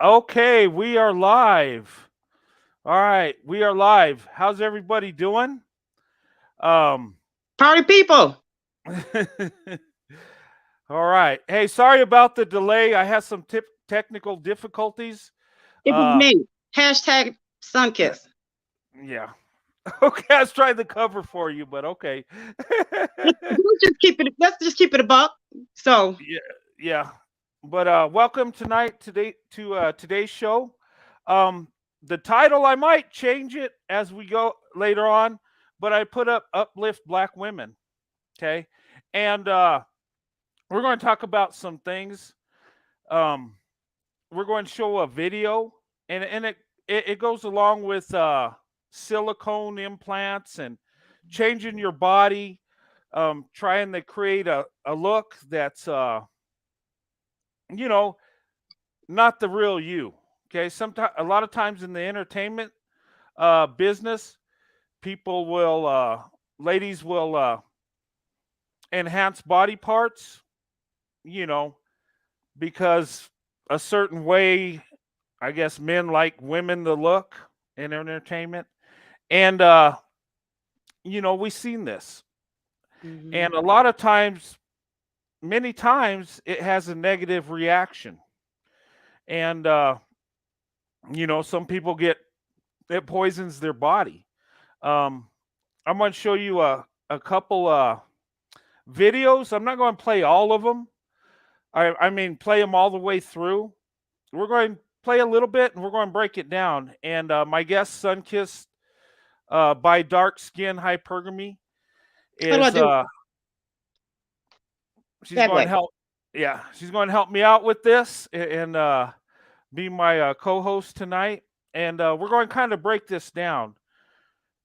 Okay, we are live. All right, we are live. How's everybody doing? Um, Party people. all right. Hey, sorry about the delay. I had some technical difficulties. It was Uh, me. Hashtag Sunkist. yeah. Okay, I was trying to cover for you, but okay. Let's just keep it a buck. So Yeah, yeah. But welcome today to today's show. Um, the title I might change it as we go later on, but I put up uplift black women. Okay, and we're going to talk about some things. Um, we're going to show a video, and it goes along with silicone implants and changing your body, trying to create a look that's you know not the real you. Okay, sometimes a lot of times in the entertainment business, people will ladies will enhance body parts, you know, because a certain way, I guess men like women to look in entertainment. And we've seen this. And mhm. a lot of times, many times it has a negative reaction. And some people get it poisons their body. Um I'm going to show you a couple videos. I'm not going to play all of them. I mean play them all the way through. We're going to play a little bit and we're going to break it down. And my guest, Sunkist by Dark Skin Hypergamy, How do I is do she's that going to way? help. Yeah, she's going to help me out with this and be my co-host tonight. And we're going to kind of break this down.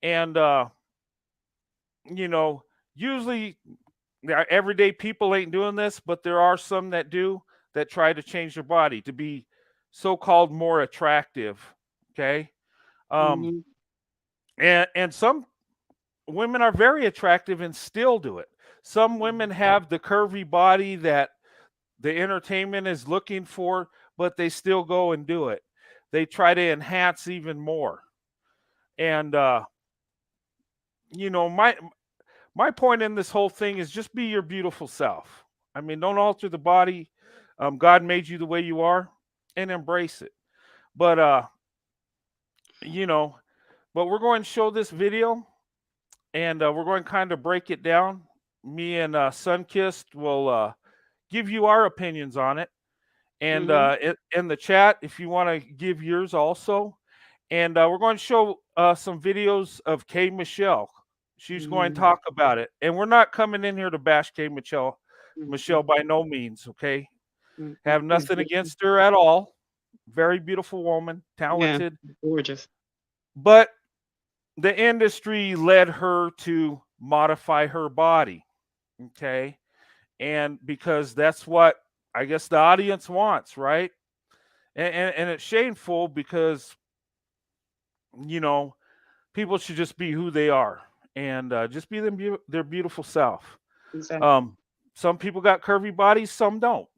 And you know, usually everyday people ain't doing this, but there are some that do that try to change their body to be so-called more attractive. Okay. Um, Hmm. and some women are very attractive and still do it. Some women have the curvy body that the entertainment is looking for, but they still go and do it. They try to enhance even more. And my point in this whole thing is just be your beautiful self. I mean, don't alter the body. God made you the way you are, and embrace it. But you know, but we're going to show this video, and we're going to kind of break it down. Me and Sunkist will give you our opinions on it, and Hmm. in the chat if you want to give yours also. And we're going to show some videos of K Michelle. She's going to Hmm. talk about it, and we're not coming in here to bash K Michelle. Michelle by no means, okay? Have nothing against her at all. Very beautiful woman, Yeah, talented, gorgeous. but the industry led her to modify her body, okay? And because that's what I guess the audience wants, right? And it's shameful because you know people should just be who they are and just be their beautiful self. Exactly. Um, some people got curvy bodies, some don't.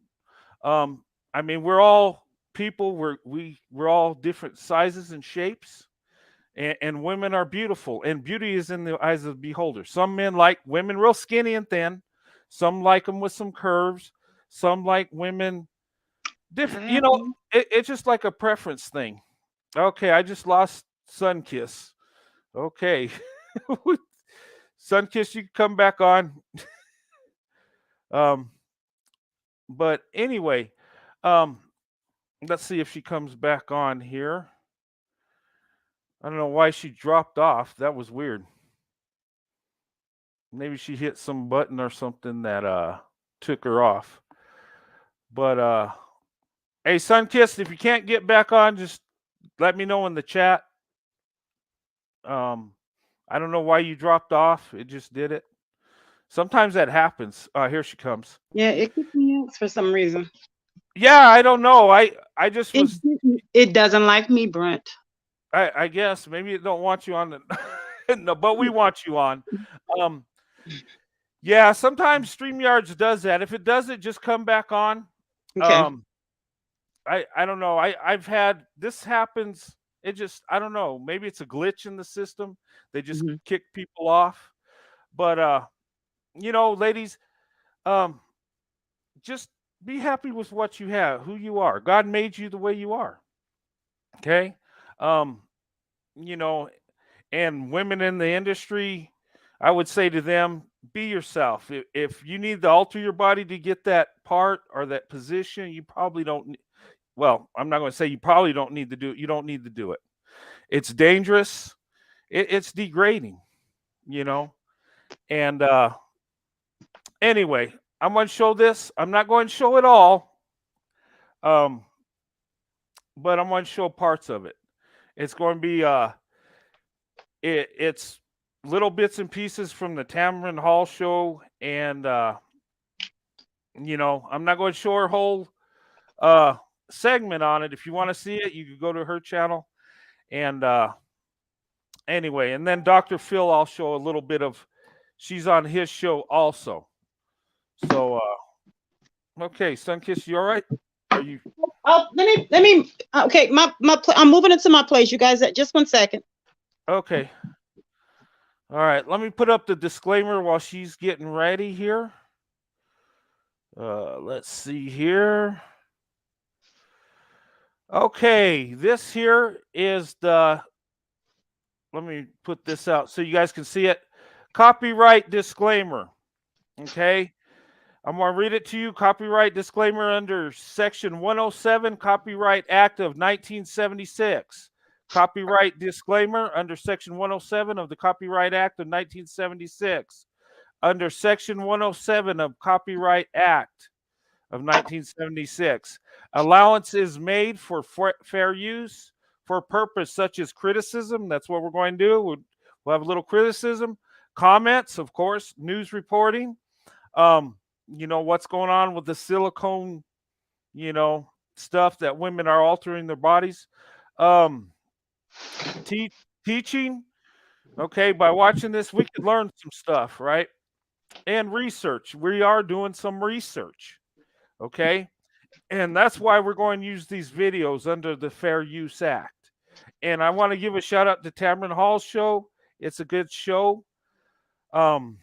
Um, I mean, we're all people. We're all different sizes and shapes, and women are beautiful. And beauty is in the eyes of the beholder. Some men like women real skinny and thin. Some like them with some curves. Some like women different. It's just like a preference thing. Okay, I just lost Sunkiss. Okay. Sunkiss, you can come back on. Um, but anyway, um, let's see if she comes back on here. I don't know why she dropped off. That was weird. Maybe she hit some button or something that took her off. But hey Sunkiss, if you can't get back on, just let me know in the chat. Um, I don't know why you dropped off. It just did it. Sometimes that happens. Here she comes. Yeah, it kicked me out for some reason. Yeah, I don't know. I just It was. didn't. It doesn't like me, Brent. I guess maybe it don't want you on the. No, but we want you on. Um, yeah, sometimes StreamYards does that. If it does it, just come back on. Okay. Um, I don't know. I've had this happens. It just I don't know. Maybe it's a glitch in the system. They just Mhm. kick people off. But ladies, um, just be happy with what you have, who you are. God made you the way you are. Okay. Um, you know, and women in the industry, I would say to them, be yourself. If you need to alter your body to get that part or that position, you probably don't. Well, I'm not going to say you probably don't need to do it. You don't need to do it. It's dangerous. It's degrading, you know. And anyway, I'm going to show this. I'm not going to show it all, um, but I'm going to show parts of it. It's going to be it's little bits and pieces from the Tamron Hall show, and I'm not going to show her whole uh segment on it. If you want to see it, you can go to her channel. And anyway, and then Dr. Phil, I'll show a little bit of. She's on his show also. So okay, Sunkiss, you all right? Are you Oh, let me. Okay, I'm moving into my place. You guys, just 1 second. okay? All right, let me put up the disclaimer while she's getting ready here. Let's see here. Okay, this here is the. Let me put this out so you guys can see it. Copyright disclaimer. Okay, I'm going to read it to you. Copyright disclaimer under Section 107, Copyright Act of 1976. Copyright disclaimer under Section 107 of the Copyright Act of 1976. Under Section 107 of Copyright Act of 1976. Allowance is made for fair use for purpose such as criticism. That's what we're going to do. We'll have a little criticism, comments, of course, news reporting. What's going on with the silicone, stuff that women are altering their bodies. Um, teaching. Okay, by watching this, we could learn some stuff, right? And research. We are doing some research. Okay. And that's why we're going to use these videos under the Fair Use Act. And I want to give a shout out to Tamron Hall's show. It's a good show. Um,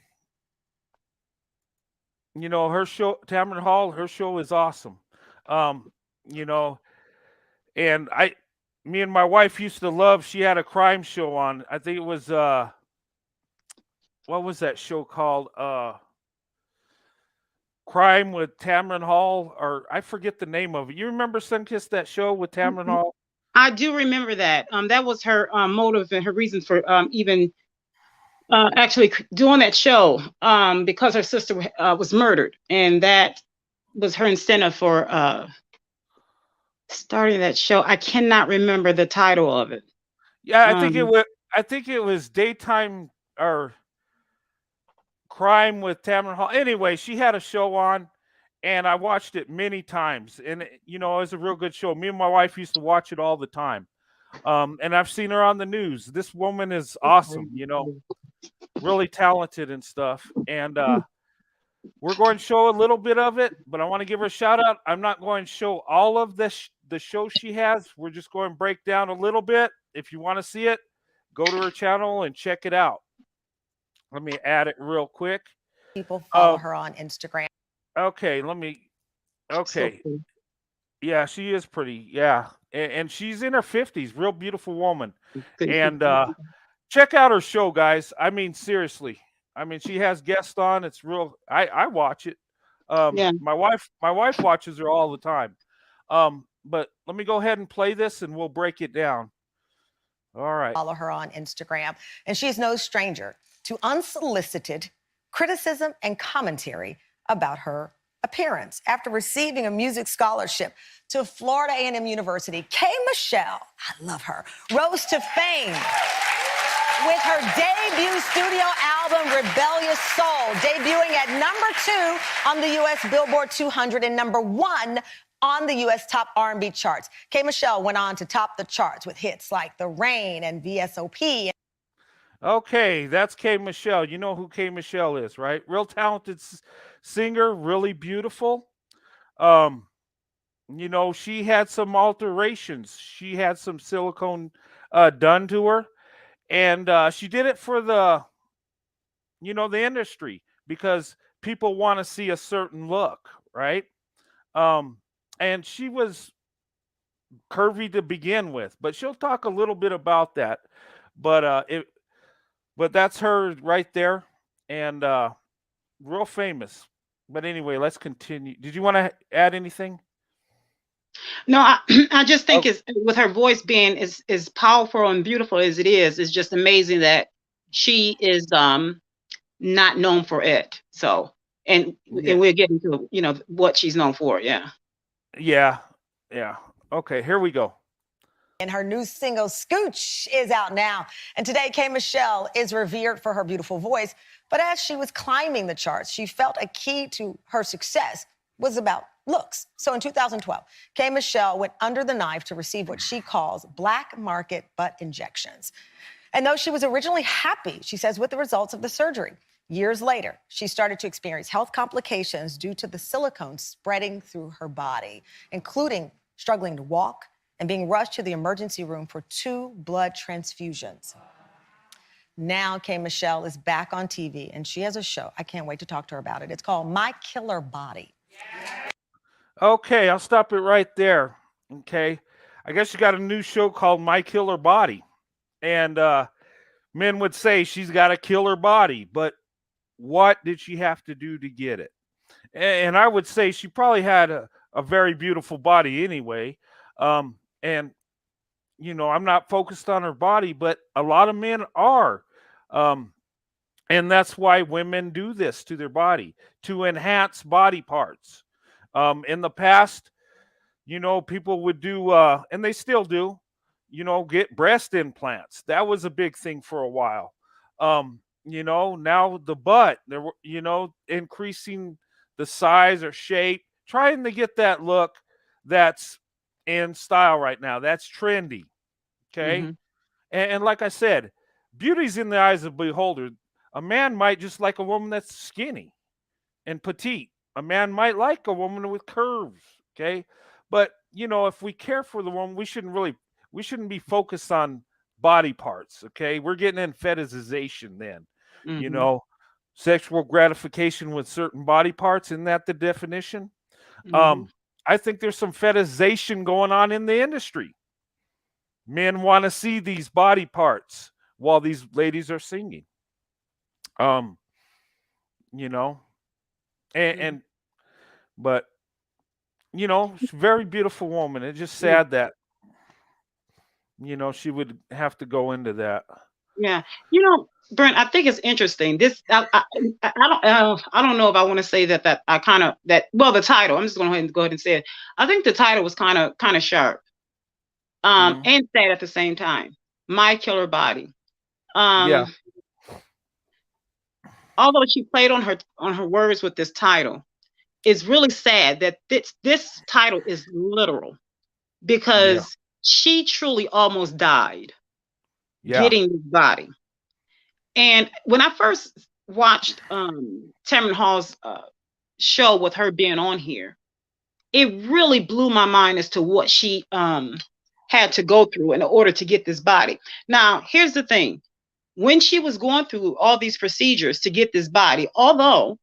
her show, Tamron Hall, her show is awesome. Um, you know, and me and my wife used to love, she had a crime show on. I think it was what was that show called? Crime with Tamron Hall, or I forget the name of it. You remember Sunkist, that show with Tamron Hall? I do remember that. That was her motive and her reason for even actually doing that show, because her sister was murdered, and that was her incentive for starting that show. I cannot remember the title of it. Yeah, I think it was daytime or crime with Tamron Hall. Anyway, she had a show on, and I watched it many times, and it was a real good show. Me and my wife used to watch it all the time. And I've seen her on the news. This woman is awesome, really talented and stuff. And we're going to show a little bit of it, but I want to give her a shout out. I'm not going to show all of the show she has. We're just going to break down a little bit. If you want to see it, go to her channel and check it out. Let me add it real quick. People follow her on Instagram. Okay, okay. So Yeah, she is pretty. Yeah. And she's in her 50s, real beautiful woman. And check out her show, guys. I mean, seriously. I mean, she has guests on. It's real. I watch it. Yeah. My wife watches her all the time. But let me go ahead and play this, and we'll break it down. All right. Follow her on Instagram, and she's no stranger to unsolicited criticism and commentary about her appearance. After receiving a music scholarship to Florida A&M University, K. Michelle, I love her, rose to fame with her debut studio album, Rebellious Soul, debuting at #2 on the U.S. Billboard 200 and #1 on the U.S. top R&B charts. K. Michelle went on to top the charts with hits like The Rain and VSOP. Okay, that's K. Michelle. You know who K. Michelle is, right? Real talented singer, really beautiful. you know, she had some alterations. She had some silicone done to her, and she did it for the, you know, the industry, because people want to see a certain look, right? Um, and she was curvy to begin with, but she'll talk a little bit about that. But but that's her right there, and real famous. But anyway, let's continue. Did you want to add anything? No, I just think Oh, it's with her voice being as powerful and beautiful as it is, it's just amazing that she is not known for it. So, and yeah, we'll get into, you know, what she's known for. Yeah. yeah, yeah. Okay, here we go. And her new single, Scooch, is out now. And today, K. Michelle is revered for her beautiful voice. But as she was climbing the charts, she felt a key to her success was about looks. So in 2012, K. Michelle went under the knife to receive what she calls black market butt injections. And though she was originally happy, she says, with the results of the surgery, years later, she started to experience health complications due to the silicone spreading through her body, including struggling to walk and being rushed to the emergency room for 2 blood transfusions. Now, K. Michelle is back on TV, and she has a show. I can't wait to talk to her about it. It's called My Killer Body. Okay, I'll stop it right there. Okay, I guess you got a new show called My Killer Body, and men would say she's got a killer body, but what did she have to do to get it? And I would say she probably had a very beautiful body anyway. And you know, I'm not focused on her body, but a lot of men are. Um, and that's why women do this to their body to enhance body parts. In the past, you know, people would do, and they still do, you know, get breast implants. That was a big thing for a while. You know, now the butt, there were, you know, increasing the size or shape, trying to get that look that's in style right now. That's trendy. Okay. Mm-hmm. And like I said, beauty's in the eyes of the beholder. A man might just like a woman that's skinny and petite. A man might like a woman with curves, okay? But you know, if we care for the woman, we shouldn't be focused on body parts, okay? We're getting in fetishization then. You Mm-hmm. know, sexual gratification with certain body parts, isn't that the definition? Mm-hmm. Um, I think there's some fetishization going on in the industry. Men want to see these body parts while these ladies are singing. Um, you know, and but you know, she's a very beautiful woman. It's just Yeah. sad that, you know, she would have to go into that. Yeah. You know, Brent, I think it's interesting. This I don't know if I want to say that I kind of that well the title. I'm just going to go ahead and say it. I think the title was kind of sharp. Mhm. And sad at the same time. My Killer Body. Yeah. Um, although she played on her words with this title, it's really sad that this title is literal Yeah. because she truly almost died Yeah. getting this body. And when I first watched Tamron Hall's show with her being on here, it really blew my mind as to what she had to go through in order to get this body. Now, here's the thing. When she was going through all these procedures to get this body, although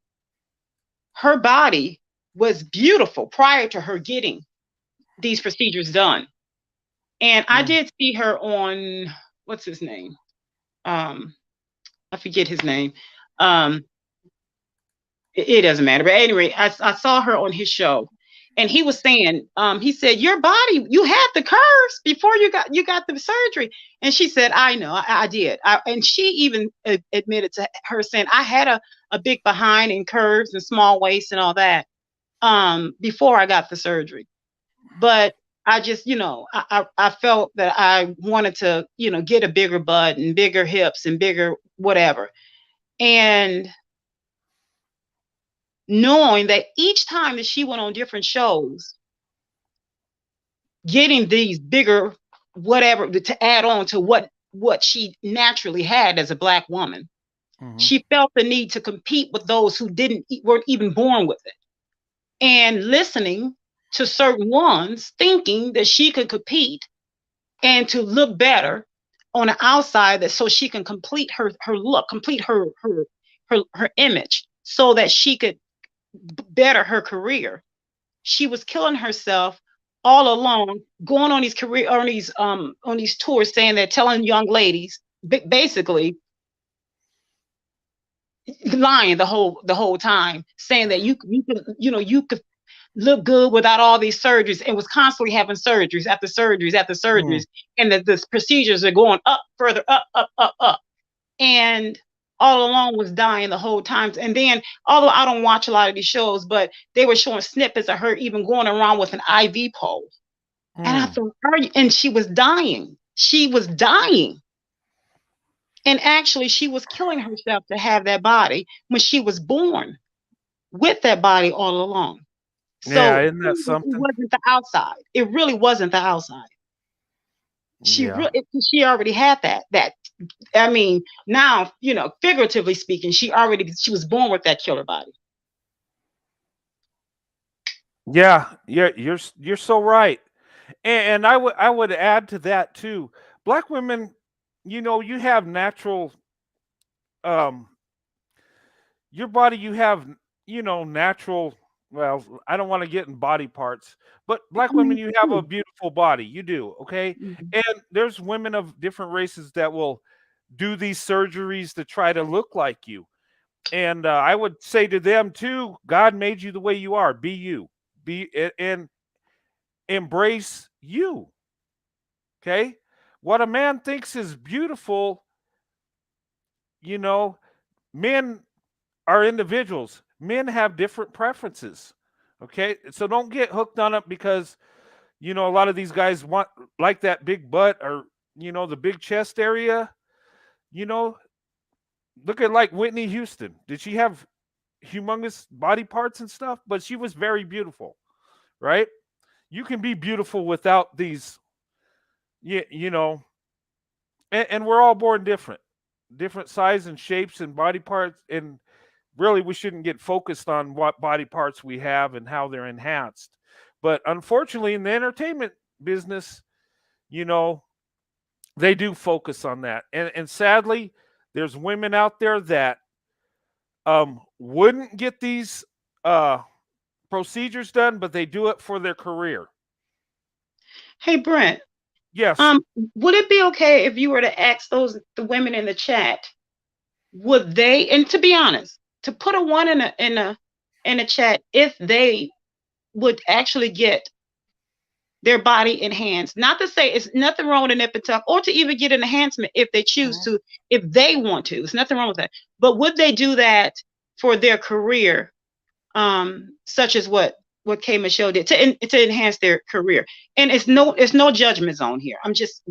her body was beautiful prior to her getting these procedures done. And I Mm. did see her on what's his name? I forget his name. Um, it doesn't matter. But anyway, I saw her on his show, and he was saying, he said, "Your body, you had the curves before you got the surgery." And she said, "I know, I did." And she even admitted to her saying, "I had a big behind and curves and small waist and all that before I got the surgery." But I just, you know, I felt that I wanted to, you know, get a bigger butt and bigger hips and bigger whatever. And knowing that each time that she went on different shows, getting these bigger whatever to add on to what she naturally had as a black woman, Mhm. she felt the need to compete with those who weren't even born with it. And listening to certain ones, thinking that she could compete and to look better on the outside, that so she can complete her look, complete her image, so that she could better her career. She was killing herself all along, going on these on these tours, saying that, telling young ladies, basically lying the whole time, saying that you could look good without all these surgeries, and was constantly having surgeries after surgeries after surgeries, and that the procedures are going up, further up, up, up, up, and all along was dying the whole time. And then, although I don't watch a lot of these shows, but they were showing snippets of her even going around with an IV pole. And I thought, and she was dying. She was dying. And actually, she was killing herself to have that body when she was born with that body all along. Yeah, So isn't that it something? wasn't the outside. It really wasn't the outside. Yeah. She already had that. I mean, now, figuratively speaking, she was born with that killer body. Yeah, you're so right. And I would add to that too. Black women, you have natural um your body, you have natural, well, I don't want to get in body parts, but black I women, mean, you have a beautiful body. You do, okay? mhm. And there's women of different races that will do these surgeries to try to look like you. And I would say to them too, God made you the way you are. Be you. And embrace you. Okay? What a man thinks is beautiful, you know, men are individuals. Men have different preferences. Okay? So don't get hooked on it because, a lot of these guys want like that big butt or, the big chest area. You know, look at like Whitney Houston. Did she have humongous body parts and stuff? But she was very beautiful, right? You can be beautiful without these, you know, and we're all born different size and shapes and body parts. And really, we shouldn't get focused on what body parts we have and how they're enhanced. But unfortunately, in the entertainment business, you know, they do focus on that. And sadly, there's women out there that wouldn't get these uh procedures done, but they do it for their career. Hey, Brent, Yes. um, would it be okay if you were to ask the women in the chat, would they, and to be honest, to put a one in a chat, if they would actually get their body enhanced? Not to say it's nothing wrong with a nip and tuck, or to even get an enhancement if they choose Mhm. to, if they want to. There's nothing wrong with that. But would they do that for their career, such as what K Michelle did to enhance their career? And it's no judgment zone here. I'm just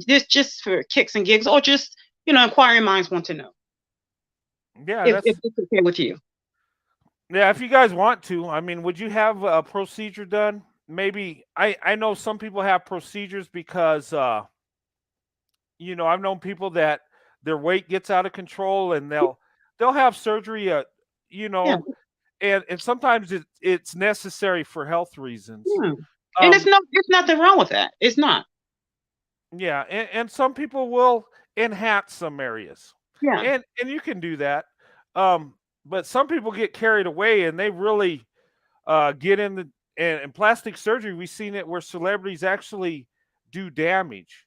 for kicks and gigs, or just inquiring minds want to know Yeah, if that's it's okay with you. yeah, if you guys want to. I mean, would you have a procedure done? Maybe I know some people have procedures because I've known people that their weight gets out of control and they'll have surgery you Yeah, know and sometimes it's necessary for health reasons. yeah. And Um there's nothing wrong with that. It's not. yeah, and some people will enhance some areas. Yeah, And you can do that. But some people get carried away and they really get in the and plastic surgery. We've seen it where celebrities actually do damage.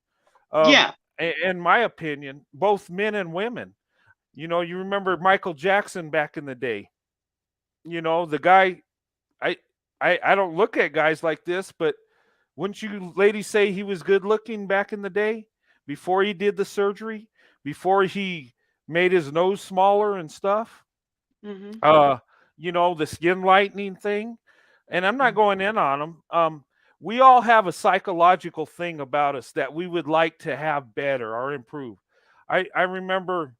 yeah, In my opinion, both men and women. You remember Michael Jackson back in the day. The guy. I I don't look at guys like this, but wouldn't you ladies say he was good looking back in the day before he did the surgery, before he made his nose smaller and stuff? hmm Uh, the skin lightening thing. And I'm not going in on them. We all have a psychological thing about us that we would like to have better or improve. I remember,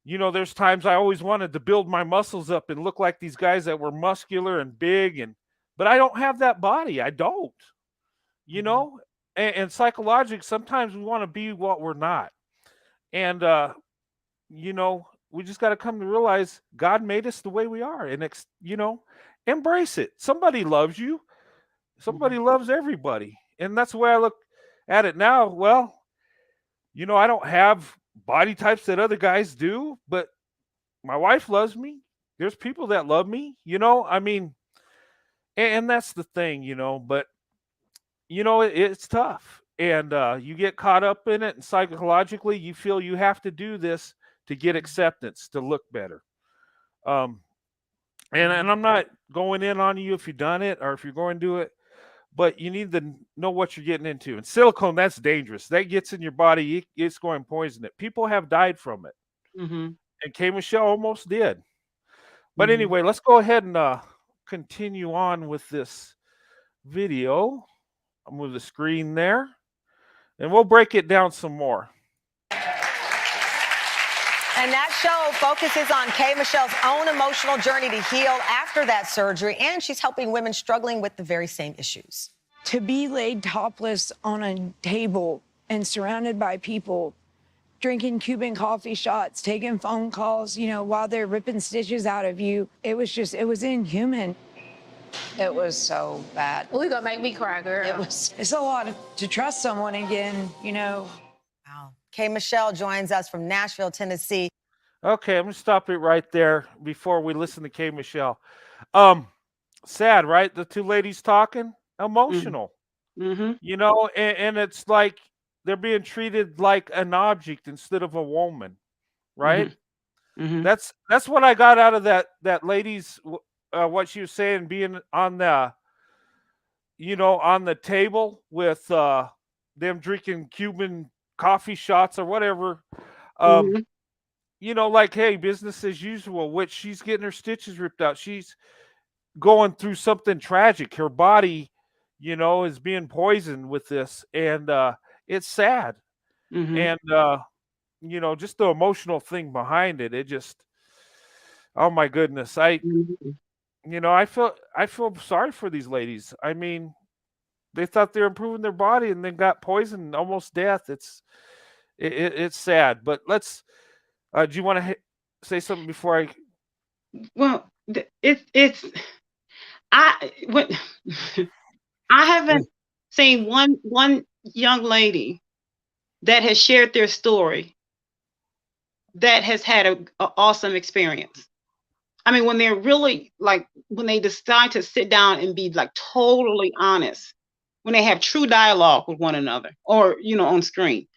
there's times I always wanted to build my muscles up and look like these guys that were muscular and big, but I don't have that body. I don't, you know. And psychologically, sometimes we want to be what we're not. And we just got to come to realize God made us the way we are and embrace it. Somebody loves you. Somebody loves everybody. And that's the way I look at it now. Well, I don't have body types that other guys do, but my wife loves me. There's people that love me, I mean, and that's the thing, but it's tough. And you get caught up in it, and psychologically you feel you have to do this to get acceptance, to look better. Um, and I'm not going in on you if you've done it or if you're going to do it, but you need to know what you're getting into. And silicone, that's dangerous. That gets in your body, it's going to poison it. People have died from it. Mm-hmm. And K. Michelle almost did. But Mhm. anyway, let's go ahead and continue on with this video. I'll move the screen there, and we'll break it down some more. And that show focuses on K. Michelle's own emotional journey to heal after that surgery, and she's helping women struggling with the very same issues. To be laid topless on a table and surrounded by people, drinking Cuban coffee shots, taking phone calls, while they're ripping stitches out of you, it was inhuman. It was so bad. Well, you're gonna make me cry, girl. It's a lot to trust someone again, Wow. K. Michelle joins us from Nashville, Tennessee. Okay, I'm gonna stop it right there before we listen to K. Michelle. Sad, right? The two ladies talking, emotional. Mm-hmm. And it's like they're being treated like an object instead of a woman, right? Mm-hmm. That's what I got out of that lady's what she was saying, being on the on the table with them drinking Cuban coffee shots or whatever. Mhm. Like, hey, business as usual, which she's getting her stitches ripped out. She's going through something tragic. Her body, is being poisoned with this. And it's sad. Mhm. And just the emotional thing behind it. It just, oh my goodness. Mhm. I feel sorry for these ladies. I mean, they thought they were improving their body and then got poisoned, almost death. It's sad. But let's. Do you want to say something before I? Well, it's I when I haven't seen one young lady that has shared their story that has had a awesome experience. I mean, when they're really when they decide to sit down and be totally honest, when they have true dialogue with one another or on screen,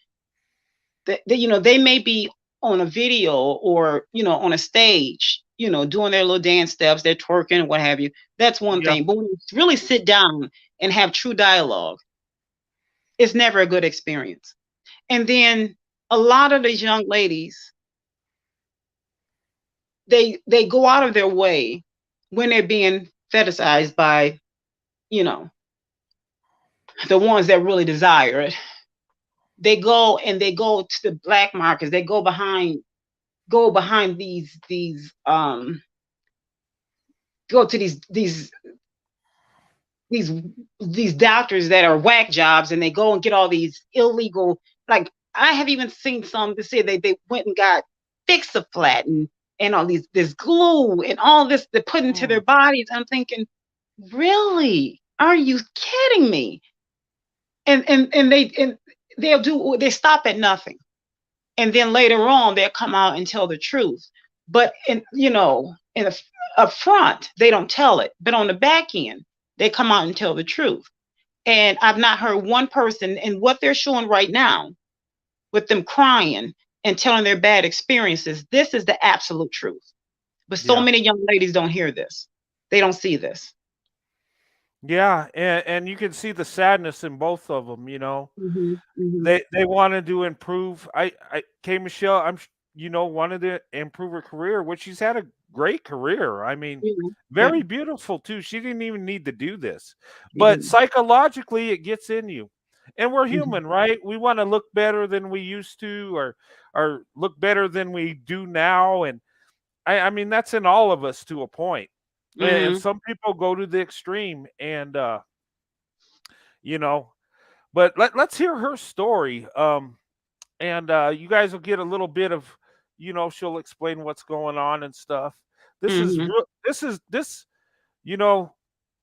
they may be on a video or on a stage, doing their little dance steps, they're twerking, what have you. That's one Yeah. thing. But when you really sit down and have true dialogue, it's never a good experience. And then a lot of these young ladies, they go out of their way when they're being fetishized by, the ones that really desire it. They go to the black markets. They go behind these go to these doctors that are whack jobs, and they go and get all these illegal, I have even seen some that say they went and got Fix-A-Flat and all this glue and all this they put into their bodies. I'm thinking, really? Are you kidding me? And they stop at nothing. And then later on they'll come out and tell the truth. But up front, they don't tell it. But on the back end, they come out and tell the truth. And I've not heard one person, and what they're showing right now with them crying and telling their bad experiences, this is the absolute truth. But so Yeah. many young ladies don't hear this. They don't see this. Yeah, and you can see the sadness in both of them. Mm-hmm, mm-hmm, They wanted to improve. K. Michelle, wanted to improve her career, which she's had a great career. I mean, yeah, very beautiful too. She didn't even need to do this, yeah, but psychologically, it gets in you. And we're mhm, human, right? We want to look better than we used to, or look better than we do now. And I mean, that's in all of us to a point. And mhm, some people go to the extreme, and you know, but let's hear her story. And you guys will get a little bit of, she'll explain what's going on and stuff. This is mhm, real. This, you know,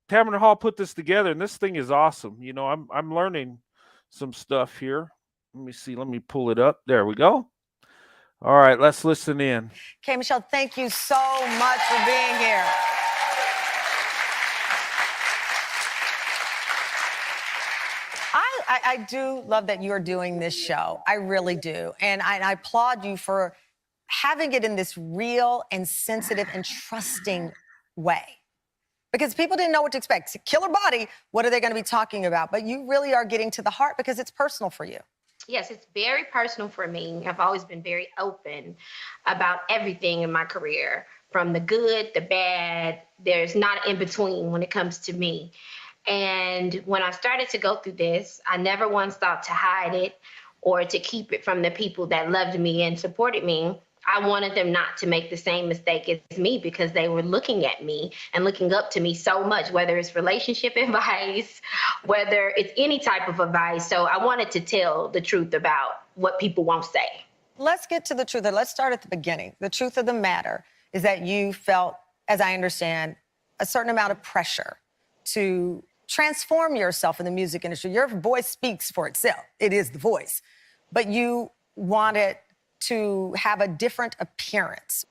Tamron Hall put this together, and this thing is awesome. You know, I'm learning some stuff here. Let me see. Let me pull it up. There we go. All right, let's listen in. Okay, Michelle, thank you so much for being here. I do love that you're doing this show. I really do. And I applaud you for having it in this real and sensitive and trusting way. Because people didn't know what to expect. Killer Body, what are they going to be talking about? But you really are getting to the heart because it's personal for you. Yes, it's very personal for me. I've always been very open about everything in my career, from the good, the bad. There's not in between when it comes to me. And when I started to go through this, I never once thought to hide it or to keep it from the people that loved me and supported me. I wanted them not to make the same mistake as me because they were looking at me and looking up to me so much, whether it's relationship advice, whether it's any type of advice. So I wanted to tell the truth about what people won't say. Let's get to the truth. Let's start at the beginning. The truth of the matter is that you felt, as I understand, a certain amount of pressure to transform yourself in the music industry. Your voice speaks for itself. It is the voice. But you wanted to have a different appearance.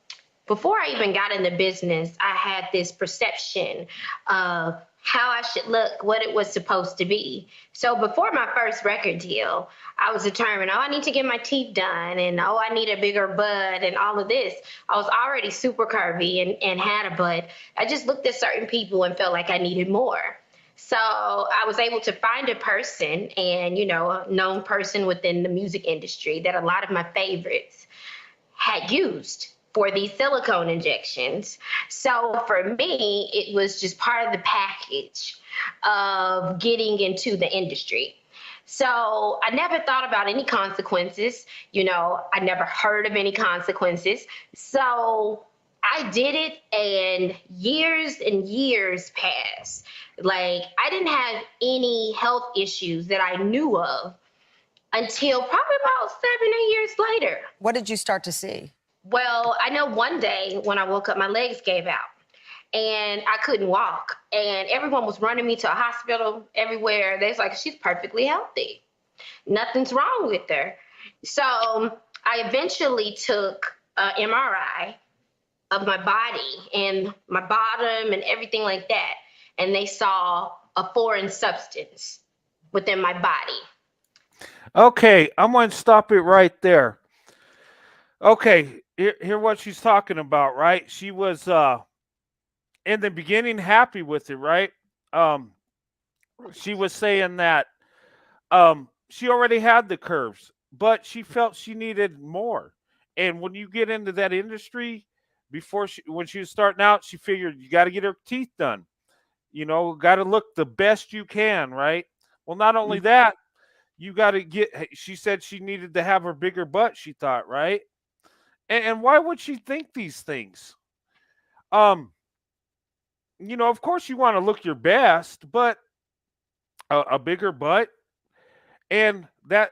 Before I even got in the business, I had this perception of how I should look, what it was supposed to be. So before my first record deal, I was determined, I need to get my teeth done, and I need a bigger butt and all of this. I was already super curvy and had a butt. I just looked at certain people and felt like I needed more. So I was able to find a person and, a known person within the music industry that a lot of my favorites had used for these silicone injections. So for me, it was just part of the package of getting into the industry. So I never thought about any consequences. I never heard of any consequences. So I did it, and years passed. Like, I didn't have any health issues that I knew of until probably about 7 or 8 years later. What did you start to see? Well, I know one day when I woke up, my legs gave out and I couldn't walk. And everyone was running me to a hospital everywhere. They was like, she's perfectly healthy. Nothing's wrong with her. So I eventually took an MRI of my body and my bottom and everything like that. And they saw a foreign substance within my body. Okay, I'm going to stop it right there. Okay, hear what she's talking about, right? She was in the beginning happy with it, right? She was saying that she already had the curves, but she felt she needed more. And when you get into that industry, when she was starting out, she figured you got to get her teeth done. Got to look the best you can, right? Well, not only that, you got to she said she needed to have her bigger butt, she thought, right? And why would she think these things? Of course you want to look your best, but a bigger butt, and that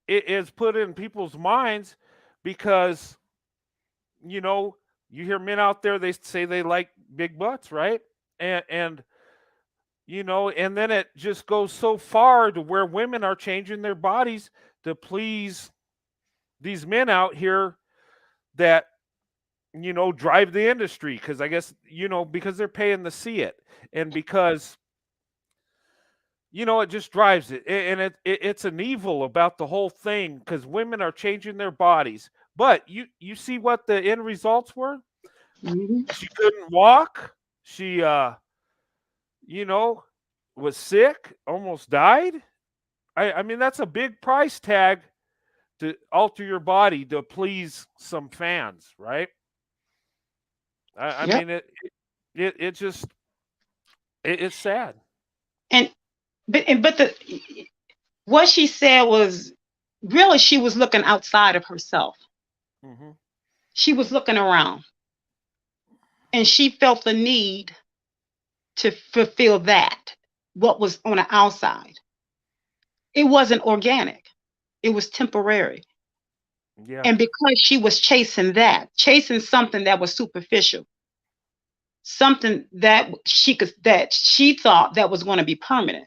it is put in people's minds because, you hear men out there, they say they like big butts, right? And and then it just goes so far to where women are changing their bodies to please these men out here that, drive the industry. Because I guess, because they're paying to see it, and because, it just drives it. And it's an evil about the whole thing because women are changing their bodies. But you see what the end results were? Mm-hmm. She couldn't walk. She, was sick, almost died. I mean, that's a big price tag to alter your body to please some fans, right? I Yep. mean, it's sad. But what she said was really, she was looking outside of herself. Mm-hmm. She was looking around, and she felt the need to fulfill what was on the outside. It wasn't organic. It was temporary. Yeah. And because she was chasing something that was superficial. something that she thought that was going to be permanent,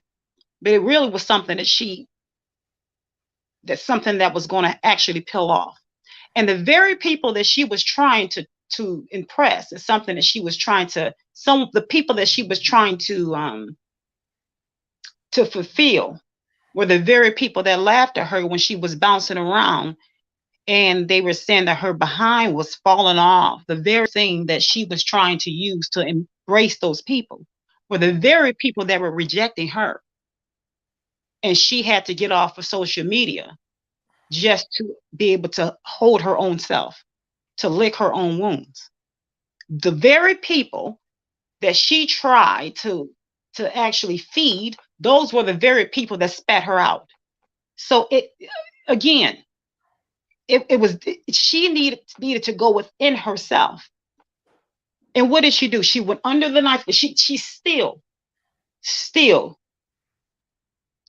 but it really was something that was going to actually peel off. And the very people that she was trying to impress is something that she was trying to some of the people that she was trying to fulfill were the very people that laughed at her when she was bouncing around, and they were saying that her behind was falling off. The very thing that she was trying to use to embrace those people were the very people that were rejecting her. And she had to get off of social media just to be able to hold her own self, to lick her own wounds. The very people that she tried to actually feed, those were the very people that spat her out. So again, it was she needed to go within herself. And what did she do? She went under the knife, but she still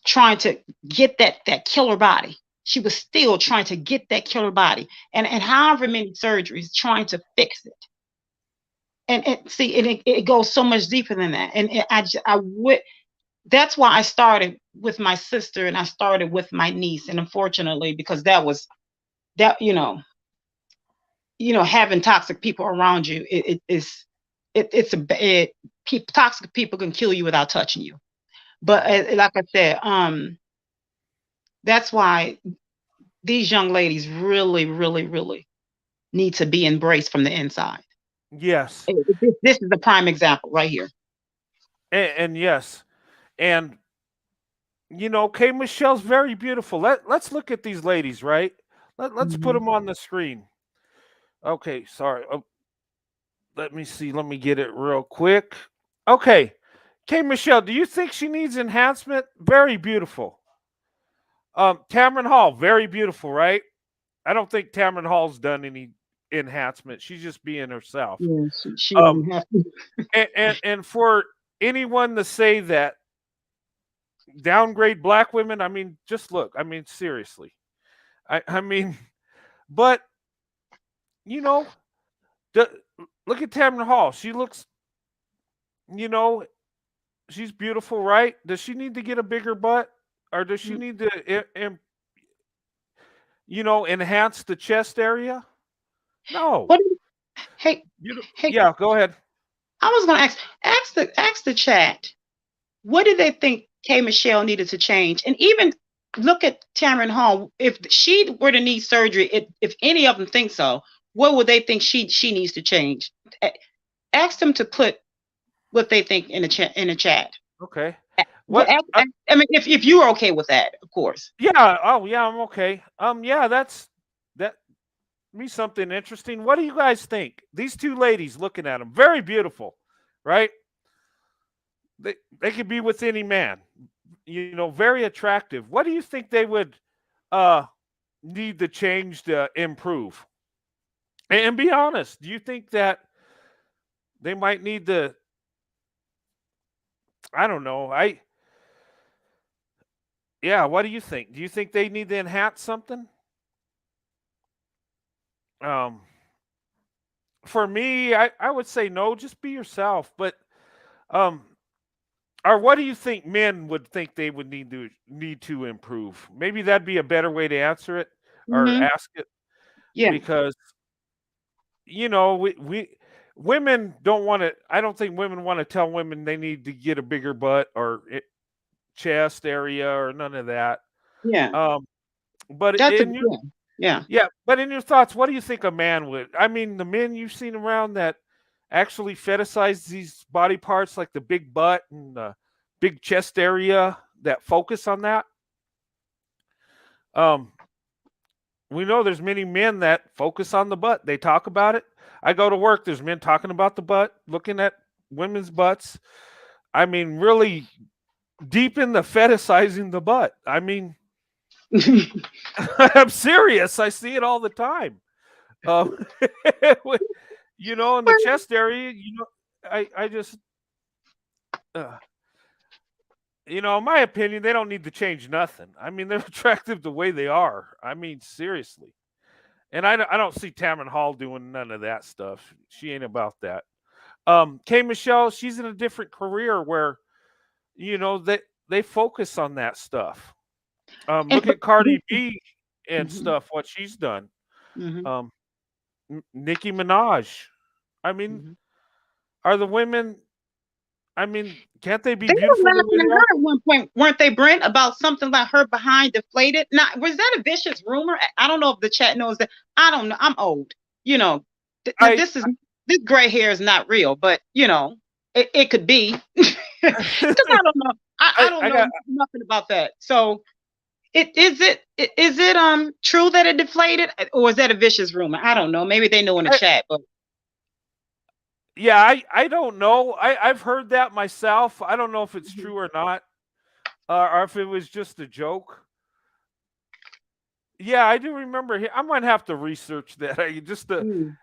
trying to get that killer body. She was still trying to get that killer body, and however many surgeries trying to fix it. And see, it goes so much deeper than that. And I would. That's why I started with my sister and I started with my niece. And unfortunately, because that was that, having toxic people around you, toxic people can kill you without touching you. But like I said, that's why these young ladies really, really, really need to be embraced from the inside. Yes. This is the prime example right here. And yes. And K Michelle's very beautiful. Let's look at these ladies, right? Let's put them on the screen. Okay, sorry. Let me see. Let me get it real quick. Okay. K Michelle, do you think she needs enhancement? Very beautiful. Tamron Hall, very beautiful, right? I don't think Tamron Hall's done any enhancement. She's just being herself. Yeah, she doesn't have to. And for anyone to say that downgrade black women, I mean, just look. I mean, seriously. I mean, but look at Tamron Hall. She looks, she's beautiful, right? Does she need to get a bigger butt, or does she need to, enhance the chest area? No. Hey, yeah, go ahead. I was going to ask the chat. What did they think K Michelle needed to change? And even look at Tamron Hall. If she were to need surgery, if any of them think so, what would they think she needs to change? Ask them to put what they think in the chat. Okay. I mean, if you are okay with that, of course. Yeah. Oh, yeah. I'm okay. Yeah. That me something interesting. What do you guys think? These two ladies, looking at them, very beautiful, right? They could be with any man, very attractive. What do you think they would need to change to improve? And be honest, do you think that they might need to? I don't know. Yeah. What do you think? Do you think they need to enhance something? For me, I would say no. Just be yourself. But or what do you think men would think they would need to improve? Maybe that'd be a better way to answer it or ask it. Yeah. Because we women don't want to. I don't think women want to tell women they need to get a bigger butt or chest area or none of that. Yeah. But but in your thoughts, what do you think a man would? I mean, the men you've seen around that actually fetishize these body parts, like the big butt and the big chest area, that focus on that. We know there's many men that focus on the butt. They talk about it. I go to work. There's men talking about the butt, looking at women's butts. I mean, really deep in the fetishizing the butt. I mean, I'm serious. I see it all the time. In the chest area, I just, in my opinion, they don't need to change nothing. I mean, they're attractive the way they are. I mean, seriously. And I don't see Tamron Hall doing none of that stuff. She ain't about that. K Michelle, she's in a different career where they focus on that stuff. And Look at Cardi B and stuff, what she's done. mm-hmm, Um, Nicki Minaj. I mean, mm-hmm. are the women? I mean, can't they be They were beautiful the way laughing they at are? her at one point, weren't they, Brent, about something like her behind deflated? Now, was that a vicious rumor? I don't know if the chat knows that. I don't know. I'm old. You know, now I this gray hair is not real, but it could be because I don't know. I don't I know got nothing about that. So is it true that it deflated, or is that a vicious rumor? I don't know. Maybe they know in the I, chat, but yeah, I don't know. I've heard that myself. I don't know if it's true or not, or if it was just a joke. Yeah, I do remember. I might have to research that. I just mm,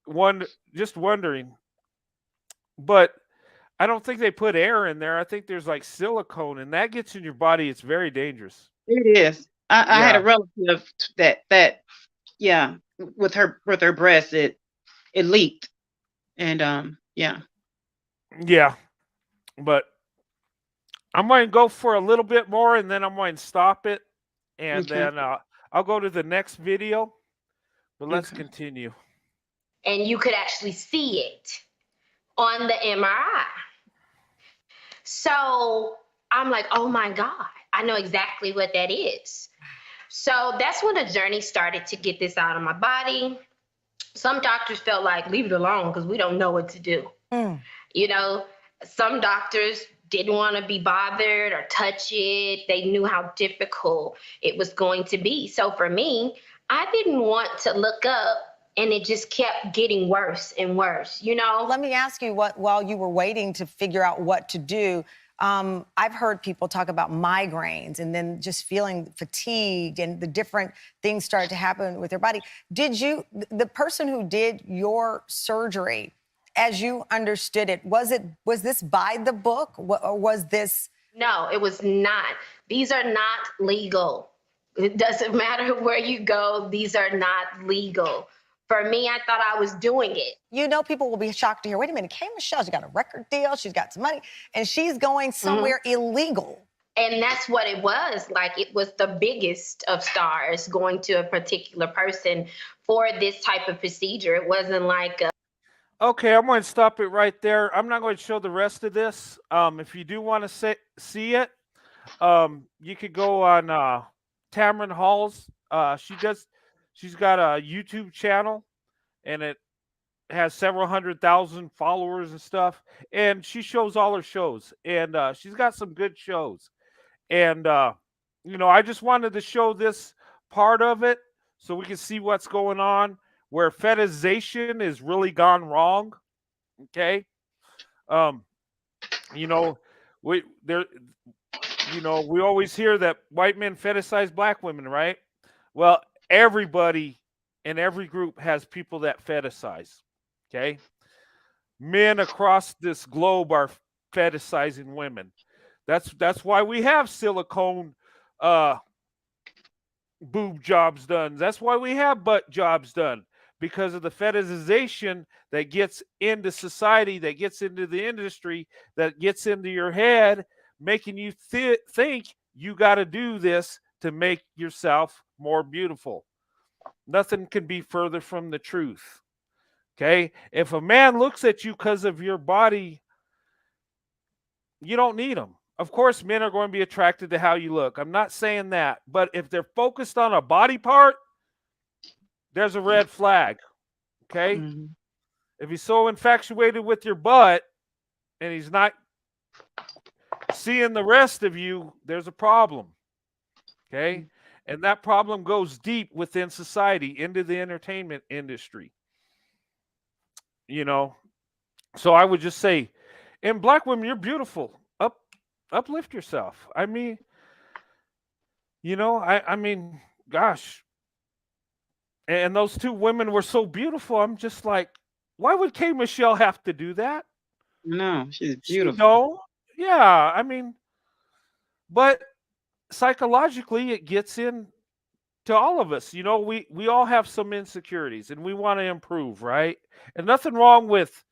one just wondering, but I don't think they put air in there. I think there's like silicone, and that gets in your body. It's very dangerous. it is. I had a Yeah, relative that yeah, with her breast, it leaked, and yeah. yeah, but I might go for a little bit more, and then I might stop it, and Okay, then I'll go to the next video. But let's okay. continue. And you could actually see it on the MRI. So I'm like, oh my God, I know exactly what that is. So that's when the journey started to get this out of my body. Some doctors felt like, leave it alone because we don't know what to do. Mm. You know, some doctors didn't want to be bothered or touch it. They knew how difficult it was going to be. So for me, I didn't want to look up, and it just kept getting worse and worse, Let me ask you what, while you were waiting to figure out what to do, I've heard people talk about migraines and then just feeling fatigued and the different things started to happen with their body. The person who did your surgery, as you understood it, was this by the book, or was this? No, it was not. These are not legal. It doesn't matter where you go, these are not legal. For me, I thought I was doing it. People will be shocked to hear, wait a minute, K Michelle, she got a record deal, she's got some money, and she's going somewhere illegal. And that's what it was. Like, it was the biggest of stars going to a particular person for this type of procedure. It wasn't like Okay, I'm going to stop it right there. I'm not going to show the rest of this. If you do want to see it, you could go on Tamron Hall's. She's got a YouTube channel, and it has several 100,000 followers and stuff. And she shows all her shows, and she's got some good shows. And I just wanted to show this part of it so we can see what's going on, where fetishization is really gone wrong. Okay, um, you know, we there, we always hear that white men fetishize black women, right? Well, everybody in every group has people that fetishize. Okay, men across this globe are fetishizing women. That's why we have silicone boob jobs done. That's why we have butt jobs done, because of the fetishization that gets into society, that gets into the industry, that gets into your head, making you think you got to do this to make yourself more beautiful. Nothing can be further from the truth. Okay? If a man looks at you because of your body, you don't need him. Of course, men are going to be attracted to how you look. I'm not saying that. But if they're focused on a body part, there's a red flag. Okay? Mm-hmm. If he's so infatuated with your butt and he's not seeing the rest of you, there's a problem. Okay? And that problem goes deep within society, into the entertainment industry. So I would just say, and black women, you're beautiful. Uplift yourself. I mean, I mean, gosh. And those two women were so beautiful. I'm just like, why would K Michelle have to do that? No, she's She beautiful. don't. Yeah, I mean, but psychologically, it gets in to all of us. We all have some insecurities, and we want to improve, right? And nothing wrong with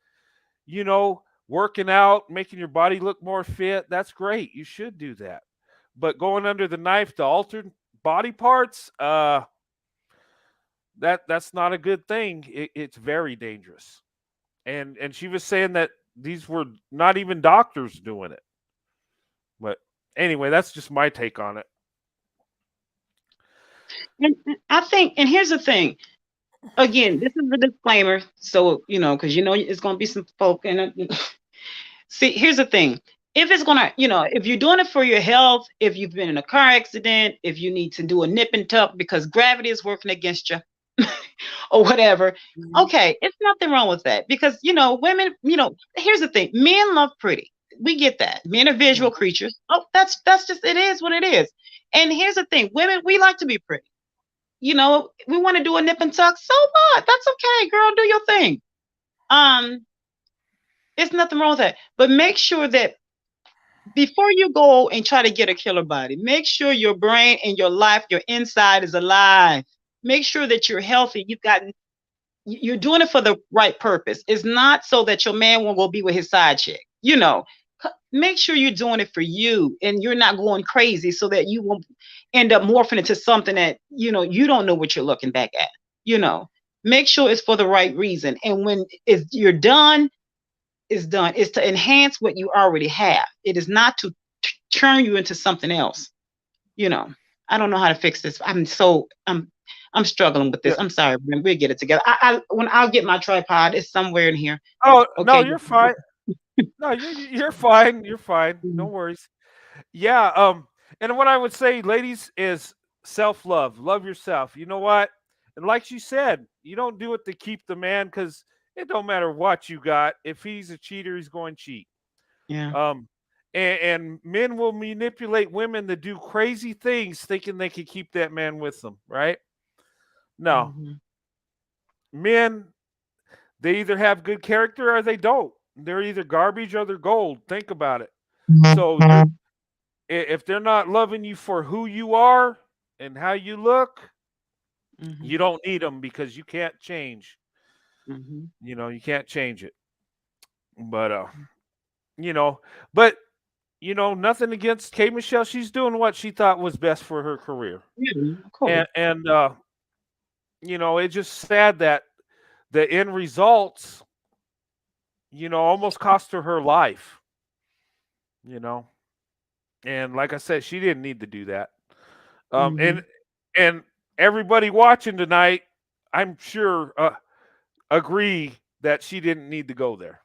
you know, working out, making your body look more fit, that's great. You should do that. But going under the knife to alter body parts, that's not a good thing. It's very dangerous. And she was saying that these were not even doctors doing it. But anyway, that's just my take on it. And I think, and here's the thing. Again, this is the disclaimer. So, because it's going to be some folk. And see, here's the thing. If it's going to, if you're doing it for your health, if you've been in a car accident, if you need to do a nip and tuck because gravity is working against you or whatever, okay, it's nothing wrong with that. Because, women, here's the thing. Men love pretty. We get that. Men are visual creatures. Oh, that's just, it is what it is. And here's the thing. Women, we like to be pretty. We want to do a nip and tuck. So what? That's okay, girl. Do your thing. There's nothing wrong with that. But make sure that before you go and try to get a killer body, make sure your brain and your life, your inside is alive. Make sure that you're healthy. You're doing it for the right purpose. It's not so that your man won't go be with his side chick. Make sure you're doing it for you and you're not going crazy so that you won't end up morphing into something that, you don't know what you're looking back at. Make sure it's for the right reason. And when you're done, it's done. It's to enhance what you already have. It is not to turn you into something else. I don't know how to fix this. I'm struggling with this. I'm sorry, we'll get it together. When I'll get my tripod, it's somewhere in here. Oh, okay. No, you're fine. No, you're fine. You're fine. No worries. Yeah. And what I would say, ladies, is self-love. Love yourself. You know what? And like she said, you don't do it to keep the man because it don't matter what you got. If he's a cheater, he's going to cheat. Yeah. And men will manipulate women to do crazy things thinking they can keep that man with them, right? No. Men, they either have good character or they don't. They're either garbage or they're gold. Think about it. So if they're not loving you for who you are and how you look, you don't need them because you can't change. You can't change it. But nothing against K. Michelle. She's doing what she thought was best for her career. And it's just sad that the end results, almost cost her life. And like I said, she didn't need to do that. And everybody watching tonight, I'm sure agree that she didn't need to go there.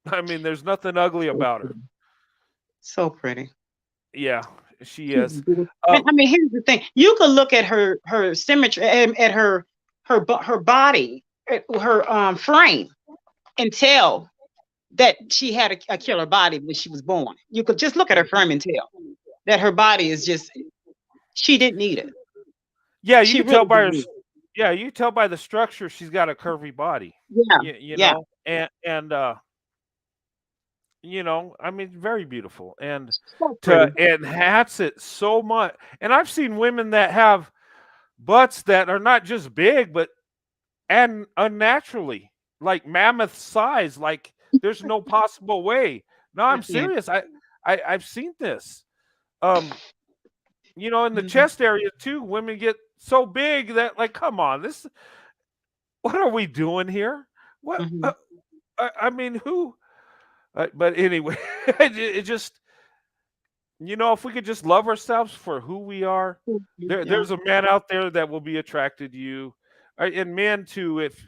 I mean, there's nothing ugly about her. So pretty. Yeah, she is. I mean, here's the thing: you could look at her symmetry, at her body, her frame, and tell that she had a killer body when she was born. You could just look at her frame and tell that her body is just, she didn't need it. Yeah, you can tell by her. Yeah, you tell by the structure she's got a curvy body. Yeah, you know, and I mean, very beautiful, and to enhance it so much. And I've seen women that have butts that are not just big, but and unnaturally, like mammoth size. Like there's no possible way. No, I'm serious. I've seen this. In the chest area too, women get so big that, like, come on, what are we doing here? What? I mean, who? But anyway, it just, if we could just love ourselves for who we are, there's a man out there that will be attracted to you, and men too. If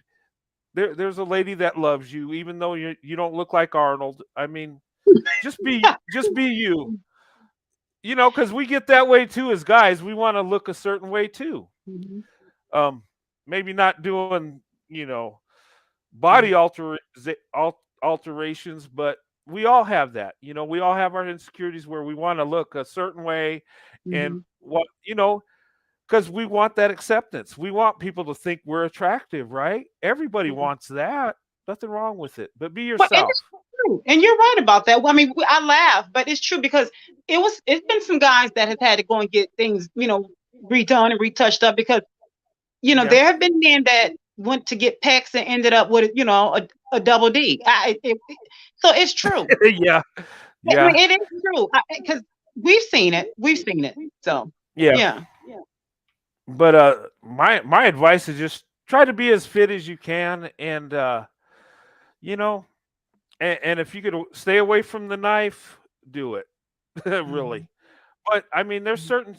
there's a lady that loves you, even though you don't look like Arnold. I mean, just be you. Because we get that way too as guys. We want to look a certain way too. Maybe not doing, body alterations, but we all have that. We all have our insecurities where we want to look a certain way, and because we want that acceptance. We want people to think we're attractive, right? Everybody wants that. Nothing wrong with it, but be yourself. And you're right about that. Well, I mean, I laugh, but it's true because it's been some guys that have had to go and get things, redone and retouched up because, there have been men that went to get pecs and ended up with, a double D. So it's true. Yeah, I yeah, mean, it is true because we've seen it. We've seen it. So yeah. yeah. But my advice is just try to be as fit as you can, and you know, and if you could stay away from the knife, do it. Mhm. Really. But I mean, there's certain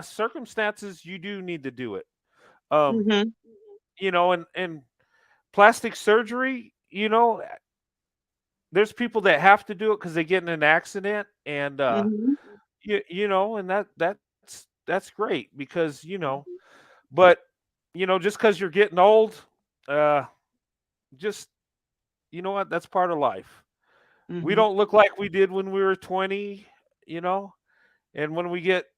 circumstances you do need to do it. Um, Mhm. and plastic surgery, there's people that have to do it because they get in an accident, and Mhm. and that's great because but just because you're getting old, uh, just you know what, that's part of life. We Mhm. don't look like we did when we were 20, and when we get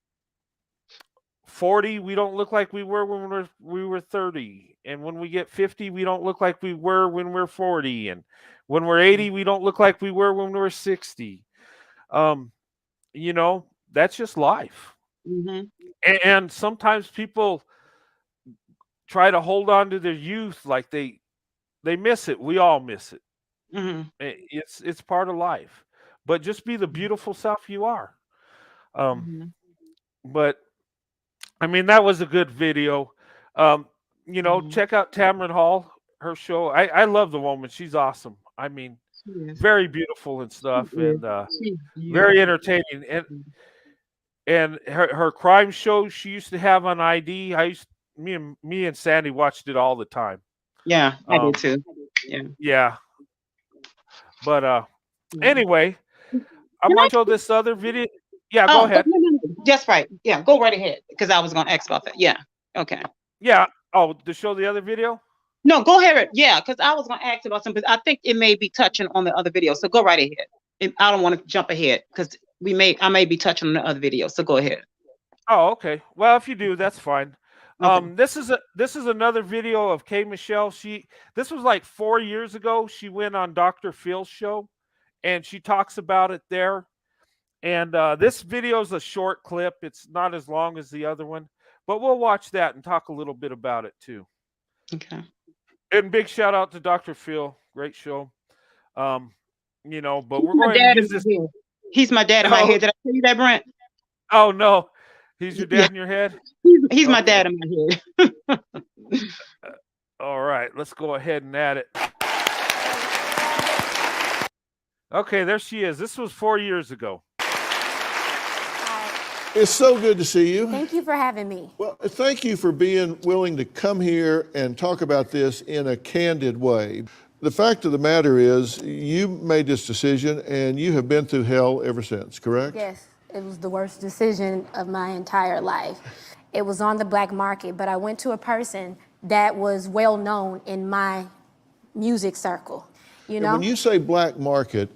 40, we don't look like we were when we were 30. And when we get 50, we don't look like we were when we're 40. And when we're 80, we don't look like we were when we were 60. Um, that's just life. Mhm. And sometimes people try to hold on to their youth like they miss it. We all miss it. Mhm. It's part of life. But just be the beautiful self you are. Um, Mhm. but I mean, that was a good video. Um, Mhm. check out Tamron Hall, her show. I love the woman. She's awesome. I mean, She is. very beautiful and She stuff, is. and She's very beautiful. entertaining. And her crime show she used to have on ID. Me and Sandy watched it all the time. Yeah, I did Um, too. Yeah. yeah, but Yeah. anyway, I'm Can gonna I? show this other video. Yeah, go Oh, ahead. no, no, no. That's right. Yeah, go right ahead because I was going to ask about that. Yeah. Okay. Yeah. Oh, to show the other video. No, go ahead. Yeah, because I was going to ask about something. I think it may be touching on the other video. So go right ahead. I don't want to jump ahead because I may be touching on the other video. So go ahead. Oh, okay. Well, if you do, that's fine. Okay. This is another video of K Michelle. This was like 4 years ago. She went on Dr. Phil's show, and she talks about it there. And this video is a short clip. It's not as long as the other one, but we'll watch that and talk a little bit about it too. Okay. And big shout out to Dr. Phil. Great show. Um, but He's we're my going to dad in use this. my head. He's my dad in my Oh, head. Did I tell you that, Brent? oh no, he's your Yeah. dad in your head. He's my Okay. dad in my head. All right, let's go ahead and add it. Okay, there she is. This was 4 years ago. It's so good to see you. Thank you for having me. Well, thank you for being willing to come here and talk about this in a candid way. The fact of the matter is, you made this decision and you have been through hell ever since, correct? Yes, it was the worst decision of my entire life. It was on the black market, but I went to a person that was well known in my music circle. You And know? when you say black market,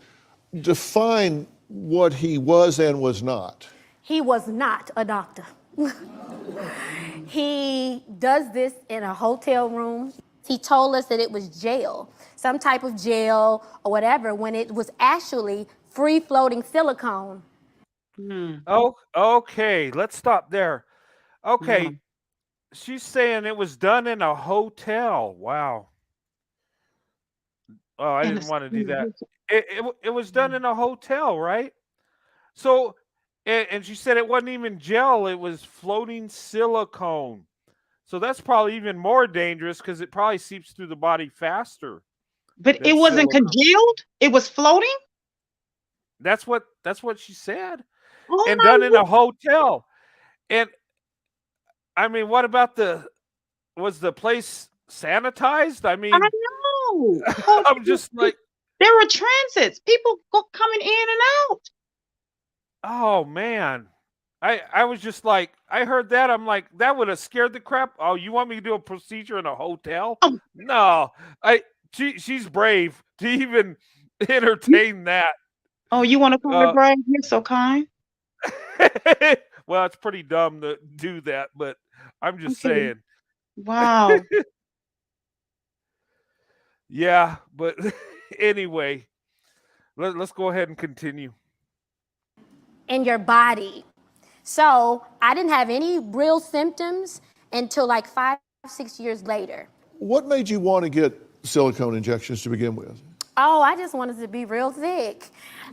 define what he was and was not. He was not a doctor. He does this in a hotel room. He told us that it was jail, some type of jail or whatever, when it was actually free floating silicone. Oh, okay. Let's stop there. Okay, she's saying it was done in a hotel. Wow. Oh, I didn't want to do that. It was done in a hotel, right? So, and she said it wasn't even gel; it was floating silicone. So that's probably even more dangerous because it probably seeps through the body faster But it than wasn't silicone. congealed. It was floating. That's what she said, Oh and my done in a hotel. And I mean, what about was the place sanitized? I I mean, know. Hold I'm on. just like, There were transits. People coming in and out. oh man. I was just like, I heard that. I'm like, that would have scared the crap. Oh, you want me to do a procedure in a hotel? Oh, No. She's brave to even entertain that. oh, you want to call her Uh, brave? You're so kind. well, it's pretty dumb to do that, but I'm just Okay. saying. Wow. Yeah, but anyway, let's go ahead and continue. In your body. So I didn't have any real symptoms until like 5, 6 years later. What made you want to get silicone injections to begin with? Oh, I just wanted to be real thick.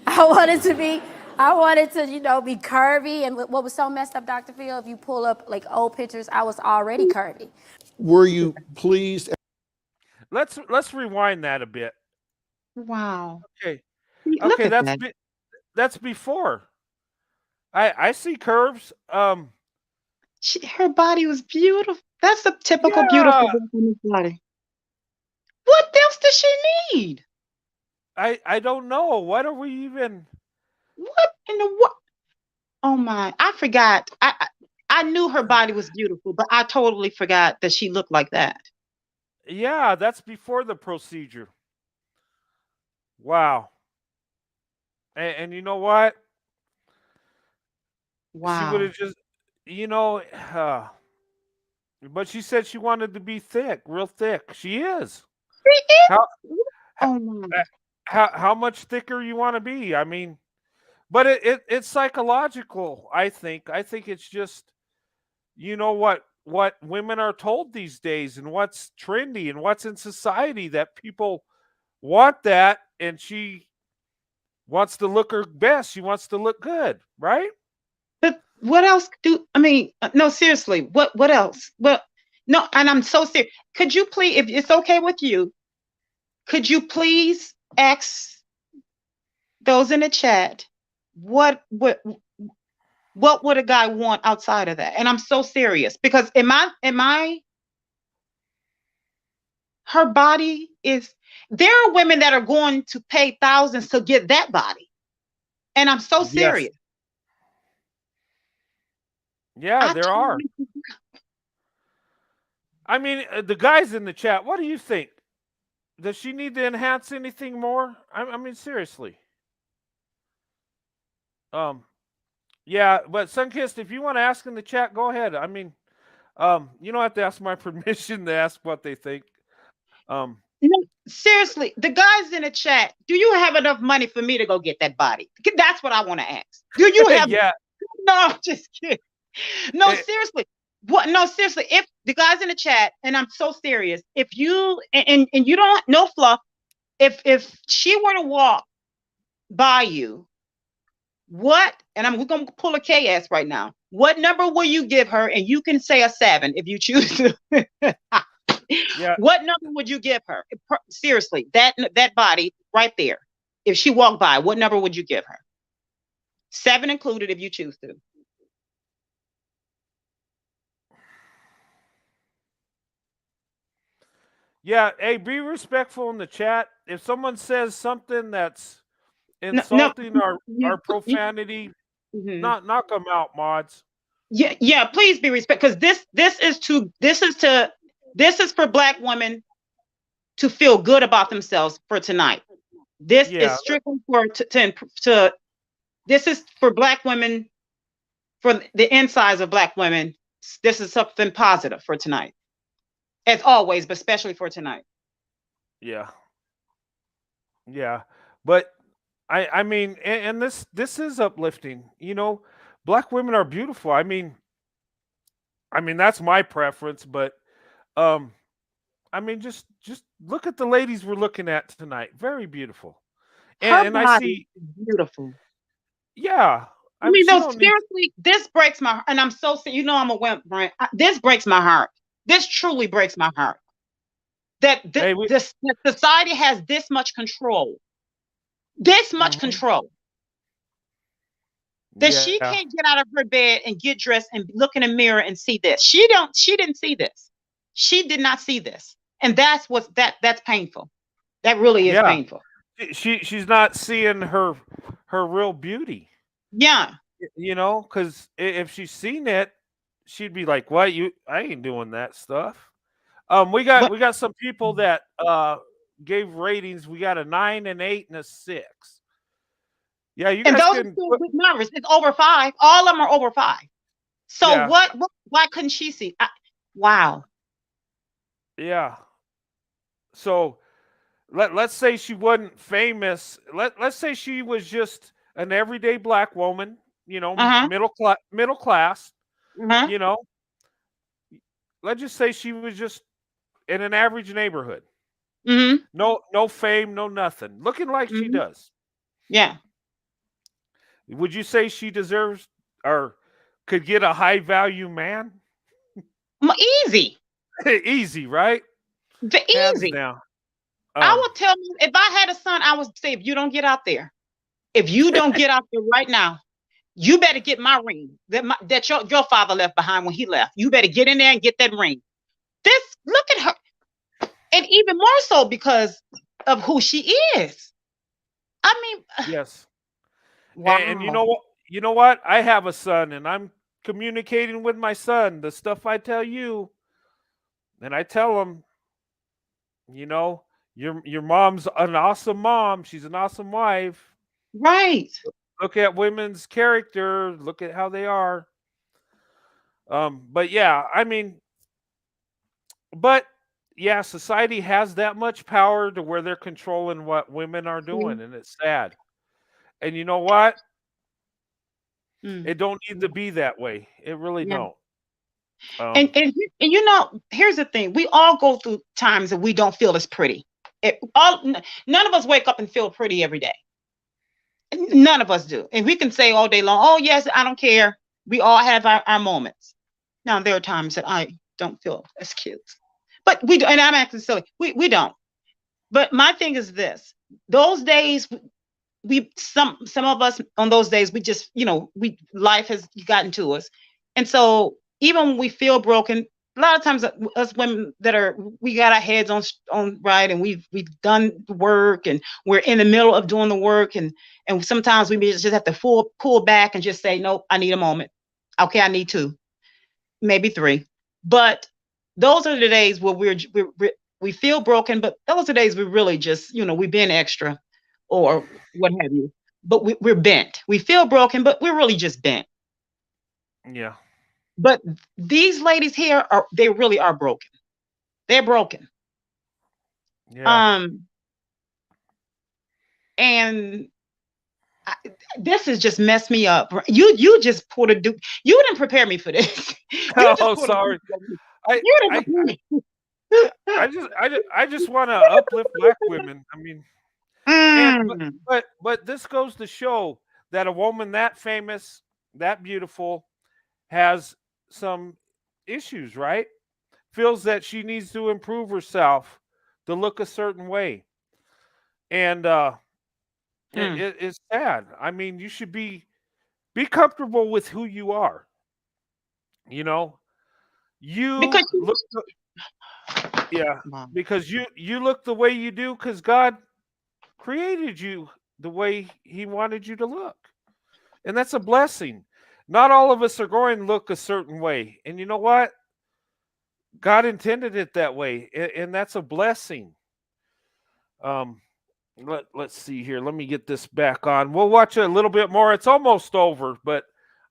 I wanted to, be curvy. And what was so messed up, Dr. Phil, if you pull up like old pictures, I was already curvy. Were you pleased? Let's rewind that a bit. Wow. Okay. Look Okay, at that. that's before. I see curves. Her body was beautiful. That's a typical Yeah, beautiful woman's body. What else does she need? I don't know. What are we even? What in the what? Oh my! I forgot. I knew her body was beautiful, but I totally forgot that she looked like that. Yeah, that's before the procedure. Wow. And you know what? She would Wow. have just, you know, but she said she wanted to be thick, real thick. She is. She How is. how Oh my. how much thicker you want to be? I mean, but it's psychological. I think. I think it's just what women are told these days and what's trendy and what's in society that people want that, and she wants to look her best. She wants to look good, right? But what else no, seriously, what else? Well, no, and I'm so serious. Could you please, if it's okay with you, could you please ask those in the chat what would a guy want outside of that? And I'm so serious because her body is, there are women that are going to pay thousands to get that body. And I'm so Yes. serious. Yeah, I there are. totally, I mean, the guys in the chat, what do you think? Does she need to enhance anything more? I mean, seriously. Um, yeah, but Sunkist, if you want to ask in the chat, go ahead. I mean, you don't have to ask my permission to ask what they think. Um, no, seriously, the guys in the chat, do you have enough money for me to go get that body? That's what I want to ask. Do you have, yeah, no, I'm just kidding. No, eh, seriously. What? No, seriously. If the guys in the chat, and I'm so serious, if you and you don't, no fluff, if she were to walk by you, what? And we're gonna pull a KS right now. What number will you give her? And you can say a 7 if you choose to. yeah, What number would you give her? Seriously, that body right there. If she walked by, what number would you give her? 7 included if you choose to. yeah. Hey, be respectful in the chat. If someone says something that's No, no. insulting or profanity, Mhm. knock them out, mods. Yeah, please be respectful, because this is for Black women to feel good about themselves for tonight. This is Yeah, strictly to this is for Black women, for the insides of Black women. This is something positive for tonight, as always, but especially for tonight. yeah, yeah. But I mean, and this is uplifting. You know, Black women are beautiful. I mean that's my preference, but um, I mean just look at the ladies we're looking at tonight. Very beautiful, Her and I body see, is beautiful. yeah. I mean, She though, don't need. seriously, this breaks my heart. And I'm so, I'm a wimp, Brent. This breaks my heart. This truly breaks my heart. That Hey, that society has this much control. This much mhm, control. That she yeah, can't get out of her bed and get dressed and look in the mirror and see this. She didn't see this. She did not see this. And that's painful. That really is yeah. painful. She's not seeing her real beauty. Yeah. You know, because if she's seen it, she'd be like, "What? I ain't doing that stuff." But We got some people that gave ratings. We got a 9, an 8, and a 6. Yeah, you and guys those are can still put, good numbers. It's over 5. All of them are over 5. So yeah, what why couldn't she see? Wow. yeah. So let's say she wasn't famous. Let's say she was just an everyday Black woman, you know, Uh-huh. middle class, Uh-huh. you know. Let's just say she was just in an average neighborhood. Mm-hmm. No fame, no nothing. Looking like she Mm-hmm. does. Yeah. Would you say she deserves or could get a high value man? Easy. Easy, right? Hands Easy. down. I Um, would tell you, if I had a son, I would say, if you don't get out there, if you don't get out there right now, you better get my ring that your father left behind when he left. You better get in there and get that ring. Look at her. And even more so because of who she is. I mean, yes. And you wow. know what? You know what? I have a son, and I'm communicating with my son. The stuff I tell you, and I tell him, you know, your mom's an awesome mom. She's an awesome wife. Right. Look at women's character. Look at how they are. But yeah, I mean, but yeah, society has that much power to where they're controlling what women are doing, Mm. and it's sad. And you know what? Mm. It don't need to be that way. It really Yeah. don't. And, Um, and and you know, here's the thing: we all go through times that we don't feel as pretty. None of us wake up and feel pretty every day. None of us do, and we can say all day long, "Oh yes, I don't care." We all have our moments. Now there are times that I don't feel as cute, but we do, and I'm acting silly. We don't. But my thing is this: those days we some of us on those days we just we life has gotten to us, and so even when we feel broken, a lot of times us women that are we got our heads on right, and we've done the work, and we're in the middle of doing the work, and sometimes we just have to pull back and just say, nope, I need a moment. Okay, I need two, maybe three. But those are the days where we feel broken, but those are the days we really just, we've been extra or what have you. But we're bent. We feel broken, but we're really just bent. yeah, But these ladies here they really are broken. They're broken. yeah. Um, and I, this has just messed me up. You just pulled a duke. You didn't prepare me for this. You just Oh, pulled a sorry. duke on me. I You I didn't prepare me. I just want to uplift black women. I mean, and Mm, but this goes to show that a woman that famous, that beautiful, has some issues, right? Feels that she needs to improve herself to look a certain way, and mm. it's sad. I mean, you should be comfortable with who you are. You know, you Because you, look, yeah, Mom. because you look the way you do because God created you the way He wanted you to look, and that's a blessing. Not all of us are going to look a certain way, and you know what? God intended it that way, and that's a blessing. Um, let's see here. Let me get this back on. We'll watch it a little bit more. It's almost over, but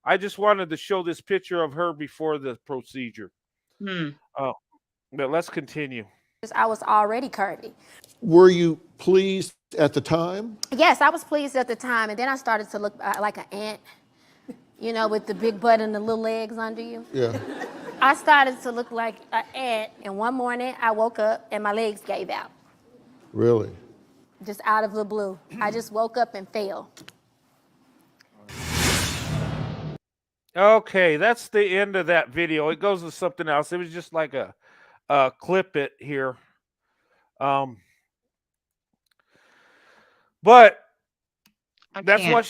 I just wanted to show this picture of her before the procedure. Mm. Oh, but let's continue. I was already curvy. Were you pleased at the time? Yes, I was pleased at the time, and then I started to look like an ant, with the big butt and the little legs under you. Yeah. I started to look like an ant, and one morning I woke up and my legs gave out, Really? just out of the blue. I just woke up and fell. Okay, that's the end of that video. It goes to something else. It was just like a clip it here. Um, but I that's can't. what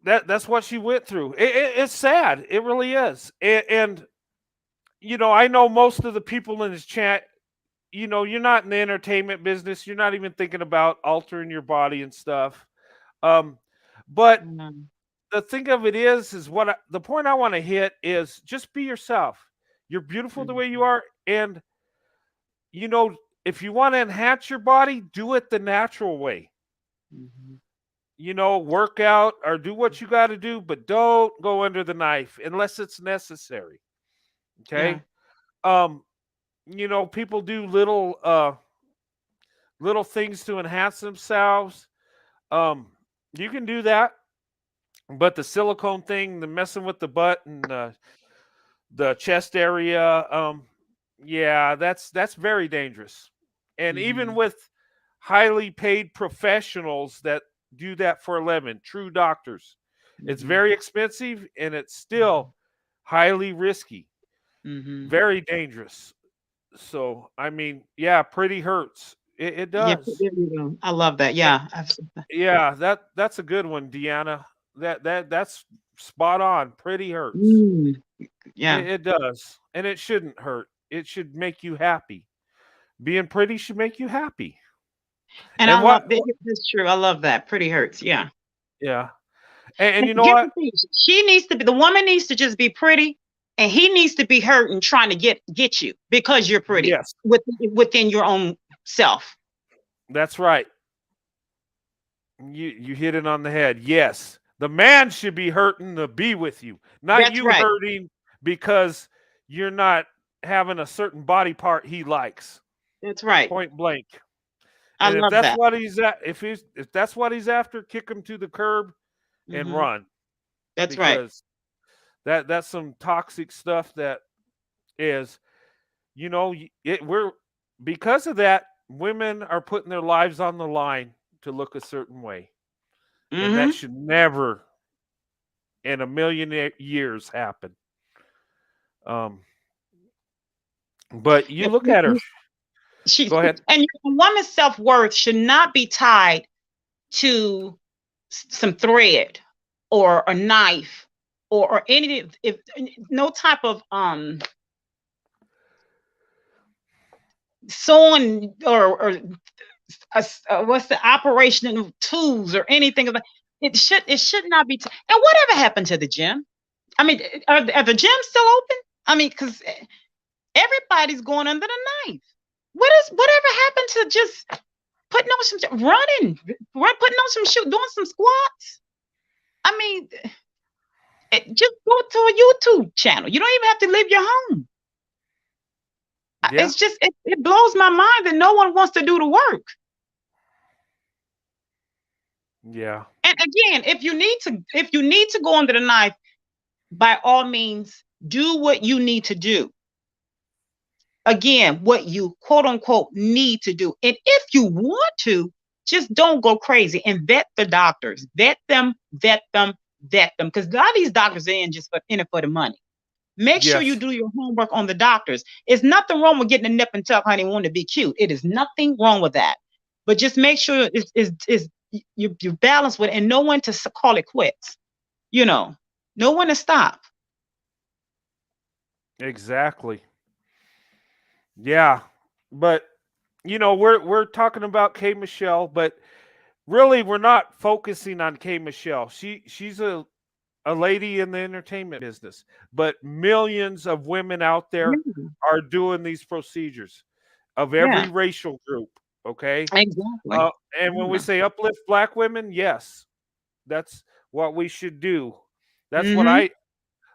that's what she went through. It's sad. It really is. And I know most of the people in this chat. You're not in the entertainment business. You're not even thinking about altering your body and stuff. Um, but Mm, the thing of it is the point I want to hit is just be yourself. You're beautiful the way you mhm, are, and you know if you want to enhance your body, do it the natural way. mhm. Work out or do what you got to do, but don't go under the knife unless it's necessary. Yeah. Okay. Um, people do little things to enhance themselves. Um, you can do that, but the silicone thing, the messing with the butt and the chest area, yeah, that's very dangerous. And even Mhm, with highly paid professionals that do that for a living, true doctors. It's very expensive and it's still highly risky, very dangerous. So, I mean, yeah, pretty hurts. It Yeah, does. there you go. I love that. Eh, Yeah. Yeah, that's a good one, Deanna. That's spot on. Pretty hurts. Mm, yeah. It does. And it shouldn't hurt. It should make you happy. Being pretty should make you happy. And I And love that. That's true. I love that. Pretty hurts. Yeah. yeah. And And you know here's what? the thing. She needs to be, the woman needs to just be pretty, and he needs to be hurting trying to get you because you're pretty Yes, within your own self. that's right. You hit it on the head. Yes. The man should be hurting to be with you, not That's you right. hurting because you're not having a certain body part he likes. That's right. Point blank. I And if love that's that. what he's at, if that's what he's after, kick him to the curb and Hmm. run, That's right. because that's some toxic stuff that is, we're because of that, women are putting their lives on the line to look a certain way, and that Hmm. should never in a million years happen. Um, but you look at her. She Go ahead. and a woman's self-worth should not be tied to some thread or a knife or any, if no type of sewing or what's the operation of tools or anything of that. It should not be and whatever happened to the gym? I mean, are the gyms still open? I mean, because everybody's going under the knife. Whatever happened to just putting on some running, putting on some shoes, doing some squats? I mean, just go to a YouTube channel. You don't even have to leave your home. Yeah. It's just it blows my mind that no one wants to do the work. Yeah. And again, if you need to go under the knife, by all means, do what you need to do. Again, what you quote unquote need to do. And if you want to, just don't go crazy and vet the doctors. Vet them, vet them, vet them. Because a lot of these doctors are in it for the money. Make sure you Yes. do your homework on the doctors. It's nothing wrong with getting a nip and tuck, honey, want to be cute. It is nothing wrong with that. But just make sure you balance with it and know when to call it quits. Know when to stop. Exactly. Yeah. But we're talking about K Michelle, but really we're not focusing on K Michelle. She's a lady in the entertainment business, but millions of women out there Yeah. are doing these procedures of Yeah, every racial group. Okay. exactly. And when we Yeah. say uplift black women, yes, that's what we should do. That's what Mm-hmm. I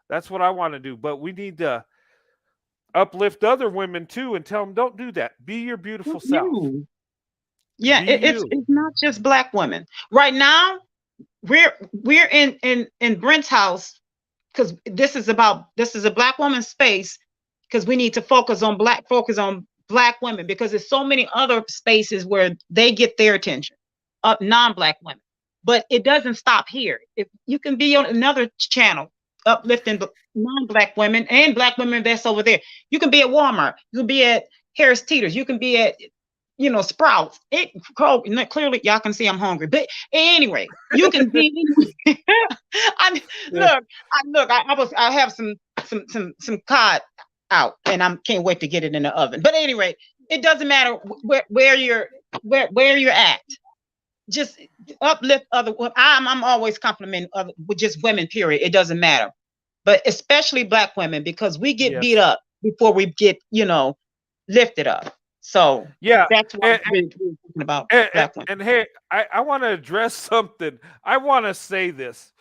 that's what I want to do. But we need to uplift other women too and tell them don't do that. Be your beautiful self. Yeah, Be it's you. not just black women. Right now, we're in Brent's house because this is a black woman's space because we need to focus on black women because there's so many other spaces where they get their attention, non-black women. But it doesn't stop here. If you can be on another channel uplifting non-black women and black women that's over there. You can be at Walmart. You can be at Harris Teeter's. You can be at Sprouts. Clearly y'all can see I'm hungry. But anyway, you can be I Yeah. I have some cod out and I can't wait to get it in the oven. But anyway, it doesn't matter where you're at. Just uplift other. I'm always complimenting other with just women. Period. It doesn't matter, but especially black women because we get beat Yes. up before we get lifted up. So Yeah. that's what And, I'm really talking about and, and, black women. and hey, I want to address something. I want to say this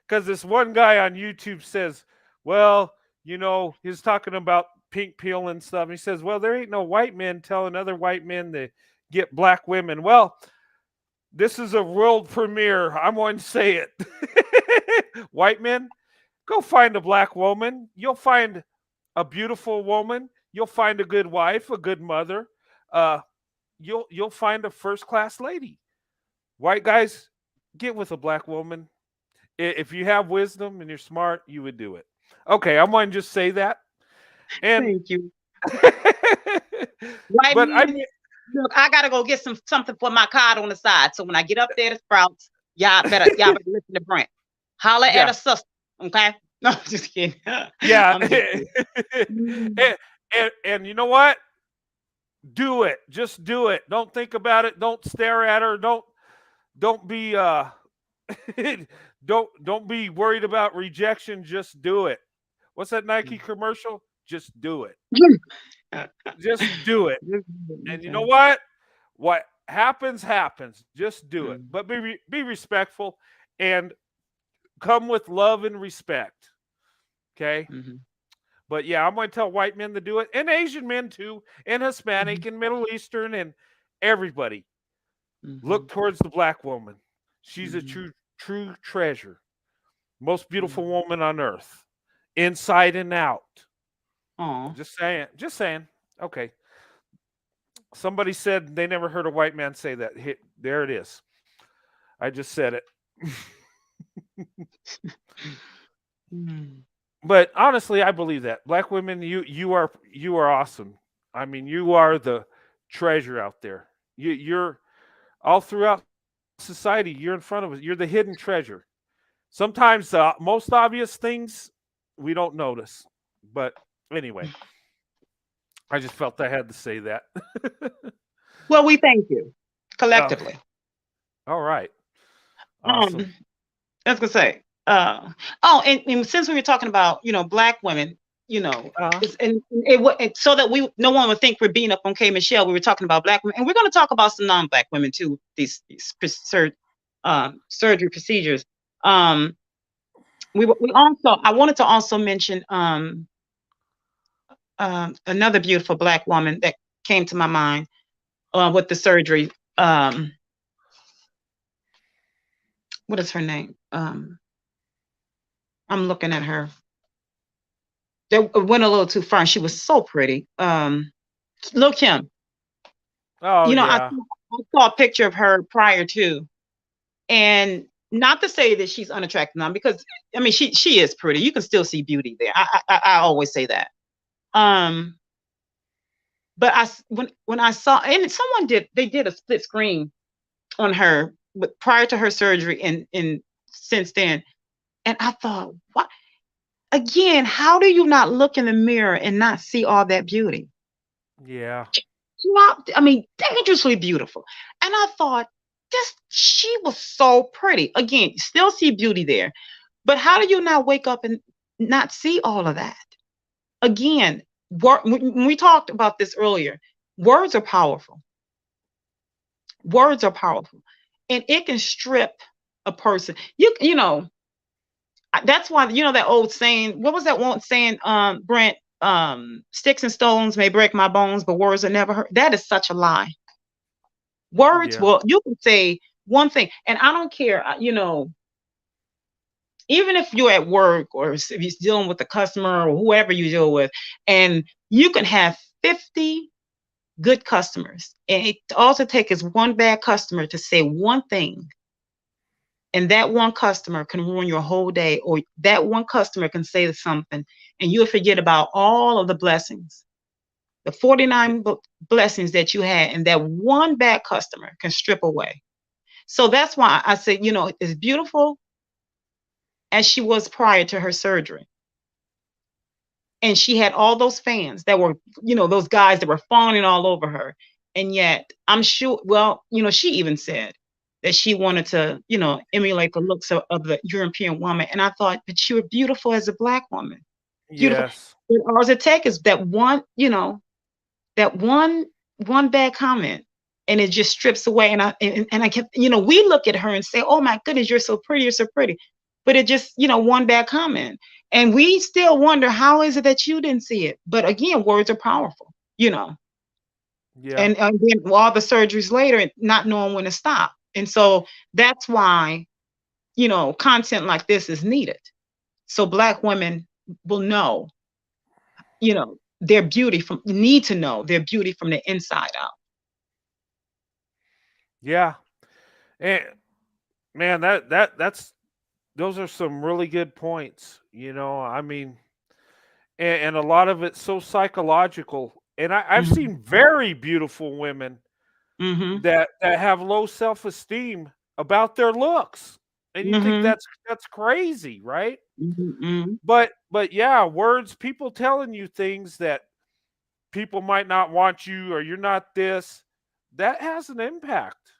because this one guy on YouTube says, well, he's talking about pink pill and stuff. He says, well, there ain't no white men telling other white men to get black women. Well, this is a world premiere. I'm going to say it. White men, go find a black woman. You'll find a beautiful woman. You'll find a good wife, a good mother. you'll find a first class lady. White guys, get with a black woman. If you have wisdom and you're smart, you would do it. Okay, I'm going to just say that. And Thank you. White but I man, mean, look, I gotta go get something for my card on the side. So when I get up there to Sprouts, y'all better listen to Brent. Holler at yeah, a sister, okay? No, I'm just kidding. yeah. I'm just kidding. And you know what? Do it. Just do it. Don't think about it. Don't stare at her. Don't be don't be worried about rejection. Just do it. What's that Nike commercial? Just do it. Just do it. And you know what? What happens happens. Just do it. But be respectful and come with love and respect. Okay? But yeah, I'm going to tell white men to do it, and Asian men too, and Hispanic and Middle Eastern and everybody. Look towards the black woman. She's a true treasure. Most beautiful woman on earth. Inside and out. Aw. Just saying. Just saying. Okay. Somebody said they never heard a white man say that. There it is. I just said it. But honestly, I believe that black women, you are awesome. I mean, you are the treasure out there. You're all throughout society. You're in front of us. You're the hidden treasure. Sometimes the most obvious things we don't notice. But anyway, I just felt I had to say that. Well, we thank you collectively. All right. Awesome. I was gonna say, and since we were talking about, black women, so that no one would think we're beating up on K Michelle, we were talking about black women, and we're going to talk about some non-black women too. These surgery procedures. I wanted to also mention another beautiful black woman that came to my mind with the surgery. What is her name? I'm looking at her. That went a little too far. She was so pretty. Lil Kim. Oh, yeah. I saw a picture of her prior to, and not to say that she's unattractive now, because I mean she is pretty. You can still see beauty there. I always say that. But when I saw, and they did a split screen on her, but prior to her surgery and since then, and I thought, what? Again, how do you not look in the mirror and not see all that beauty? Yeah. I mean, dangerously beautiful. And I thought, she was so pretty. Again, you still see beauty there. But how do you not wake up and not see all of that? Again, when we talked about this earlier, words are powerful. Words are powerful. And it can strip a person. You know, that's why, that old saying, what was that one saying, Brent? Sticks and stones may break my bones, but words are never hurt. That is such a lie. Words you can say one thing, and I don't care, even if you're at work or if you're dealing with a customer or whoever you deal with, and you can have 50 good customers, and it also takes one bad customer to say one thing, and that one customer can ruin your whole day, or that one customer can say something and you'll forget about all of the blessings, the 49 blessings that you had, and that one bad customer can strip away. So that's why I say, as beautiful as she was prior to her surgery, and she had all those fans that were, those guys that were fawning all over her, and yet I'm sure, she even said that she wanted to, emulate the looks of the European woman. And I thought, but you were beautiful as a black woman. Beautiful. Yes. All it takes is that one, that one bad comment, and it just strips away. And I kept, we look at her and say, oh my goodness, you're so pretty, you're so pretty. But it just, one bad comment. And we still wonder, how is it that you didn't see it? But again, words are powerful, Yeah. And then all the surgeries later, not knowing when to stop. And so that's why, content like this is needed. So black women will know, their beauty need to know their beauty from the inside out. Yeah. And man, that's those are some really good points. I mean, and a lot of it's so psychological. And I've Mhm. seen very beautiful women Mhm. that have low self-esteem about their looks. And you think Mhm. that's crazy, right? Mhm. Mhm. But yeah, words, people telling you things that people might not want you or you're not this, that has an impact.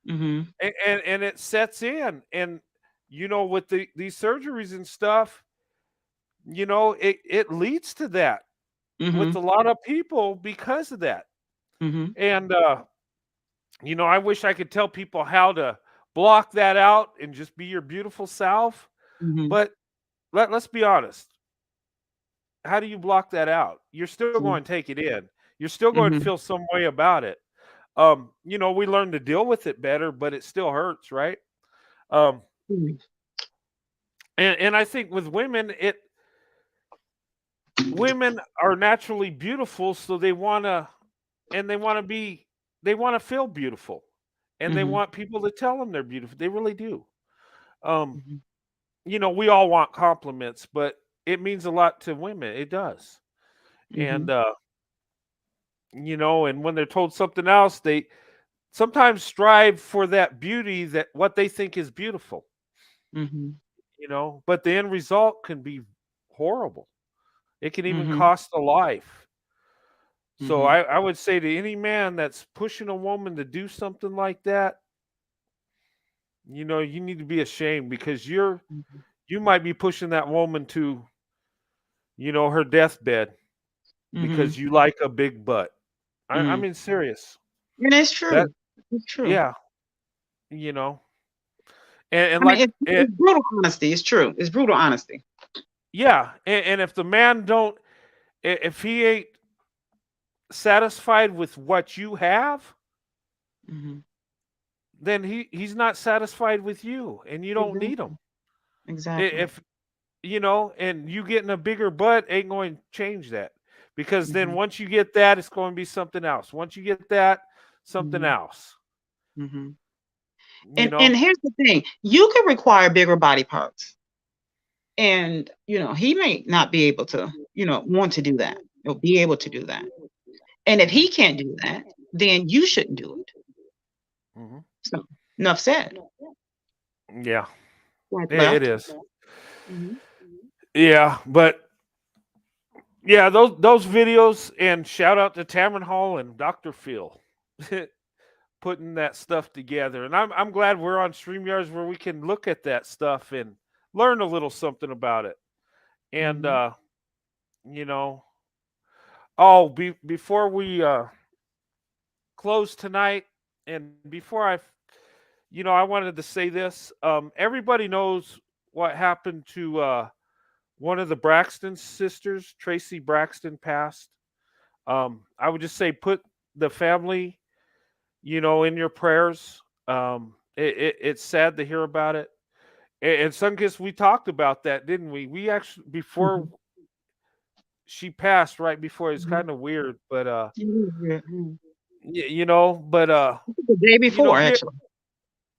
Mhm. And it sets in. And with these surgeries and stuff, it leads to that with a Mhm. lot of people because of that. Mhm. And I wish I could tell people how to block that out and just be your beautiful self. Mhm. But let's be honest. How do you block that out? You're still going to take it in. You're still going to Mhm. feel some way about it. We learn to deal with it better, but it still hurts, right? Um, Mhm. and I think with women, women are naturally beautiful, so they want to feel beautiful, and they Mhm. want people to tell them they're beautiful. They really do. Um, Mhm. we all want compliments, but it means a lot to women. It does. And Mhm. and when they're told something else, they sometimes strive for that beauty, that what they think is beautiful, Mhm. but the end result can be horrible. It can even Mhm. cost a life. So Mhm. I would say to any man that's pushing a woman to do something like that, you need to be ashamed, because Mhm. you might be pushing that woman to, her deathbed because Mhm. you like a big butt. I Mhm. mean, serious. And it's That true. It's true. Yeah, you know, and I mean, like it, it's brutal honesty. It's true. It's brutal honesty. yeah, and if the man don't, if he ain't satisfied with what you have, Mhm. then he's not satisfied with you, and you don't need him. Exactly. Exactly. If and you getting a bigger butt ain't going to change that, because then Mhm. once you get that, it's going to be something else. Once you get that, something Mhm. else. Mhm. You And know. here's the thing: you could require bigger body parts, and he may not be able to, want to do that. Or be able to do that. And if he can't do that, then you shouldn't do it. Hmm. So enough said. Yeah, Swipe it left. is. Mhm. Yeah, but yeah, those videos, and shout out to Tamron Hall and Dr. Phil putting that stuff together. And I'm glad we're on StreamYards where we can look at that stuff and learn a little something about it. And Mhm. you know, oh, before we close tonight, and before I wanted to say this. Everybody knows what happened to one of the Braxton sisters. Tracy Braxton passed. I would just say put the family, in your prayers. It's sad to hear about it. And Sunkist, we talked about that, didn't we? We actually, before Mhm. she passed, right before, it's Mhm. kind of weird, but It is weird. Mm. but The day before, get actually.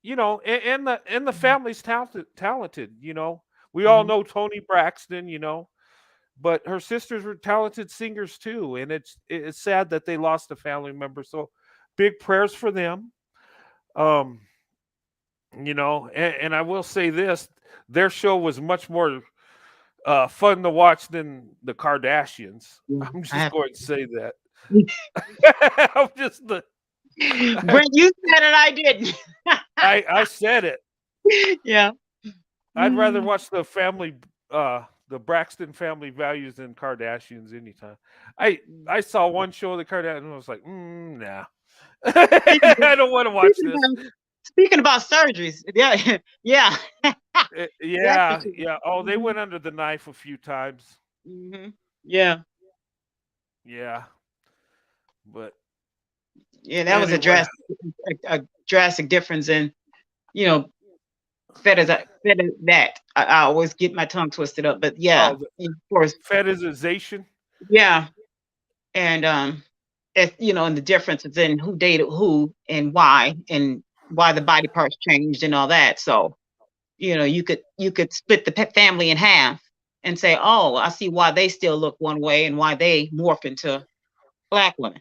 and the Mhm. family's talented. We all Mhm. know Tony Braxton, but her sisters were talented singers too, and it's sad that they lost a family member. So big prayers for them. Um, and I will say this: their show was much more fun to watch than the Kardashians. Yeah, I'm I just have. going to say that. I'm just the Brent, you said it, I didn't. I said it. Yeah. I'd rather Mhm. watch the Braxton family values than Kardashians anytime. I saw one show of the Kardashians and I was like, nah. Speaking about I don't want to watch speaking this. about speaking about surgeries. Yeah. Yeah. That's for Yeah, sure. yeah. Oh, they Mhm. went under the knife a few times. Mhm. Yeah. Yeah, but Yeah, that was a anyway. drastic difference in, you know, fed as that. I always get my tongue twisted up, but yeah, Oh, the of course. fetishization. Yeah. And and the differences in who dated who and why the body parts changed and all that. So, you could split the family in half and say, oh, I see why they still look one way and why they morph into Black women.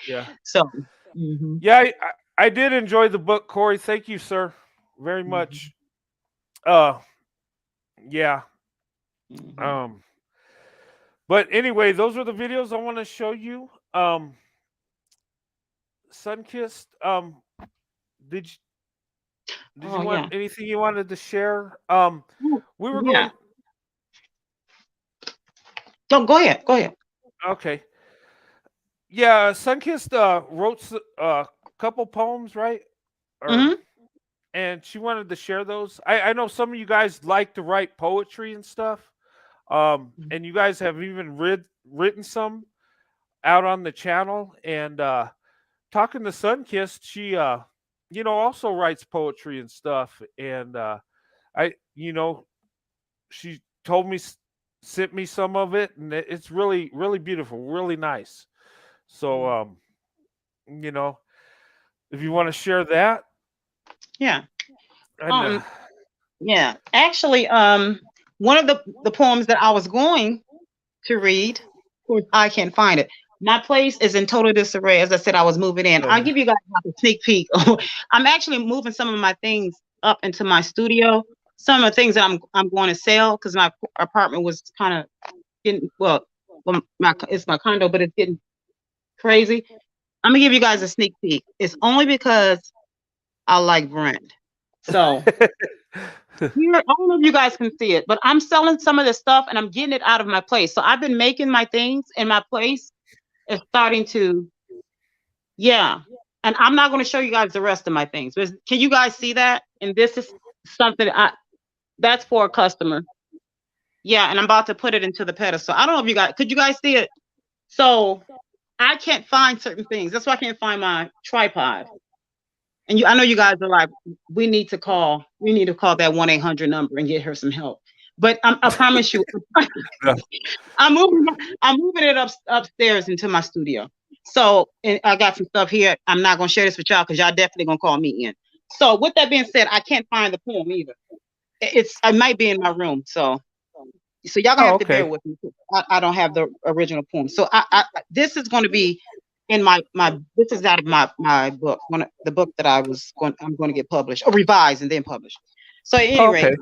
Yeah. So, mhm, Yeah, I did enjoy the book, Corey. Thank you, sir, very mhm, much. Uh, yeah. mhm. Um, but anyway, those are the videos I want to show you. Sunkist. Did you did Oh you want yeah. anything you wanted to share? Oh, We were yeah. going. Don't go ahead. Go ahead. Okay. Yeah, Sunkist wrote a couple poems, right? Or Hmm. and she wanted to share those. I know some of you guys like to write poetry and stuff. And you guys have even written some out on the channel. And talking to Sunkist, she also writes poetry and stuff. And I she told me sent me some of it, and it's really really beautiful, really nice. So you know, if you want to share that, Yeah. and Um. Yeah. Actually, one of the poems that I was going to read, of course, I can't find it. My place is in total disarray. As I said, I was moving in. I'll give you guys like a sneak peek. I'm actually moving some of my things up into my studio. Some of the things that I'm going to sell because my apartment was kind of getting it's my condo, but it's getting crazy. I'm gonna give you guys a sneak peek. It's only because I like Brent. So here, I don't know if you guys can see it, but I'm selling some of this stuff and I'm getting it out of my place. So I've been making my things and my place is starting to, yeah. And I'm not going to show you guys the rest of my things. But can you guys see that? And this is something that's for a customer. Yeah, and I'm about to put it into the pedestal. I don't know if could you guys see it? So I can't find certain things. That's why I can't find my tripod. And I know you guys are like, we need to call that 1-800 number and get her some help. But I promise you, I'm moving it upstairs into my studio. So and I got some stuff here. I'm not gonna share this with y'all because y'all definitely gonna call me in. So with that being said, I can't find the poem either. It might be in my room. So y'all gonna oh, have to bear okay. with me. I don't have the original poem. So this is gonna be in my this is out of my book, the book that I'm going to get published or revised and then published. So at any Oh, rate, okay.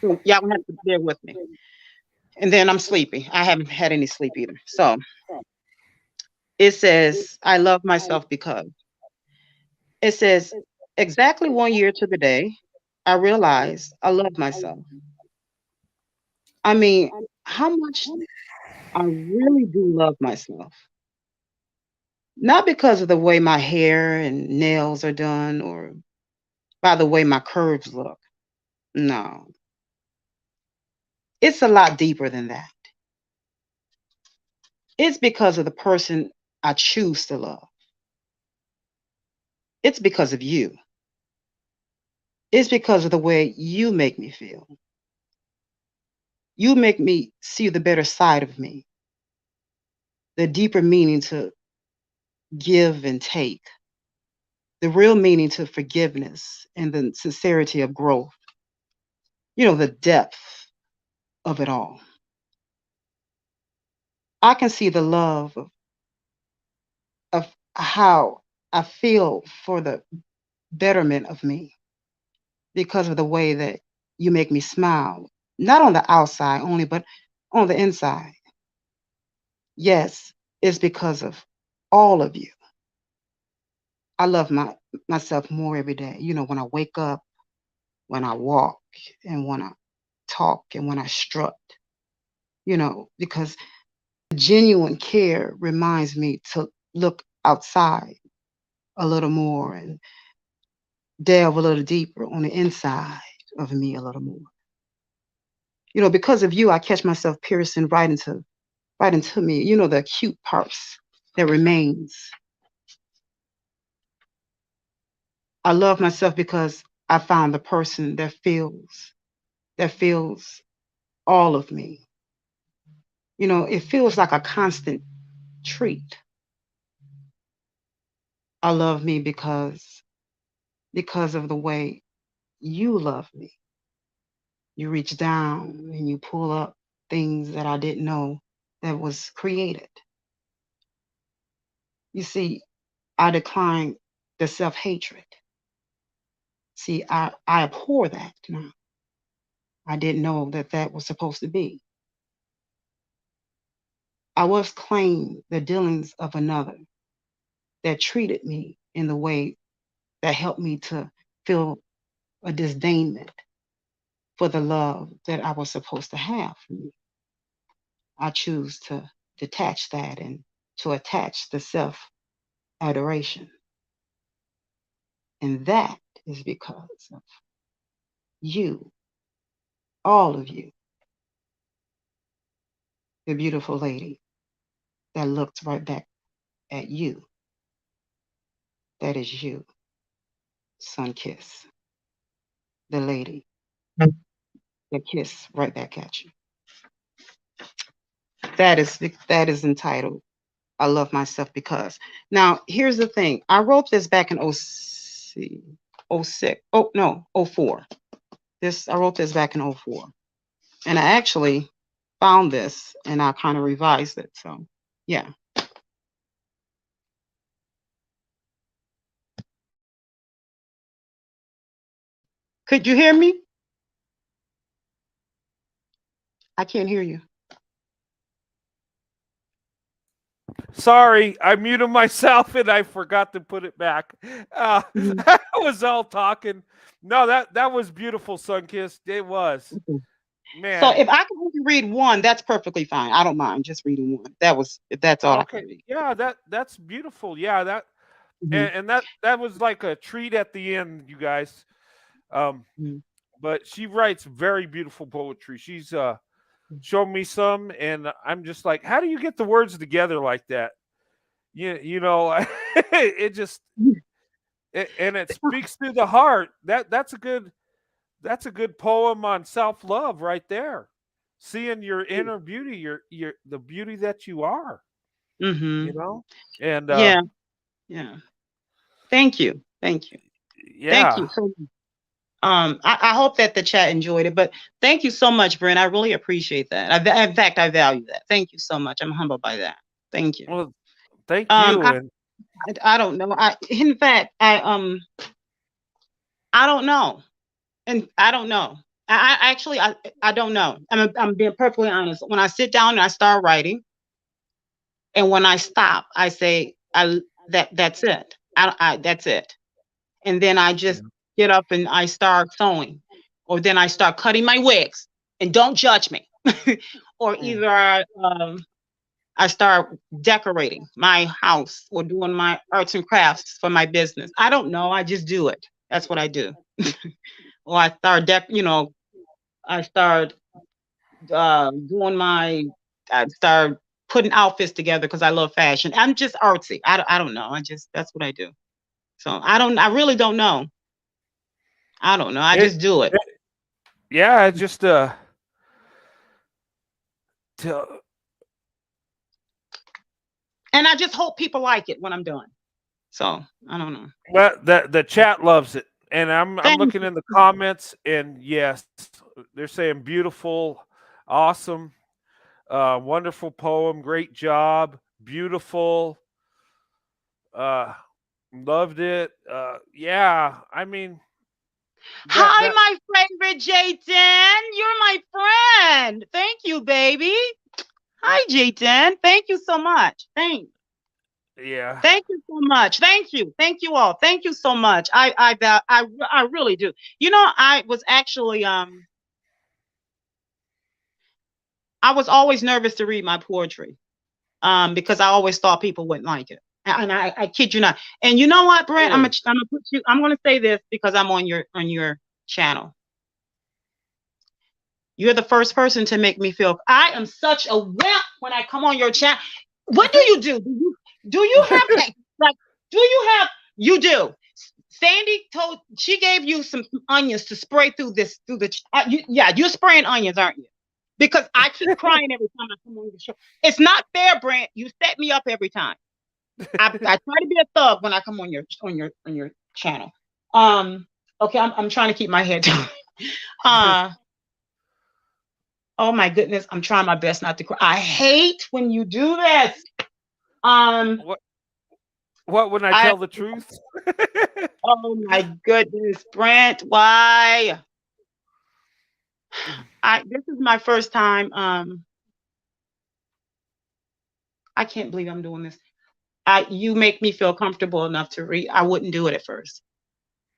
so y'all gonna have to bear with me. And then I'm sleepy. I haven't had any sleep either. So it says, I love myself because it says exactly 1 year to the day, I realized I love myself. I mean, how much I really do love myself. Not because of the way my hair and nails are done or by the way my curves look. No, it's a lot deeper than that. It's because of the person I choose to love. It's because of you. It's because of the way you make me feel. You make me see the better side of me, the deeper meaning to give and take, the real meaning to forgiveness and the sincerity of growth, the depth of it all. I can see the love of how I feel for the betterment of me because of the way that you make me smile, not on the outside only, but on the inside. Yes, it's because of all of you. I love myself more every day. When I wake up, when I walk, and when I talk, and when I strut, because genuine care reminds me to look outside a little more and delve a little deeper on the inside of me a little more. Because of you, I catch myself piercing right into me, the acute parts that remains. I love myself because I found the person that feels all of me. It feels like a constant treat. I love me because of the way you love me. You reach down and you pull up things that I didn't know that was created. You see, I decline the self-hatred. See, I abhor that now. I didn't know that that was supposed to be. I was claim the dealings of another that treated me in the way that helped me to feel a disdainment for the love that I was supposed to have for me. I choose to detach that and to attach the self adoration. And that is because of you, all of you, the beautiful lady that looked right back at you. That is you, Sunkist, the lady that kiss right back at you. That is entitled I Love Myself Because. Now, here's the thing. I wrote this back in 06. Oh, no, 04. I wrote this back in 04. And I actually found this and I kind of revised it. So, yeah. Could you hear me? I can't hear you. Sorry, I muted myself and I forgot to put it back. I was all talking. No, that was beautiful, Sunkist. It was. Man. So if I can only read one, that's perfectly fine. I don't mind just reading one. If that's all I can read. Yeah, that's beautiful. Yeah, that and that was like a treat at the end, you guys. But she writes very beautiful poetry. She's shown me some, and I'm just like, how do you get the words together like that? You know, it just and it speaks to the heart. That's a good poem on self-love right there. Seeing your inner beauty, your the beauty that you are. You know? And yeah. Thank you. Thank yeah. you so much. I hope that the chat enjoyed it, but thank you so much, Brent. I really appreciate that. In fact, I value that. Thank you so much. I'm humbled by that. Thank you. Well, thank you. I don't know. In fact, I don't know, and I don't know. I actually I don't know. I'm being perfectly honest. When I sit down and I start writing, and when I stop, I say that's it. That's it, and then I just get up and I start sewing, or then I start cutting my wigs. And don't judge me. Or either I start decorating my house or doing my arts and crafts for my business. I don't know. I just do it. That's what I do. Or I start I start I start putting outfits together because I love fashion. I'm just artsy. I don't know. That's what I do. So I really don't know. I don't know. I just do it. Yeah, it's just and I just hope people like it when I'm done. So I don't know. Well, the chat loves it, and I'm looking in the comments, and yes, they're saying beautiful, awesome, wonderful poem, great job, beautiful, loved it. Yeah, I mean. Hi, my favorite Jayden. You're my friend. Thank you, baby. Hi, Jayden. Thank you so much. Thanks. Yeah. Thank you so much. Thank you. Thank you all. Thank you so much. I really do. You know, I was actually I was always nervous to read my poetry. Because I always thought people wouldn't like it. And I kid you not. And you know what, Brent? I'm gonna say this because I'm on your channel. You're the first person to make me feel I am such a wimp when I come on your channel. What do you do? Do you have like? Do you have? You do. Sandy she gave you some onions to spray through the. You're spraying onions, aren't you? because I keep crying every time I come on the show. It's not fair, Brent. You set me up every time. I try to be a thug when I come on your channel. Okay, I'm trying to keep my head down. Oh my goodness, I'm trying my best not to cry. I hate when you do this. What when I tell the truth? Oh my goodness, Brent, why? This is my first time. I can't believe I'm doing this. You make me feel comfortable enough to read. I wouldn't do it at first.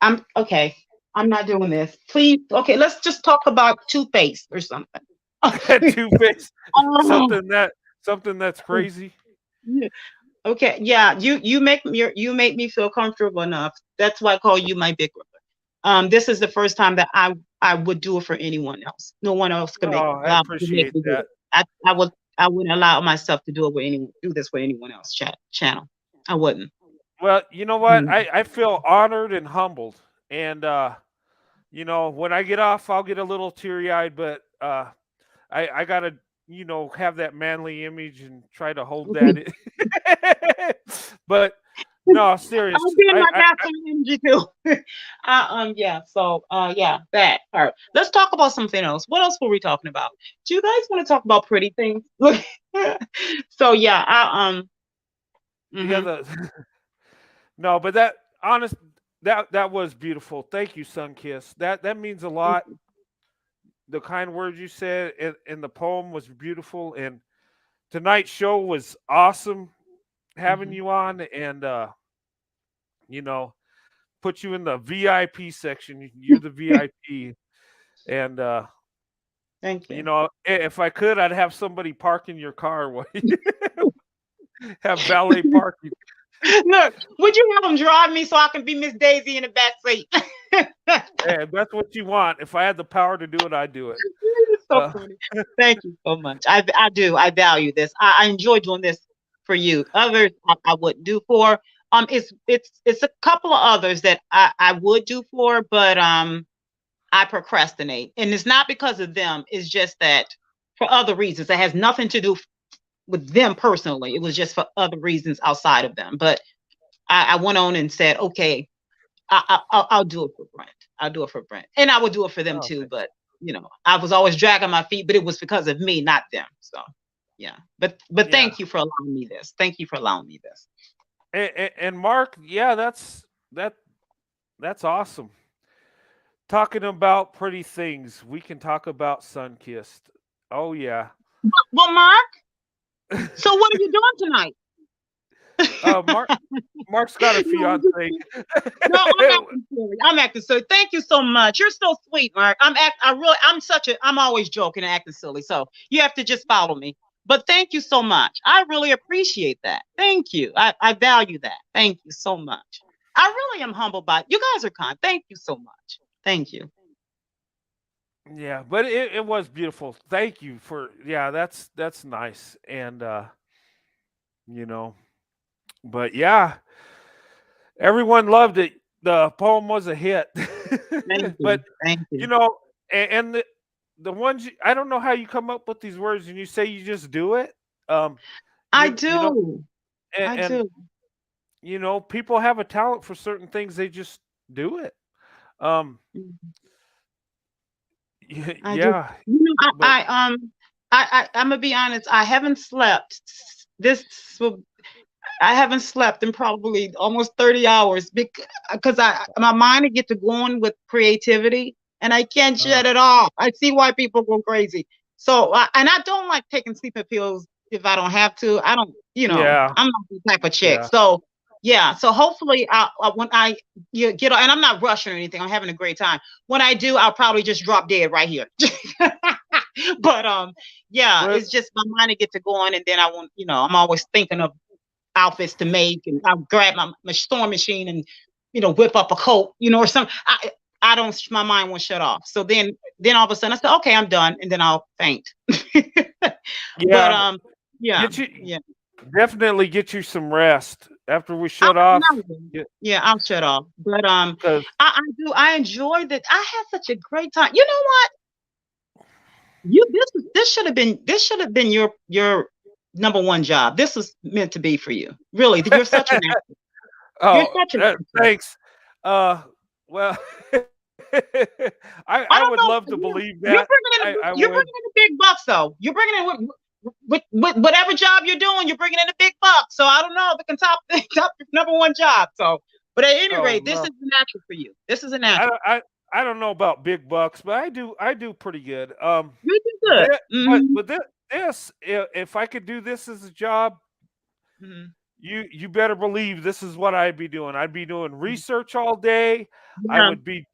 I'm okay. I'm not doing this. Please. Okay, let's just talk about toothpaste or something. Two-Face. Oh. Something that's crazy. Yeah. Okay. Yeah. You make me feel comfortable enough. That's why I call you my big brother. This is the first time that I would do it for anyone else. No one else could I appreciate me do that. it. I wouldn't allow myself to do this with anyone else channel. I wouldn't. Well, you know what? I feel honored and humbled. And you know, when I get off, I'll get a little teary-eyed, but I gotta, you know, have that manly image and try to hold that in. But no, serious. I'm doing my masculine energy too. Yeah. So, yeah, that part. Let's talk about something else. What else were we talking about? Do you guys want to talk about pretty things? So, yeah. Yeah, no, but that was beautiful. Thank you, Sunkist. That means a lot. The kind words you said in the poem was beautiful, and tonight's show was awesome. Having you on, and you know, put you in the VIP section. You're the VIP, and Thank you. you know, if I could, I'd have somebody park in your car while you have valet parking. Look, would you have them drive me so I can be Miss Daisy in the back seat? Hey, that's what you want. If I had the power to do it, I'd do it. So funny. Thank you so much. I do. I value this. I enjoy doing this for you. Others I wouldn't do for. It's a couple of others that I would do for, but I procrastinate, and it's not because of them. It's just that for other reasons. It has nothing to do with them personally. It was just for other reasons outside of them. But I went on and said, okay, I'll do it for Brent. I'll do it for Brent, and I would do it for them too. But you know, I was always dragging my feet, but it was because of me, not them. So yeah. But thank you for allowing me this. Thank you for allowing me this. And Mark, yeah, that's awesome. Talking about pretty things, we can talk about Sunkist. Oh yeah. Well, Mark. So what are you doing tonight? Mark's got a fiance. No, I'm acting silly. Thank you so much. You're so sweet, Mark. I'm always joking and acting silly. So you have to just follow me. But thank you so much. I really appreciate that. Thank you. I value that. Thank you so much. I really am humbled by it. You guys are kind. Thank you so much. Thank you. Yeah, but it was beautiful. Thank you for that's nice. And you know, but yeah, everyone loved it. The poem was a hit. But Thank you. you know, and the ones I don't know how you come up with these words and you say you just do it. I do. I do. You know, people have a talent for certain things. They just do it. I Yeah. do. You know, I'm gonna be honest. I haven't slept. I haven't slept in probably almost 30 hours because my mind will get to going with creativity and I can't shut it off. I see why people go crazy. So, and I don't like taking sleeping pills if I don't have to. I don't, Yeah. I'm not the type of chick. Yeah. So, yeah. So hopefully when I get on, and I'm not rushing or anything, I'm having a great time. When I do, I'll probably just drop dead right here. But yeah, it's just my mind to get to going, and then I won't, I'm always thinking of outfits to make, and I'll grab my storm machine and whip up a coat, or something. I don't, my mind won't shut off. So then all of a sudden I say, okay, I'm done, and then I'll faint. Yeah. But yeah, definitely get you some rest after we shut off. Yeah, I'll shut off. But I enjoy that. I had such a great time. You know what? This should have been your number one job. This was meant to be for you. Really, you're such an actor. You're Oh, such an actor. thanks. Well, I I don't would know. love to believe that. I You're would. bringing in the big bucks, though. You're bringing in with whatever job you're doing. You're bringing in the big bucks. So I don't know if it can top top your number one job. So, but at any Oh, rate, this well, is natural for you. This is a natural. I don't know about big bucks, but I do pretty good. You do good. But if I could do this as a job, you better believe this is what I'd be doing. I'd be doing research all day. I Yeah. would be,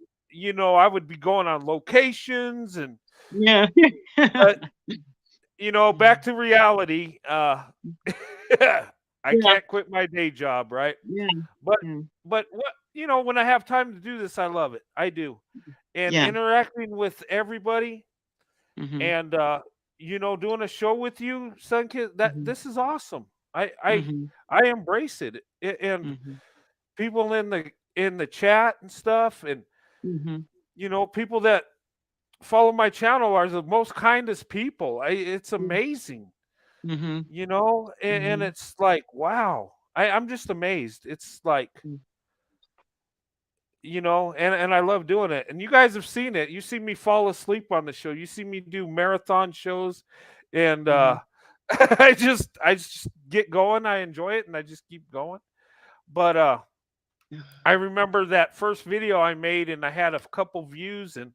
I would be going on locations and, Yeah. but back to reality. I can't quit my day job, right? Yeah. But Mm. but what when I have time to do this, I love it. I do, and Yeah. interacting with everybody, Mhm. and doing a show with you, Sunkist. This is awesome. Mhm. I embrace it, and Mhm. people in the chat and stuff, and Mhm. people that follow my channel are the most kindest people. It's Mhm. amazing, Mhm. and Mhm. it's like wow. I'm just amazed. It's like Mm. and I love doing it. And you guys have seen it. You see me fall asleep on the show. You see me do marathon shows, and Mhm. I just get going. I enjoy it, and I just keep going. But I remember that first video I made, and I had a couple views, and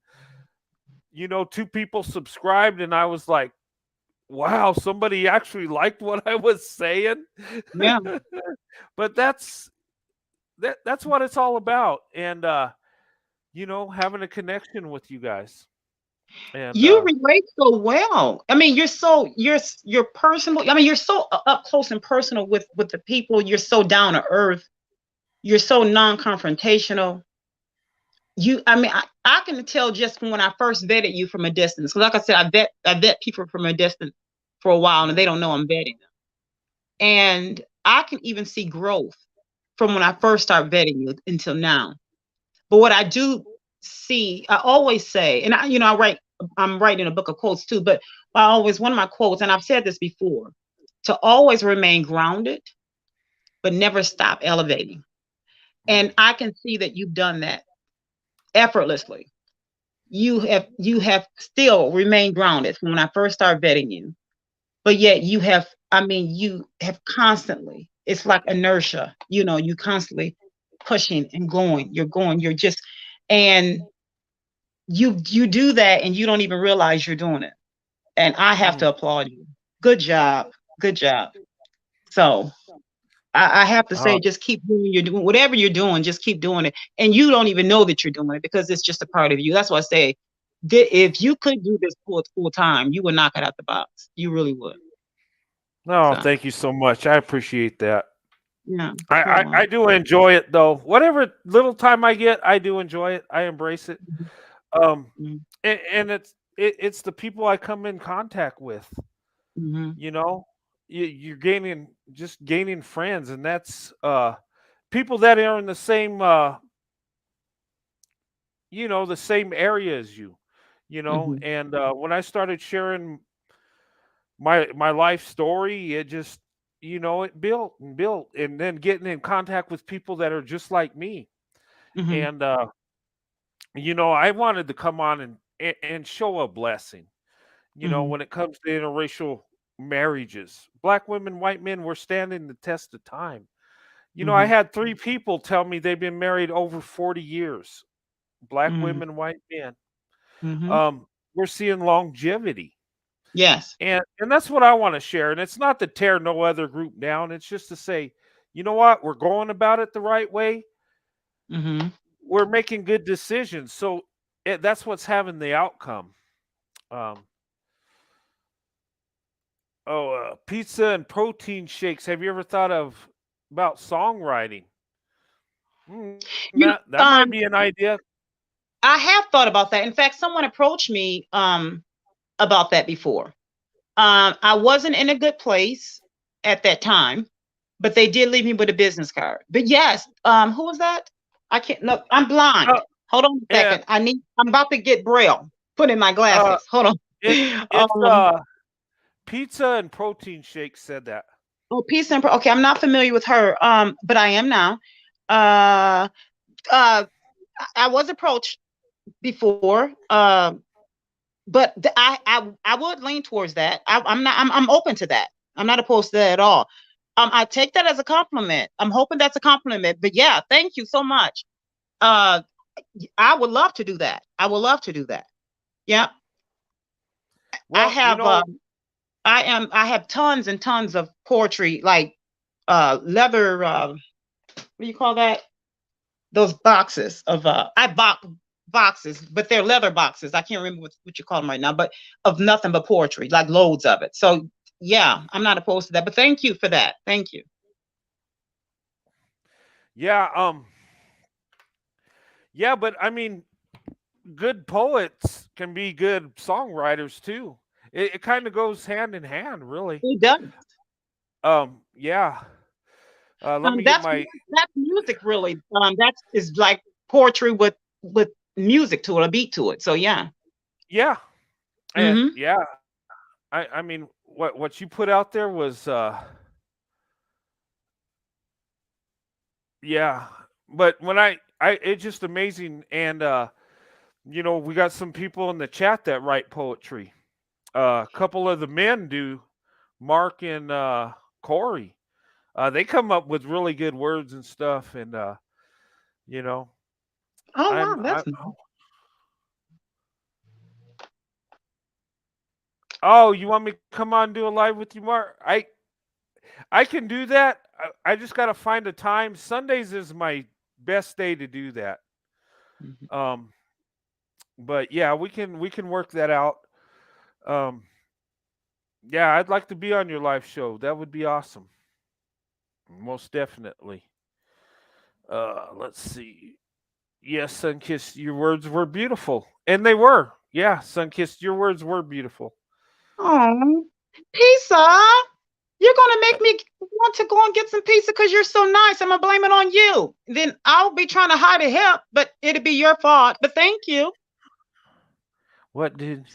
two people subscribed, and I was like, wow, somebody actually liked what I was saying. Yeah. But that's what it's all about, and having a connection with you guys. And You relate so well. I mean, you're personal. I mean, you're so up close and personal with the people. You're so down to earth. You're so non-confrontational. I mean, I can tell just from when I first vetted you from a distance. 'Cause like I said, I vet people from a distance for a while, and they don't know I'm vetting them. And I can even see growth from when I first start vetting you until now. But what I do see, I always say, and I'm writing a book of quotes too, but one of my quotes, and I've said this before, to always remain grounded, but never stop elevating. And I can see that you've done that effortlessly. You have still remained grounded from when I first started vetting you, but yet you have constantly, it's like inertia, you constantly pushing and going, you're just, and you do that and you don't even realize you're doing it. And I have to applaud you. Good job. Good job. So I have to say, uh, just keep doing whatever you're doing, just keep doing it. And you don't even know that you're doing it because it's just a part of you. That's why I say, if you could do this full time, you would knock it out the box. You really would. no, So thank you so much. I appreciate that. yeah. I do enjoy it though. Whatever little time I get, I do enjoy it. I embrace it. Um, Mm-hmm. and it's the people I come in contact with. Mm-hmm. You know, you're gaining friends, and that's people that are in the same the same area as you. Mm-hmm. And when I started sharing my life story, it just it built and built, and then getting in contact with people that are just like me. Mm-hmm. And I wanted to come on and show a blessing. Mm-hmm. When it comes to interracial marriages, black women, white men, we're standing the test of time. I Mm-hmm. had 3 people tell me they've been married over 40 years. Black Mm-hmm. women, white men. Mm-hmm. We're seeing longevity. Yes. And that's what I want to share. And it's not to tear no other group down. It's just to say, you know what? We're going about it the right way. Mm-hmm. We're making good decisions. So that's what's having the outcome. Um, pizza and protein shakes. Have you ever thought about songwriting? You That might be an idea. I have thought about that. In fact, someone approached me about that before. I wasn't in a good place at that time, but they did leave me with a business card. But yes, who was that? I can't look. I'm blind. Uh, Hold on a yeah, second. I'm about to get Braille. Put in my uh, glasses. Hold on. It's um, pizza and protein shake said that. oh, Peace and okay, I'm not familiar with her, but I am now. Uh, uh, I was approached before, but I would lean towards that. I'm open to that. I'm not opposed to that at all. I take that as a compliment. I'm hoping that's a compliment. But yeah, thank you so much. Uh, I would love to do that. I would love to do that. Yeah, I Well, have. I have tons and tons of poetry, like leather. What do you call that? Those boxes of I bought boxes, but they're leather boxes. I can't remember what you call them right now, but of nothing but poetry, like loads of it. So yeah, I'm not opposed to that. But thank you for that. Thank you. yeah, yeah, but I mean, good poets can be good songwriters too. It kind of goes hand in hand, really. It does. Yeah. Let me get That's my that's music really. That is like poetry with music to it, a beat to it. So yeah. yeah, and Hmm. yeah. I mean, what you put out there was yeah. But when I it's just amazing, and we got some people in the chat that write poetry. A couple of the men do, Mark and Corey. They come up with really good words and stuff, and you know, Oh I'm wow, I that's nice. oh, you want me to come on and do a live with you, Mark? I can do that. I just got to find a time. Sundays is my best day to do that. Mhm. Um, but yeah, we can work that out. Um, yeah, I'd like to be on your live show. That would be awesome. Most definitely. Let's see. Yes, Sunkist, your words were beautiful. And they were. Yeah, Sunkist, your words were beautiful. Oh, pizza. You're gonna Uh, make me want to go and get some pizza because you're so nice. I'm gonna blame it on you. Then I'll be trying to hide a help, but it'll be your fault. But thank you. What did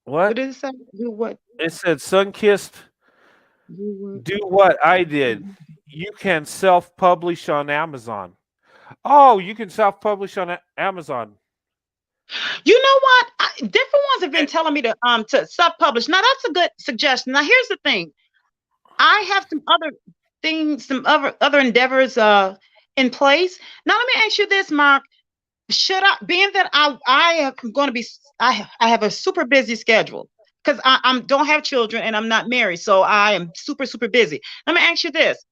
What what? did it say? You what? It said Sunkist, You do what I did. what? You can self-publish on Amazon. Oh, you can self-publish on Amazon. You know what? Different ones have been Eh, telling me to self-publish. Now that's a good suggestion. Now here's the thing. I have some other things, some other endeavors in place. Now let me ask you this, Mark. Should I, being that I am going to be, I have a super busy schedule because I don't have children and I'm not married, so I am super busy. Let me ask you this: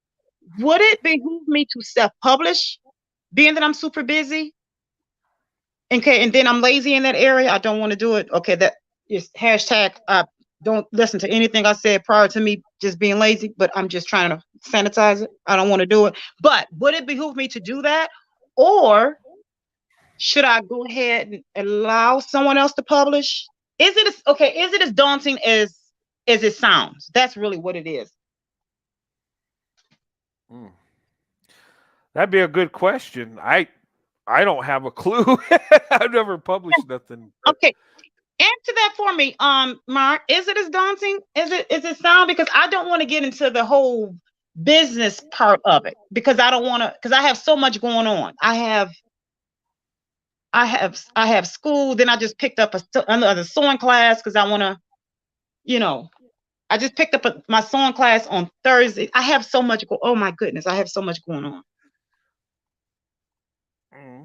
would it behoove me to self-publish, being that I'm super busy? Okay, and then I'm lazy in that area. I don't want to do it. Okay, that is hashtag. Don't listen to anything I said prior to me just being lazy, but I'm just trying to sanitize it. I don't want to do it. But would it behoove me to do that? Or should I go ahead and allow someone else to publish? Is it okay? Is it as daunting as it sounds? That's really what it is. mm, that'd be a good question. I don't have a clue. I've never published nothing. But Okay, answer that for me, Mark. Is it as daunting as it sound? Because I don't want to get into the whole business part of it because I don't want to. Because I have so much going on. I have school. Then I just picked up another sewing class because I want to. You know, I just picked up my sewing class on Thursday. I have so much. Oh my goodness, I have so much going on.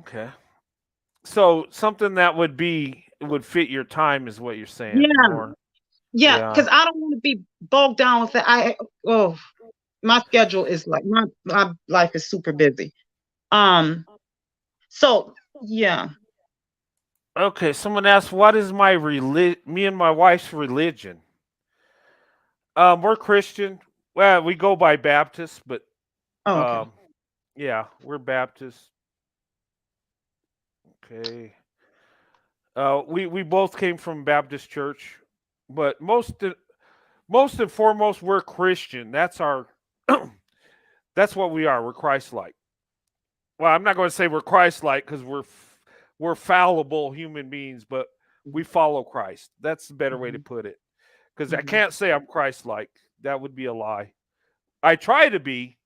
okay. So something that would fit your time is what you're saying Yeah, more. yeah, Yeah. because I don't want to be bogged down with it. Oh, my schedule is like my life is super busy. Um, so yeah. Okay. Someone asked, "What is me and my wife's religion?" We're Christian. Well, we go by Baptist, but Oh, okay. um, yeah, we're Baptist. Okay. We both came from Baptist church, but most and foremost, we're Christian. That's our that's what we are. We're Christ-like. Well, I'm not going to say we're Christ-like because we're fallible human beings, but we follow Christ. That's the better way to put it. Because I can't say I'm Christ-like. That would be a lie. I try to be,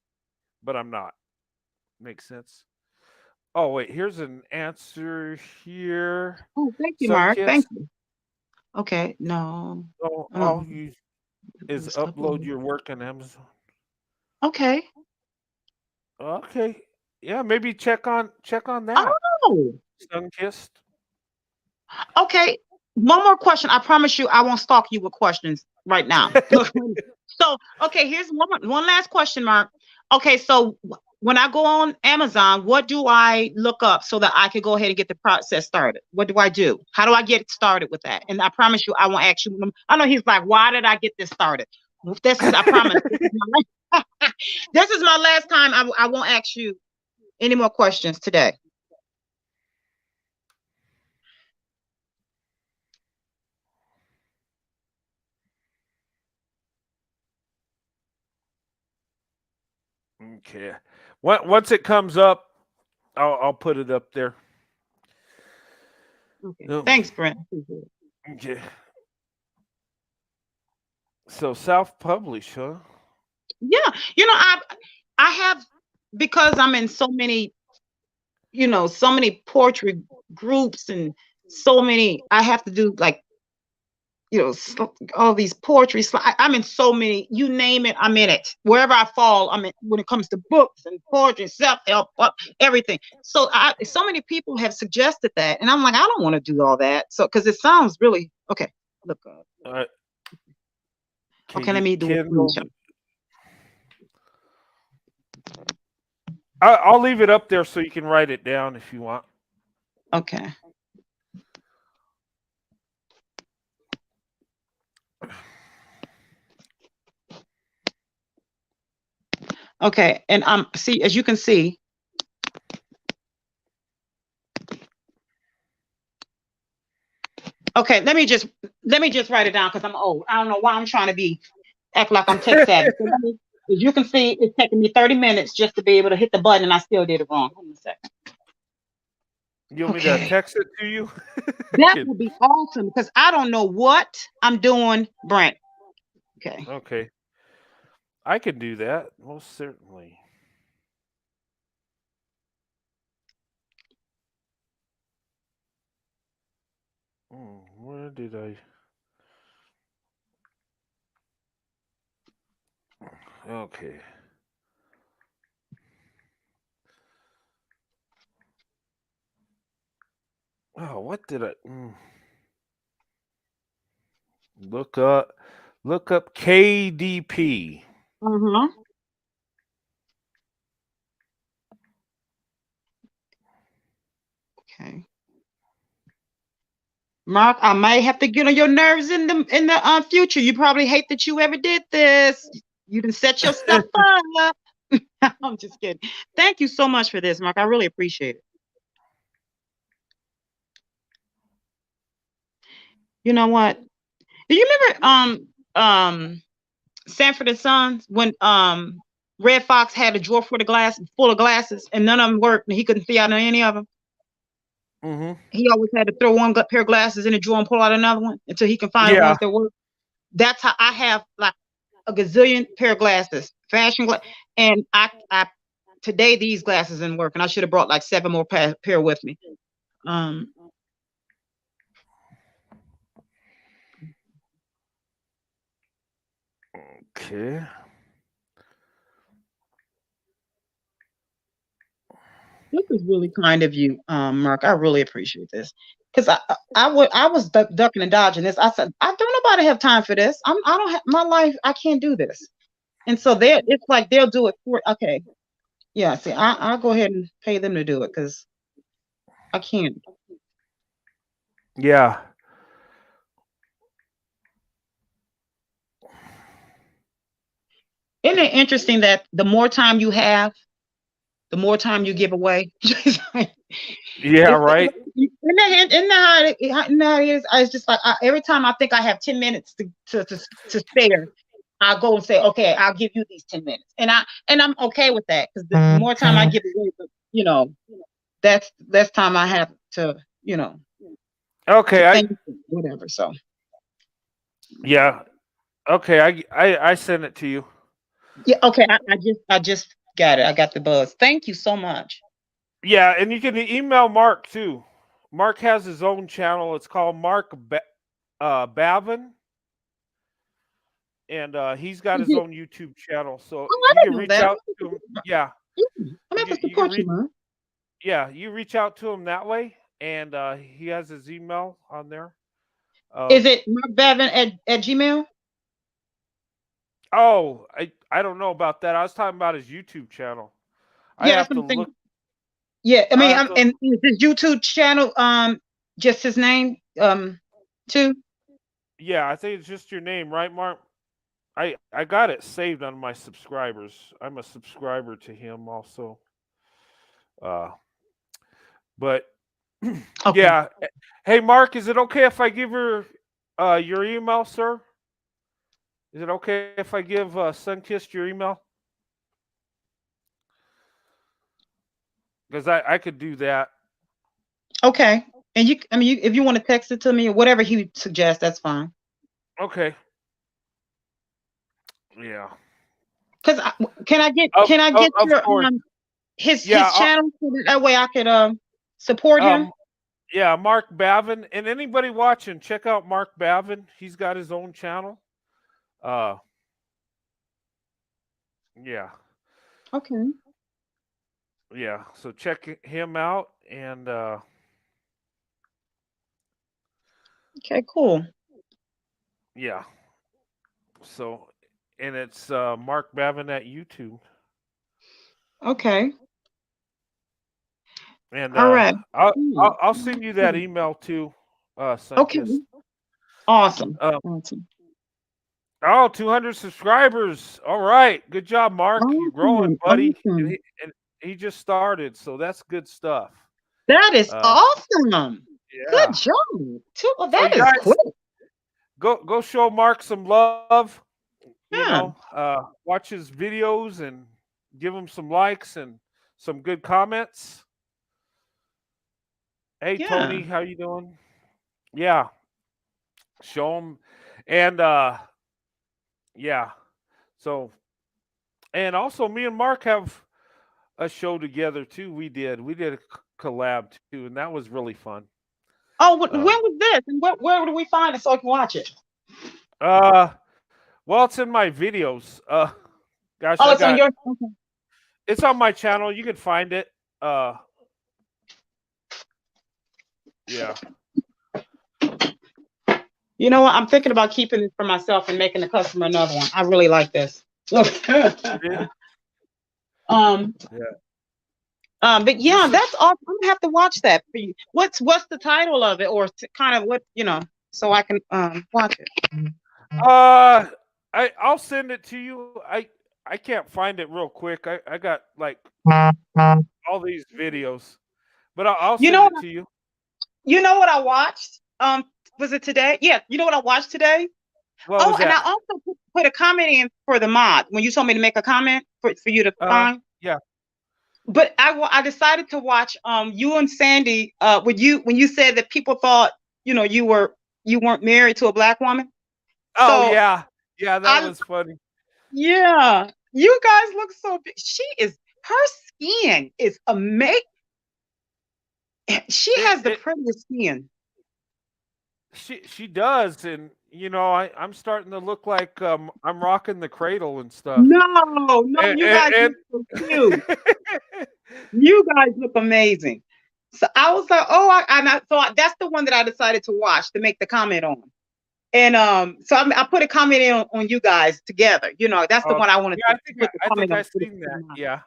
but I'm not. Makes sense. Oh wait, here's an answer here. Oh, thank you, Mark. Sunkist. Thank you. Okay, no. All you is Just upload your work on Amazon. Okay. Okay. Yeah, maybe check on that. Oh, Sunkist. okay. One more question. I promise you, I won't stalk you with questions right now. So, okay, here's one last question, Mark. Okay, so when I go on Amazon, what do I look up so that I can go ahead and get the process started? What do I do? How do I get started with that? And I promise you, I won't ask you. I know he's like, why did I get this started? This is, I promise. This is my last time. I won't ask you any more questions today. Okay. Once it comes up, I'll put it up there. Okay. No. Thanks, Brent. Okay. So self-publish, huh? Yeah, I have, because I'm in so many, so many poetry groups and so many. I have to do like, all these poetry. I'm in so many. You name it, I'm in it. Wherever I fall, I'm in. When it comes to books and poetry, self-help, everything. So so many people have suggested that, and I'm like, I don't want to do all that. So because it sounds really okay. Look. Okay, let me do it. I'll leave it up there so you can write it down if you want. Okay. Okay, and see, as you can see, okay, let me just write it down because I'm old. I don't know why I'm trying to act like I'm tech savvy. So as you can see, it's taking me 30 minutes just to be able to hit the button, and I still did it wrong. Hold on a second. You want me to text it to you? That would be awesome because I don't know what I'm doing, Brent. Okay. Okay. I can do that, most certainly. Where did I? Okay. Oh, what did I? Look up KDP. Okay. Mark, I might have to get on your nerves in the future. You probably hate that you ever did this. You didn't set yourself up. I'm just kidding. Thank you so much for this, Mark. I really appreciate it. You know what? Do you remember Sanford and Sons when Red Fox had a drawer full of glasses and none of them worked and he couldn't see out of any of them? He always had to throw one pair of glasses in a drawer and pull out another one until he can find the ones that work. That's how I have like a gazillion pair of glasses, fashion glass, and I today these glasses didn't work, and I should have brought like 7 more pair with me. Okay. This is really kind of you, Mark. I really appreciate this because I was ducking and dodging this. I said I don't nobody have time for this. I don't have my life. I can't do this, and so it's like they'll do it for. Okay, yeah. See, I'll go ahead and pay them to do it because I can't. Yeah. Isn't it interesting that the more time you have, the more time you give away? Yeah, right. Isn't that how it is? It's just like every time I think I have 10 minutes to spare, I'll go and say, okay, I'll give you these 10 minutes. And I'm okay with that because the more time I give away, that's time I have to, Okay, to I think whatever. So yeah. Okay, I sent it to you. yeah, okay. I just got it. I got the buzz. Thank you so much. Yeah, and you can email Mark too. Mark has his own channel. It's called Bavin, and he's got his Mhm. own YouTube channel. So Oh, I you can didn't know reach that. out to him. Yeah, I'm gonna have to you can support you, reach. man. Yeah, you reach out to him that way, and he has his email on there. Is Um, it markbevin at Gmail? oh, I don't know about that. I was talking about his YouTube channel. I Yeah, that's have what to I'm look. thinking. Yeah, I I mean, have to. and is his YouTube channel just his name too? Yeah, I think it's just your name, right, Mark? I got it saved on my subscribers. I'm a subscriber to him also. Uh, but Okay. yeah. Hey, Mark, is it okay if I give her your email, sir? Is it okay if I give Sunkist your email? Because I could do that. Okay. And I mean, if you want to text it to me or whatever he suggests, that's fine. Okay. Yeah. Cause Of can I get of your course. Yeah. his channel so that way I could support him? Um. Yeah. Mark Bavin, and anybody watching, check out Mark Bavin. He's got his own channel. Uh. Yeah. Okay. Yeah. So check him out, and Okay. Cool. yeah. So, and it's Mark Bavin at YouTube, Okay. and All right. I'll send you that email too, Okay. Sunkist. Awesome. Um, Awesome. oh, 200 subscribers. All right, good job, Mark. You're growing, Awesome. buddy. Awesome. And he just started, so that's good stuff. That is Uh, awesome. Good yeah. job. Well, So that you is guys quick. go show Mark some love. Yeah. Watch his videos and give him some likes and some good comments. Hey Yeah. Tony, how you doing? Yeah, show him, and yeah. So, and also me and Mark have a show together too. We did a collab too, and that was really fun. Oh, when Um, was this? And where do we find it so I can watch it? uh, well, it's in my videos. Gosh, Oh, it's on your. Okay. it's on my channel. You can find it. Uh, yeah. You know what? I'm thinking about keeping it for myself and making the customer another one. I really like this. Yeah. um, Yeah. but yeah, Just that's awesome. I'm gonna have to watch that for you. What's the title of it, or kind of what so I can watch it. I'll send it to you. I can't find it real quick. I got like all these videos, but I'll You send know, it to you. you know what I watched? Was it today? Yeah, you know what I watched today? What Oh, was and I that? also put a comment in for the mod when you told me to make a comment for you to find. Yeah. But I decided to watch you and Sandy when you said that people thought you weren't married to a black woman. Oh So yeah, yeah. That I was funny. yeah, you guys look so big. Her skin is amazing. She It has the it prettiest skin. she does, and I'm starting to look like I'm rocking the cradle and stuff. No, no, you guys And look so cute. You guys look amazing. So I was like, oh, I thought that's the one that I decided to watch to make the comment on. And so I put a comment in on you guys together. That's the one I wanted yeah, to put the I think comment I on. seen that. Yeah.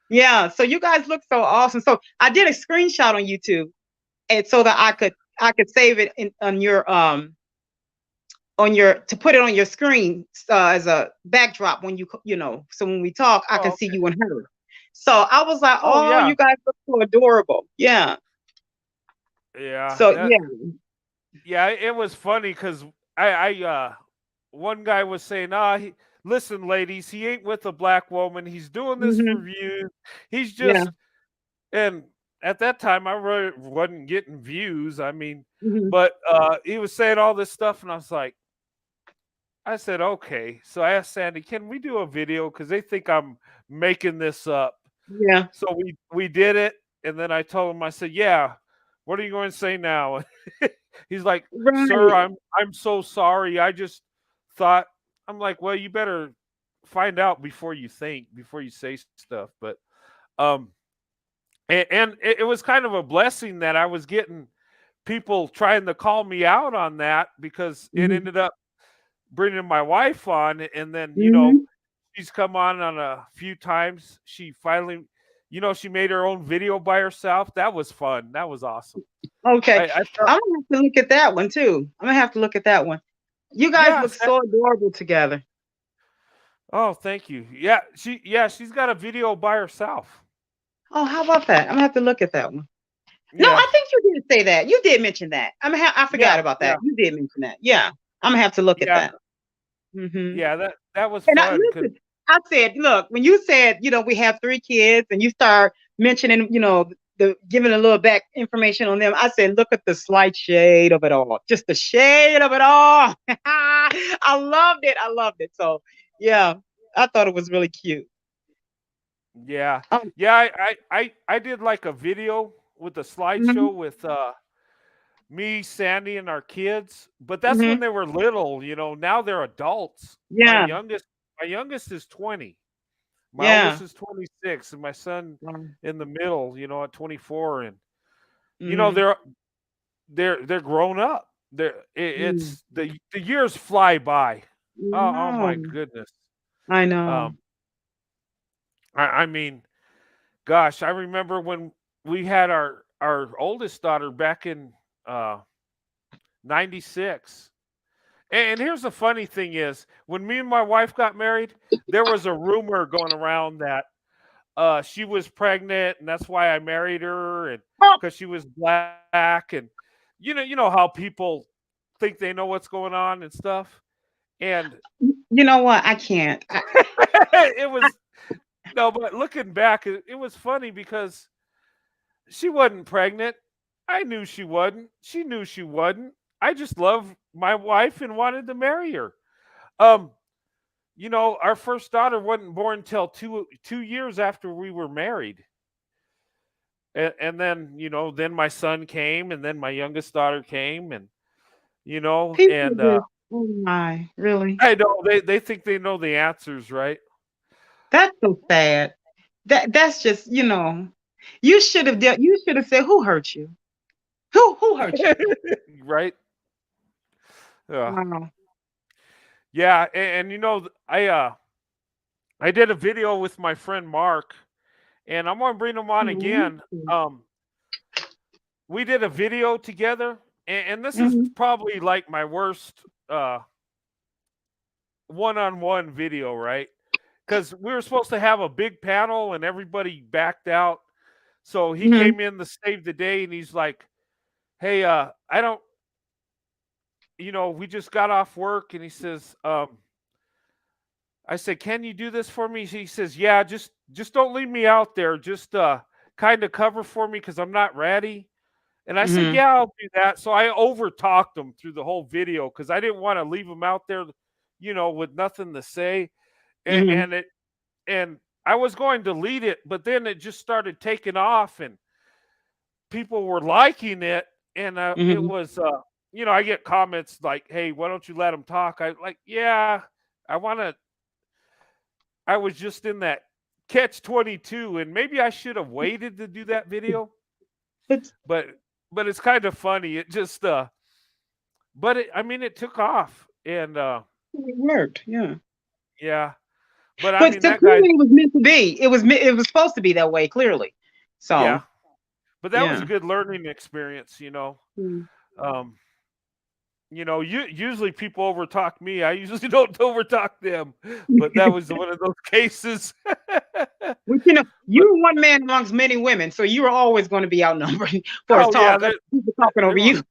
Yeah. So you guys look so awesome. So I did a screenshot on YouTube, and so that I could save it to put it on your screen as a backdrop when so when we talk I Oh, can see okay. you and her. So I was like, Oh oh, yeah, you guys look so adorable. Yeah. yeah. So That yeah. It was funny because one guy was saying, listen, ladies, he ain't with a black woman. He's doing this for mhm, views. He's yeah. just and at that time I really wasn't getting views. I mean, Mhm. but he was saying all this stuff, and I said, okay. So I asked Sandy, can we do a video? Because they think I'm making this up. Yeah. So we did it, and then I told him, I said, yeah, what are you going to say now? He's like, sir, Right. I'm so sorry. I just thought, I'm like, well, you better find out before you think, before you say stuff. But um and it was kind of a blessing that I was getting people trying to call me out on that, because it Mhm. ended up bringing my wife on, and then Mhm. she's come on a few times. She finally, she made her own video by herself. That was fun. That was awesome. Okay. I felt, I'm gonna have to look at that one too. I'm gonna have to look at that one. You guys yeah. look so adorable together. Oh, thank you. She's got a video by herself. Oh, how about that? I'm gonna have to look at that one. No, Yeah, I think you did say that. You did mention that. I yeah, forgot about yeah, that. You did mention that. Yeah. I'm gonna have to look at yeah, that. Mhm. yeah. That was And I fun. Cause listen, I said, look, when you said, we have 3 kids and you start mentioning, the giving a little back information on them, I said, look at the slight shade of it all. Just the shade of it all. I loved it. I loved it. So yeah, I thought it was really cute. yeah, Um, yeah. I did like a video with a mhm, slideshow with me, Sandy, and our kids. But that's when mhm. they were little. Now they're adults. Yeah. My youngest is 20. My Yeah. oldest is 26, and my son Um, in the middle, at 24. And you know, mhm, they're they're grown up. mm. It's the years fly by. Oh No, my goodness. I know. Um, I mean, gosh, I remember when we had our oldest daughter back in uh 96. And here's the funny thing is, when me and my wife got married, there was a rumor going around that she was pregnant, and that's why I married her, and Oh, because she was black, and you know how people think they know what's going on and stuff. And you know what? I can't. it was no, but looking back, it was funny because she wasn't pregnant. I knew she wasn't. She knew she wasn't. I just loved my wife and wanted to marry her. Um, our first daughter wasn't born until two years after we were married. And then, then my son came, and then my youngest daughter came, and People and just, oh my, really? I know they think they know the answers, right? That's so sad. That's just, you should have said, who hurt you? Who hurt you? Right? Yeah. Wow. Yeah, and I did a video with my friend Mark, and I'm gonna bring him on again. Um, we did a video together, and this is Mhm, probably like my worst one-on-one video, right? Because we were supposed to have a big panel, and everybody backed out. So he mhm, came in to save the day, and he's like, "Hey, I don't, we just got off work," and he says, I said, "Can you do this for me?" He says, "Yeah, just don't leave me out there. Just kind of cover for me because I'm not ready." And I said, mhm, "Yeah, I'll do that." So I over talked him through the whole video because I didn't want to leave him out there, with nothing to say. And, mhm, and it and I was going to lead it, but then it just started taking off, and people were liking it, and it mhm. was I get comments like, "Hey, why don't you let him talk?" I like, yeah, I want to. I was just in that catch 22, and maybe I should have waited to do that video, It's but it's kind of funny. It just but I mean, it took off, and it worked, yeah. yeah, but I But mean, the that guy, clearly it was meant to be. It was supposed to be that way, clearly. yeah, So, but that was a yeah. good learning experience. Mm. Um, usually people overtalk me. I usually don't overtalk them, but that was one of those cases. Well, But you're one man amongst many women, so you're always going to be outnumbered for oh yeah, people talking over there were you.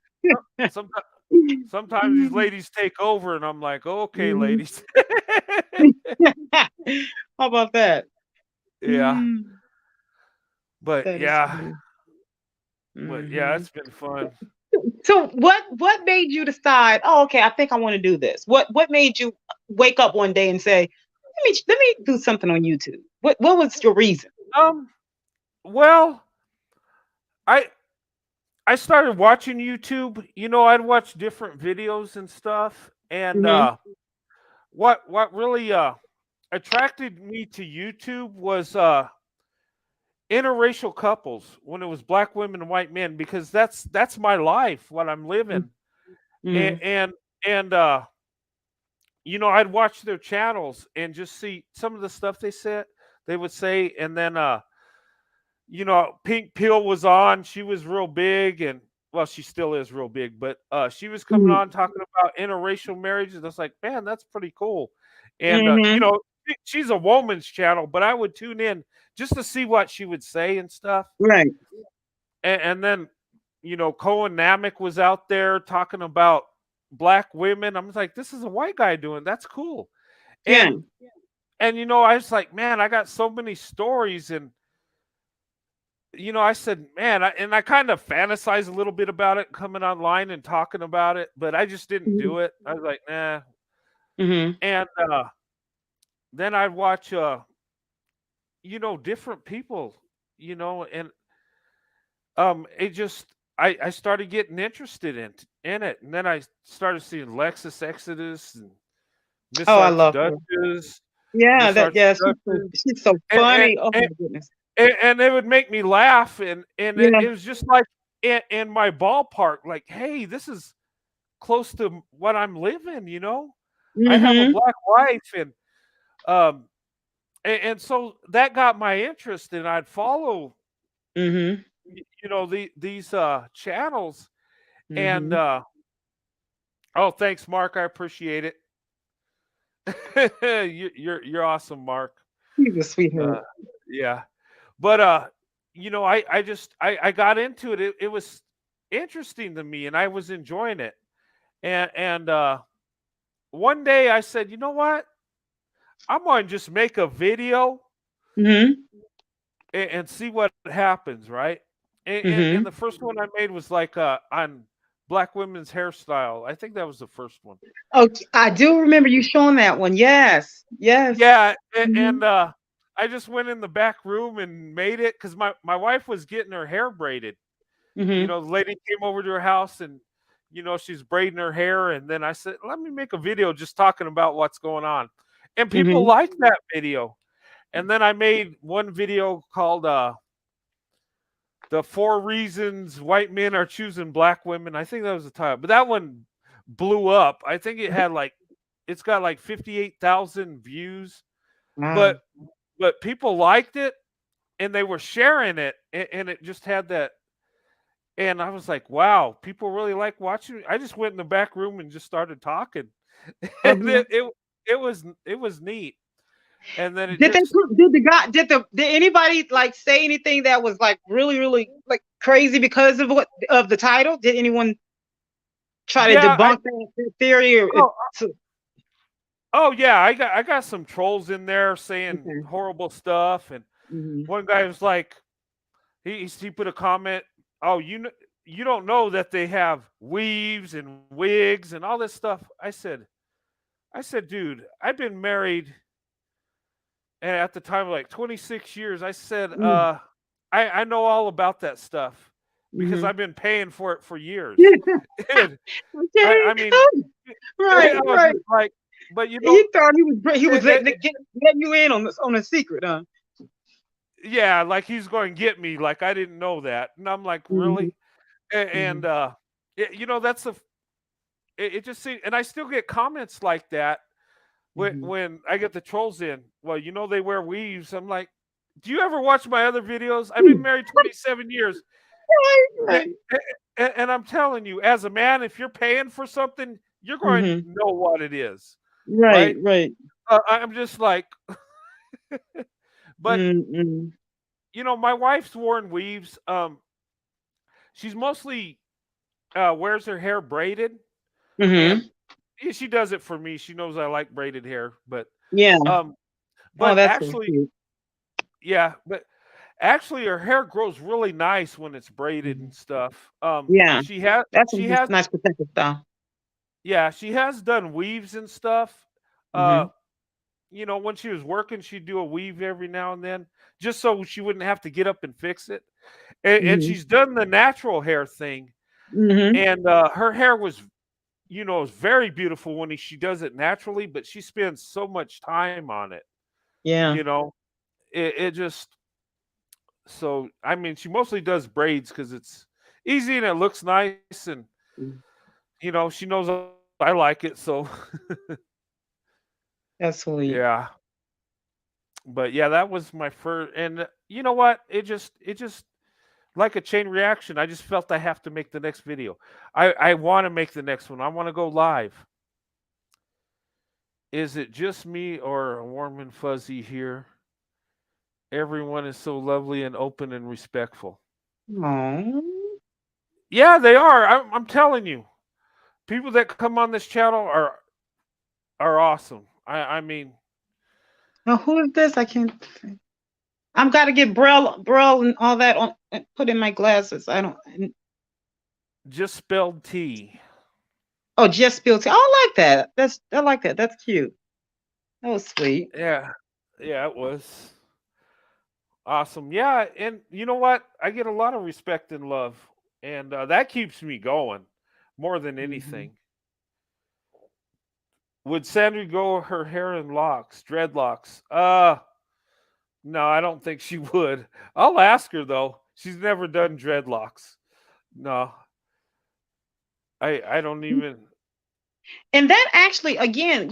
sometimes these ladies take over, and I'm like, okay, Mhm. ladies. How about that? Yeah, Mm, but that is yeah, funny. But yeah, Mhm. it's been fun. So what made you decide, oh, okay, I think I want to do this? What made you wake up one day and say, let me do something on YouTube? What was your reason? Um, well, I I started watching YouTube. I'd watch different videos and stuff, and Mm-hmm. what really attracted me to YouTube was interracial couples when it was black women and white men because that's my life, what I'm living, and Mm-hmm. I'd watch their channels and just see some of the stuff they would say, and then Pink Pill was on. She was real big, and well, she still is real big, but she was coming on talking about interracial marriages. I was like, man, that's pretty cool. And Mm-hmm. she's a woman's channel, but I would tune in just to see what she would say and stuff. Right. And then, Cohen Namek was out there talking about black women. I was like, this is a white guy doing. That's cool. Yeah. And I was like, man, I got so many stories, and I said, man, I kind of fantasized a little bit about it coming online and talking about it, but I just didn't do it. I was like, nah. Mm-hmm. And then I'd watch, different people, and it just, I started getting interested in it, and then I started seeing Lexus Exodus and Miss Oh, I Arch love her. Duchess, Yeah, Miss Arch Duchess, she's so and, funny. Oh my goodness. and it would make me laugh, and it, Yeah. it was just like in my ballpark, like, hey, this is close to what I'm living. I have a Mm-hmm. black wife, um and so that got my interest, and I'd follow Mm-hmm. these channels, and Mm-hmm. oh, thanks, Mark, I appreciate it. You're awesome, Mark. She's a sweetheart. uh yeah, but I got into it. It was interesting to me, and I was enjoying it, and one day I said, you know what, I'm going to just make a video Mm-hmm. and see what happens, right? And Mm-hmm. the first one I made was like on black women's hairstyle. I think that was the first one. Oh, I do remember you showing that one. Yes. Yes. Yeah, Mm-hmm. and I just went in the back room and made it because my wife was getting her hair braided. Mm-hmm. The lady came over to her house, and she's braiding her hair, and then I said, let me make a video just talking about what's going on, and people Mm-hmm. liked that video. And then I made one video called "The 4 Reasons White Men Are Choosing Black Women." I think that was the title, but that one blew up. I think it's got like 58,000 views, but Wow. people liked it, and they were sharing it, and it just had that. And I was like, wow, people really like watching. I just went in the back room and just started talking, and Uh-huh. it was neat. And then it Did they just put, did the guy did anybody like say anything that was like really, really like crazy because of the title? Did anyone try to yeah, debunk that theory or oh, so- oh yeah, I got some trolls in there saying okay. horrible stuff, and Mm-hmm. one guy was like, he put a comment, oh, you don't know that they have weaves and wigs and all this stuff. I said, dude, I've been married, and at the time like 26 years. I said, I know all about that stuff because Mm-hmm. I've been paying for it for years. And I Okay. mean, Right, I was right. just like, but He thought he was it, it, letting you in on a secret, huh? yeah, like he's going to get me, like I didn't know that. And I'm like, Mm-hmm. really? And Mm-hmm. that's it just seems, and I still get comments like that Mm-hmm. when I get the trolls in. Well, they wear weaves. I'm like, do you ever watch my other videos? I've been married 27 years. Right, A- right. and I'm telling you, as a man, if you're paying for something, you're going to Mm-hmm. know what it is, Right, right? right. I'm just like, but Mm-hmm. my wife's worn weaves. She's mostly wears her hair braided, and Mm-hmm. yeah, she does it for me. She knows I like braided hair, but Yeah. um, Oh, but that's so actually, cute. yeah, but Actually, her hair grows really nice when it's braided and stuff. Yeah, that's a She has nice protective style. yeah, she has done weaves and stuff. Uh, Hmm. when she was working, she'd do a weave every now and then, just so she wouldn't have to get up and fix it. And Hmm. she's done the natural hair thing, Hmm. and her hair was, is very beautiful when she does it naturally. But she spends so much time on it, Yeah. you know. It just so I mean, she mostly does braids because it's easy and it looks nice, and she knows I like it, so That's sweet. yeah. But yeah, that was my first, and you know what? It just like a chain reaction. I just felt I have to make the next video. I want to make the next one. I want to go live. Is it just me or warm and fuzzy here? Everyone is so lovely and open and respectful. Oh. Yeah, they are. I'm telling you, people that come on this channel are awesome. I mean, Now, who is this? I can't. I've got to get braille, and all that on. Put in my glasses. I don't. just spelled T. Oh, just spilled tea. Oh, I like that. I like that. That's cute. That was sweet. Yeah, yeah, it was awesome. Yeah, and you know what? I get a lot of respect and love, and that keeps me going more than Hmm. anything. Would Sandra go her hair in locks, dreadlocks? No, I don't think she would. I'll ask her though. She's never done dreadlocks. No, I don't even. And that actually, again,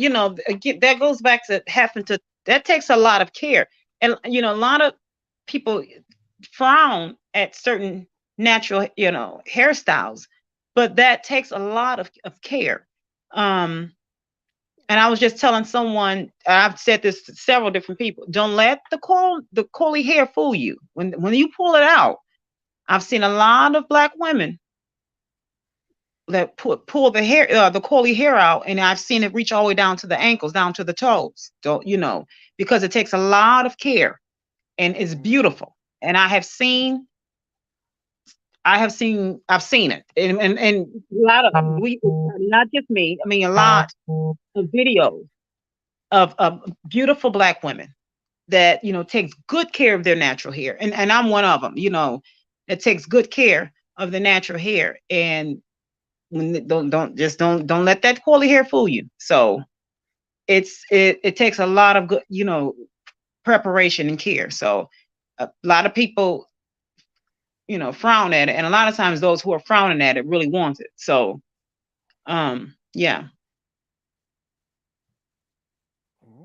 again, that goes back to having to. That takes a lot of care, and a lot of people frown at certain natural, hairstyles, but that takes a lot of care. Um, and I was just telling someone, I've said this to several different people, don't let the curly hair fool you. When you pull it out, I've seen a lot of black women that pull the curly hair out, and I've seen it reach all the way down to the ankles, down to the toes. Don't because it takes a lot of care, and it's beautiful. And I've seen it, and a lot of we, not just me. I mean, a lot of videos of beautiful black women that takes good care of their natural hair, and I'm one of them. That takes good care of the natural hair, and when don't let that curly hair fool you. So it takes a lot of good preparation and care. So a lot of people frown at it, and a lot of times those who are frowning at it really want it. So yeah.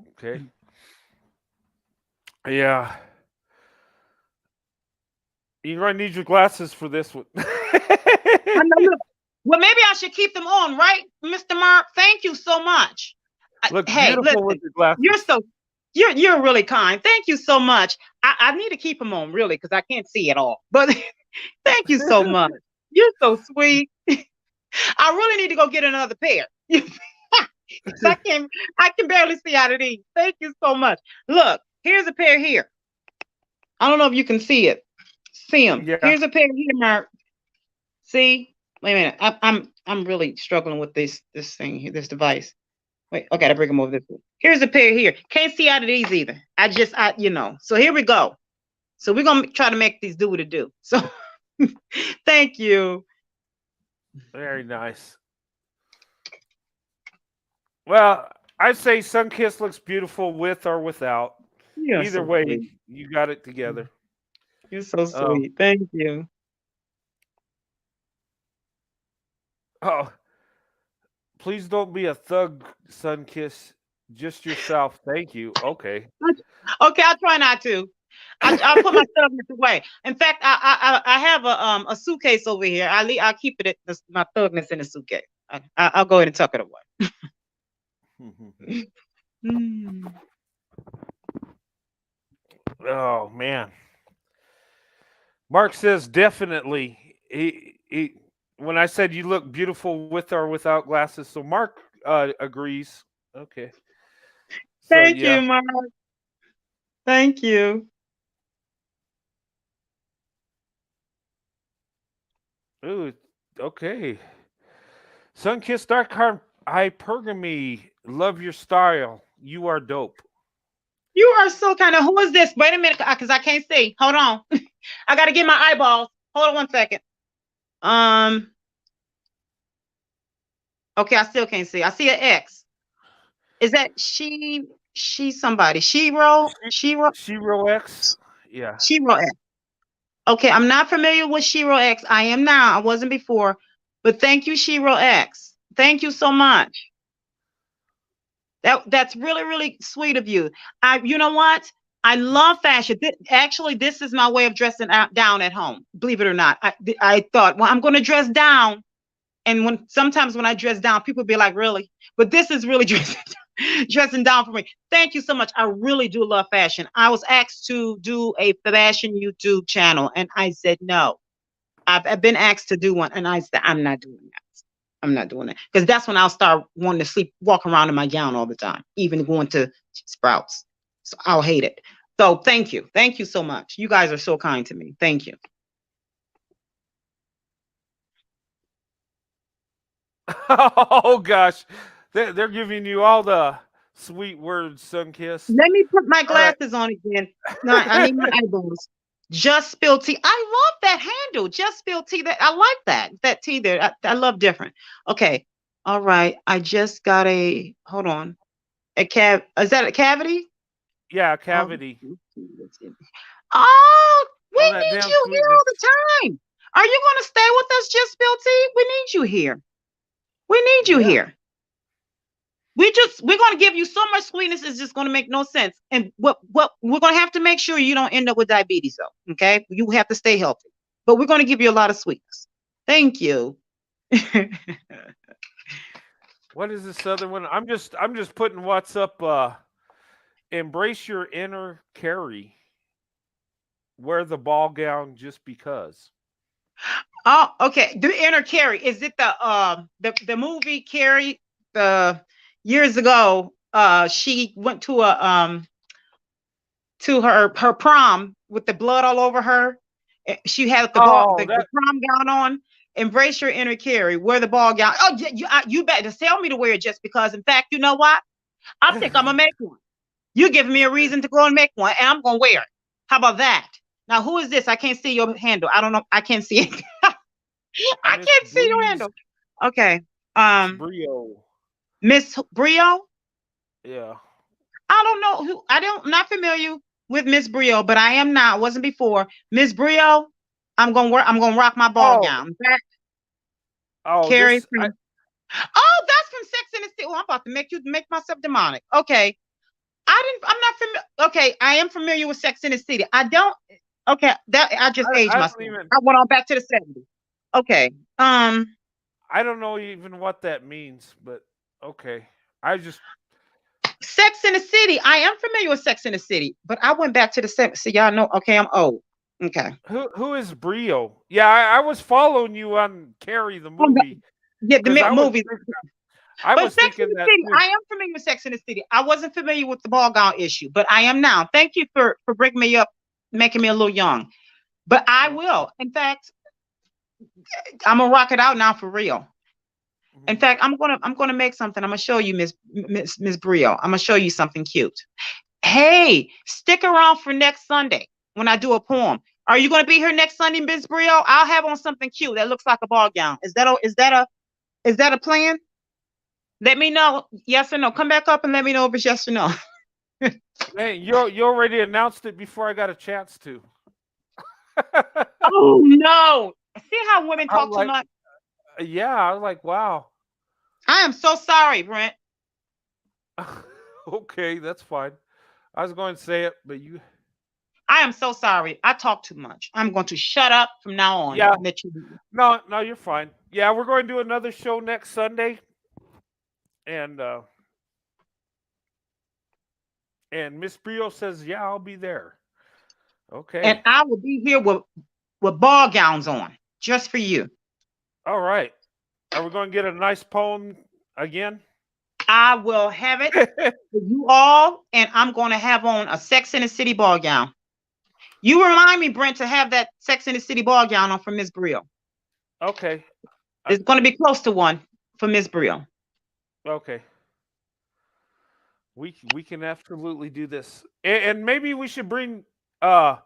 Okay. Yeah. You're gonna need your glasses for this one. I know, look, well, maybe I should keep them on, right, Mr. Mark? Thank you so much. Look Hey, beautiful with listen, your glasses. you're really kind. Thank you so much. I need to keep them on really because I can't see at all. But thank you so much. You're so sweet. I really need to go get another pair. 'Cause I can barely see out of these. Thank you so much. Look, here's a pair here. I don't know if you can see it. See them. Yeah. Here's a pair here, Mark. See? Wait a minute. I'm really struggling with this thing here, this device. Wait, I gotta bring them over this way. Here's a pair here. Can't see out of these either. So here we go. So we're gonna try to make these do what it do. So thank you. Very nice. Well, I'd say Sunkist looks beautiful with or without. You're Either so way, sweet. you got it together. You're so Um, sweet. Thank you. oh, please don't be a thug, Sunkiss. Just yourself. Thank you. Okay. Okay, I'll try not to. I'll put my thugness away. In fact, I have a suitcase over here. I'll keep it my thugness in the suitcase. I'll go ahead and tuck it away. Mm. Oh man. Mark says definitely. He when I said you look beautiful with or without glasses, so Mark agrees. Okay. So Thank you, yeah. Mark. Thank you. Ooh, okay. Sunkist Dark Heart Hypergamy. Love your style. You are dope. You are so kind of. Who is this? Wait a minute, because I can't see. Hold on. I got to get my eyeballs. Hold on 1 second. Okay, I still can't see. I see an X. Is that she? She somebody. Shiro. Shiro X. Yeah. Shiro X. Okay, I'm not familiar with Shiro X. I am now. I wasn't before. But thank you, Shiro X. Thank you so much. That's really, really sweet of you. You know what? I love fashion. Actually, this is my way of dressing down at home. Believe it or not, I thought, well, I'm going to dress down. And sometimes when I dress down, people be like, really? But this is really dressing down for me. Thank you so much. I really do love fashion. I was asked to do a fashion YouTube channel, and I said no. I've been asked to do one, and I said I'm not doing that. I'm not doing it, because that's when I'll start wanting to walk around in my gown all the time, even going to Sprouts. So I'll hate it. So thank you so much. You guys are so kind to me. Thank you. Oh gosh, they're giving you all the sweet words, Sunkist. Let me put my All right. glasses on again. No, I need my eyeballs. Just Spill Tea. I love that handle. Just Spill Tea. I like that tea there. I love different. Okay. All right. I just got hold on. Is that a cavity? Yeah, Oh, cavity. oh, we All that need damn you here sweetness. all the time. Are you going to stay with us, Just Spill Tea? We need you here. We need you Yeah. here. We're going to give you so much sweetness, it's just going to make no sense. And what we're going to have to make sure you don't end up with diabetes, though. Okay, you have to stay healthy, but we're going to give you a lot of sweetness. Thank you. What is this other one? I'm just putting what's up. Embrace your inner Carrie. Wear the ball gown just because. Oh, okay. The inner Carrie, is it the movie Carrie? Years ago, she went to her prom with the blood all over her. She had the prom gown on. Embrace your inner Carrie. Wear the ball gown. Oh, you better tell me to wear it just because. In fact, you know what? I think I'm gonna make one. You give me a reason to go and make one, and I'm gonna wear it. How about that? Now, who is this? I can't see your handle. I don't know. I can't see it. I can't see your handle. Okay. Brio. Miss Brio. Yeah. I don't know who. I'm not familiar with Miss Brio, but I am now. I wasn't before. Miss Brio, I'm gonna rock my ball gown. Carrie. Oh, that's from Sex and the City. Oh, I'm about to make myself demonic. Okay. I'm not familiar. Okay, I am familiar with Sex and the City. I don't. Okay, I just aged myself. I went on back to the 70s. Okay. I don't know even what that means, but okay. Sex in the City. I am familiar with Sex in the City, but I went back to the 70s. So y'all know. Okay, I'm old. Okay. Who is Brio? Yeah, I was following you on Carrie the movie. Yeah, the movie. But Sex in the City, I am familiar with Sex in the City. I wasn't familiar with the ball gown issue, but I am now. Thank you for bringing me up, making me a little young. But I will. In fact, I'm gonna rock it out now for real. In fact, I'm gonna make something. I'm gonna show you, Miss Brio. I'm gonna show you something cute. Hey, stick around for next Sunday when I do a poem. Are you gonna be here next Sunday, Miss Brio? I'll have on something cute that looks like a ball gown. Is that a plan? Let me know, yes or no. Come back up and let me know if it's yes or no. Hey, you already announced it before I got a chance to. Oh no! See how women talk too much? Yeah, I was like, wow. I am so sorry, Brent. Okay, that's fine. I was going to say it, but you. I am so sorry. I talk too much. I'm going to shut up from now on. Yeah. No, you're fine. Yeah, we're going to do another show next Sunday. And Miss Brio says, yeah, I'll be there. Okay. And I will be here with ball gowns on, just for you. All right. Are we going to get a nice poem again? I will have it for you all, and I'm going to have on a Sex in the City ball gown. You remind me, Brent, to have that Sex in the City ball gown on for Miss Brio. Okay. It's going to be close to one for Miss Brio. Okay. We can absolutely do this. And maybe we should bring uh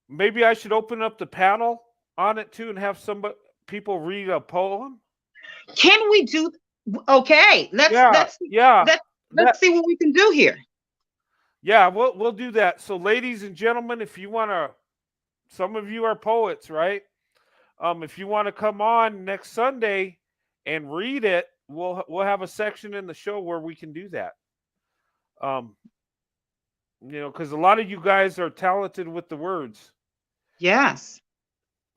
maybe I should open up the panel on it too and have some people read a poem. Can we do? Okay, Yeah, yeah. let's That see what we can do here. yeah, we'll do that. So ladies and gentlemen, if you want to, some of you are poets, right? If you want to come on next Sunday and read it, we'll have a section in the show where we can do that. Um, because a lot of you guys are talented with the words. Yes.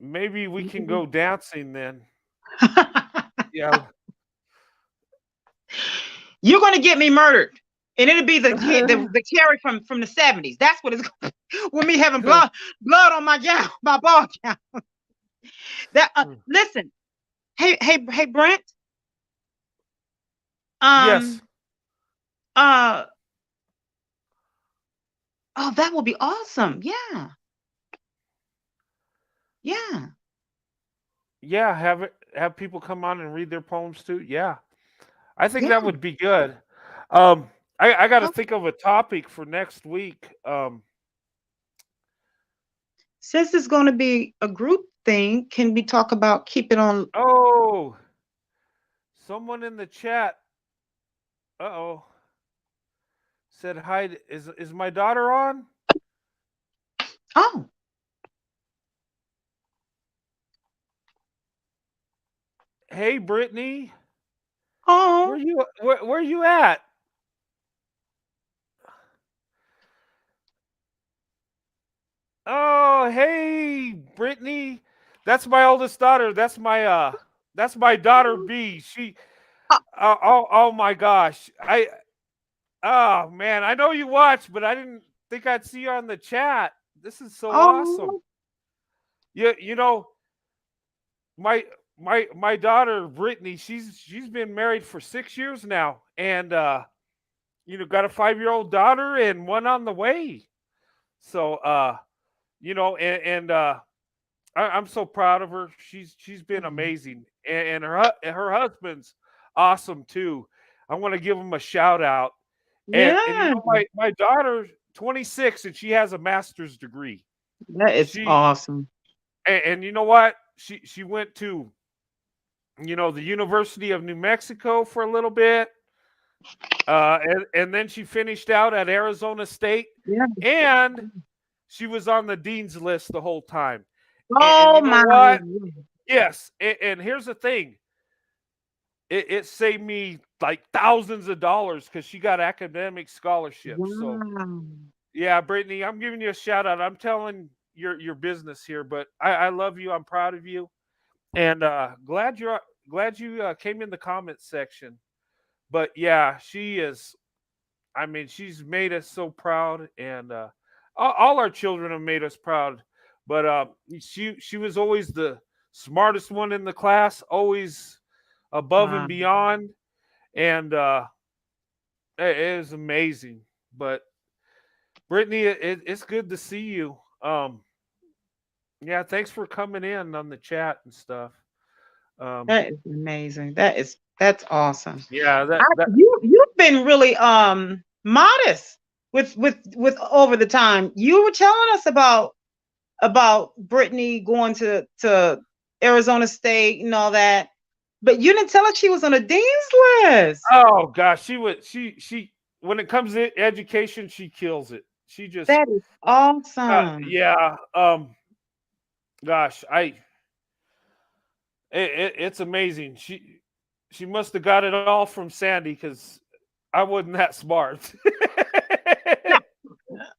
Maybe we can go dancing then. Yeah. You're going to get me murdered. And it'll be the Carrie from the 70s. That's what it's going to with me having blood on my gown, my ball gown. That listen. Hey Brent. Yes. Oh, that will be awesome. Yeah. Yeah. Yeah, have people come on and read their poems too. Yeah. I think Yeah. that would be good. I got to think of a topic for next week. Since it's going to be a group thing, can we talk about keep it on? Oh, someone in the chat. Uh-oh. Said hi. Is my daughter on? Oh. Hey, Brittany. Oh. Where you at? Oh, hey, Brittany. That's my oldest daughter. That's my daughter B. She oh my gosh. Oh man, I know you watch, but I didn't think I'd see you on the chat. This is so awesome. You know, my daughter Brittany, she's been married for 6 years now, and got a 5-year-old daughter and one on the way. So I'm so proud of her. She's been amazing, and her husband's awesome too. I want to give him a shout out. And my daughter's 26 and she has a master's degree. That is awesome. And you know what? She went to the University of New Mexico for a little bit. And then she finished out at Arizona State. Yeah. And she was on the dean's list the whole time. Oh, and you know my. what? Yes. And here's the thing. It saved me like thousands of dollars because she got academic scholarships. Wow. So yeah, Brittany, I'm giving you a shout out. I'm telling your business here, but I love you. I'm proud of you, and glad you came in the comments section. But yeah, she is. I mean, she's made us so proud, and all our children have made us proud. But she was always the smartest one in the class, always above and beyond, and it is amazing. But Brittany, it's good to see you. Yeah, thanks for coming in on the chat and stuff. That is amazing. That's awesome. Yeah, you've been really modest with over the time. You were telling us about Brittany going to Arizona State and all that, but you didn't tell us she was on a dean's list. Oh gosh, she when it comes to education, she kills it. She just that is awesome. Yeah. Gosh, it's amazing. She must have got it all from Sandy because I wasn't that smart.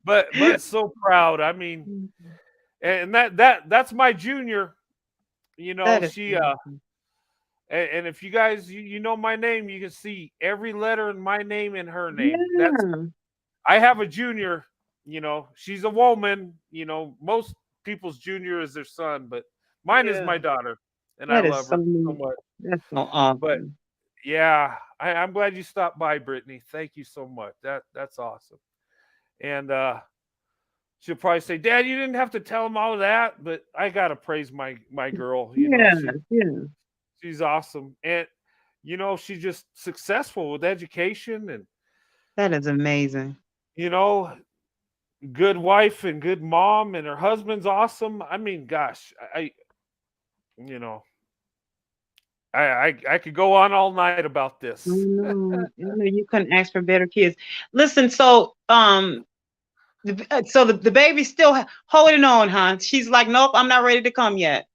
but so proud. I mean, and that's my junior. She and if you guys you know my name, you can see every letter in my name and her name. Yeah. I have a junior. She's a woman. Most people's junior is their son, but mine is my daughter, and I love her so much. That's so awesome. But yeah, I'm glad you stopped by, Brittany. Thank you so much. That's awesome. And she'll probably say, "Dad, you didn't have to tell him all of that," but I gotta praise my girl. You know, she's awesome, and you know, she's just successful with education, and That is amazing. you know, good wife and good mom, and her husband's awesome. I mean, gosh, you know, I could go on all night about this. I know you couldn't ask for better kids. Listen, so the baby's still holding on, huh? She's like, nope, I'm not ready to come yet.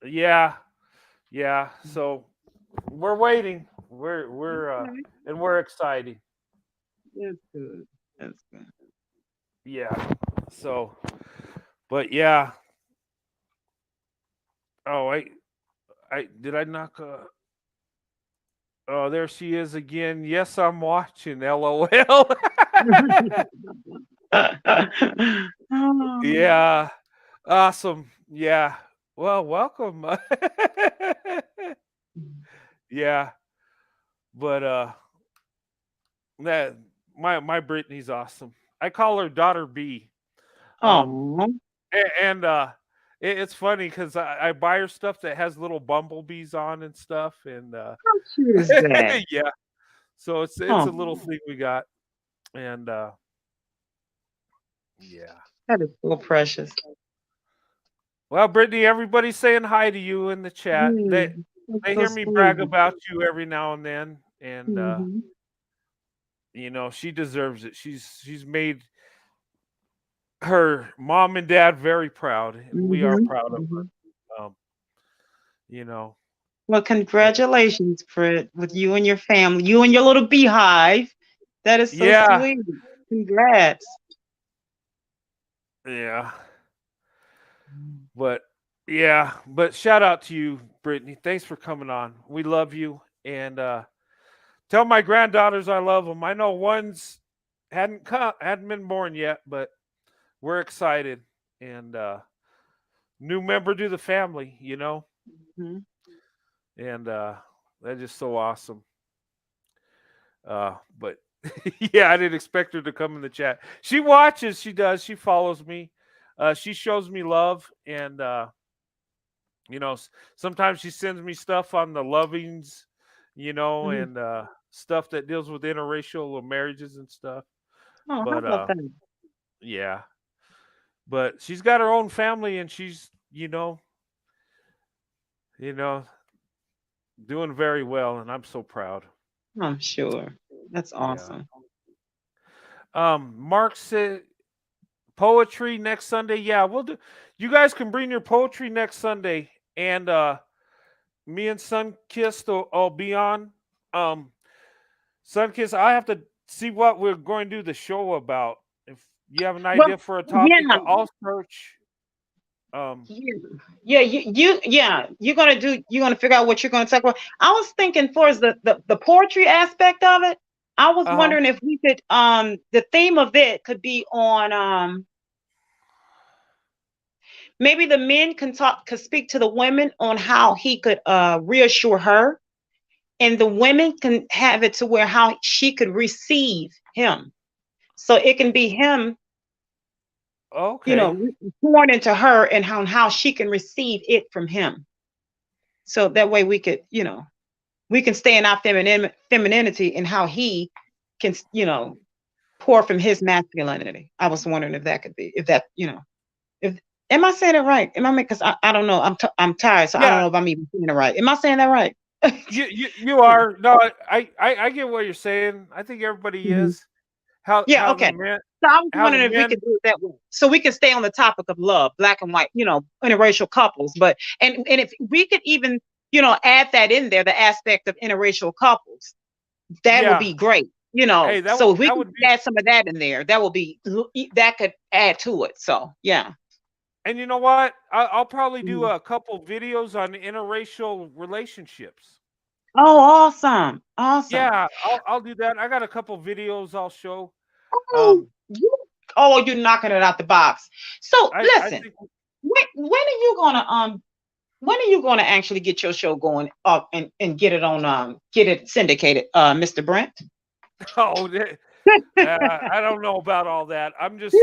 Yeah, yeah. So we're waiting. We're and we're excited. That's good. That's good. Yeah. So, but yeah. Oh, I did I knock? Oh, there she is again. Yes, I'm watching. LOL. Oh. Yeah. Awesome. Yeah. Well, welcome. Yeah. But that my Brittany's awesome. I call her daughter B. Um Oh, and it's funny because I buy her stuff that has little bumblebees on and stuff, and how cute is that? yeah, so it's a Oh, little thing we got, and yeah. that is so precious. Well, Brittany, everybody's saying hi to you in the chat. That's They so hear me brag sweet. about you every now and then, and Mhm. you know, she deserves it. She's made her mom and dad very proud, and we are Mhm. proud of Mhm. her. You know, Well, and- congratulations, Fred, with you and your family, you and your little beehive. That is so yeah, sweet. Congrats. yeah. But yeah, but shout out to you, Brittany. Thanks for coming on. We love you, and tell my granddaughters I love them. I know one's hadn't been born yet, but we're excited, and new member to the family, you know, Mhm. and that's just so awesome. But yeah, I didn't expect her to come in the chat. She watches, she does, she follows me, she shows me love, and you know, sometimes she sends me stuff on the lovings, you know, Mhm. and stuff that deals with interracial marriages and stuff. Oh, how But about that? yeah, but she's got her own family, and she's you know, doing very well, and I'm so proud. I'm sure. That's Yeah. awesome. Mark said poetry next Sunday. Yeah, we'll do. You guys can bring your poetry next Sunday, and me and Sunkist will be on. Um, Sunkist, I have to see what we're going to do the show about. If you have an Well, idea for a topic, yeah. I'll search. Um, Yeah, yeah, you're gonna figure out what you're gonna talk about. I was thinking for as the poetry aspect of it, I was uh-huh. wondering if we could the theme of it could be on maybe the men could speak to the women on how he could reassure her, and the women can have it to where how she could receive him. So it can be him, Okay. pouring into her and how she can receive it from him. So that way we could, we can stay in our femininity and how he can, pour from his masculinity. I was wondering if that could be, if that, if am I saying it right? Am I making? Because I don't know. I'm tired, so I don't Yeah, know if I'm even saying it right. Am I saying that right? you are. No, I get what you're saying. I think everybody Mhm. is. Yeah. How the Okay. men So I was how the wondering if we men could do it that way, so we can stay on the topic of love, black and white, interracial couples. But and if we could even, add that in there, the aspect of interracial couples, that would yeah. be great. Hey, So if we that can would be. add some of that in there, that could add to it. So yeah. And you know what? I'll probably do Mhm. a couple videos on interracial relationships. Oh, awesome, awesome. Yeah, I'll do that. I got a couple videos I'll show. Oh, you're knocking it out the box. So I listen, think when are you gonna actually get your show going up and get it on get it syndicated, Mr. Brent? oh I don't know about all that. I'm just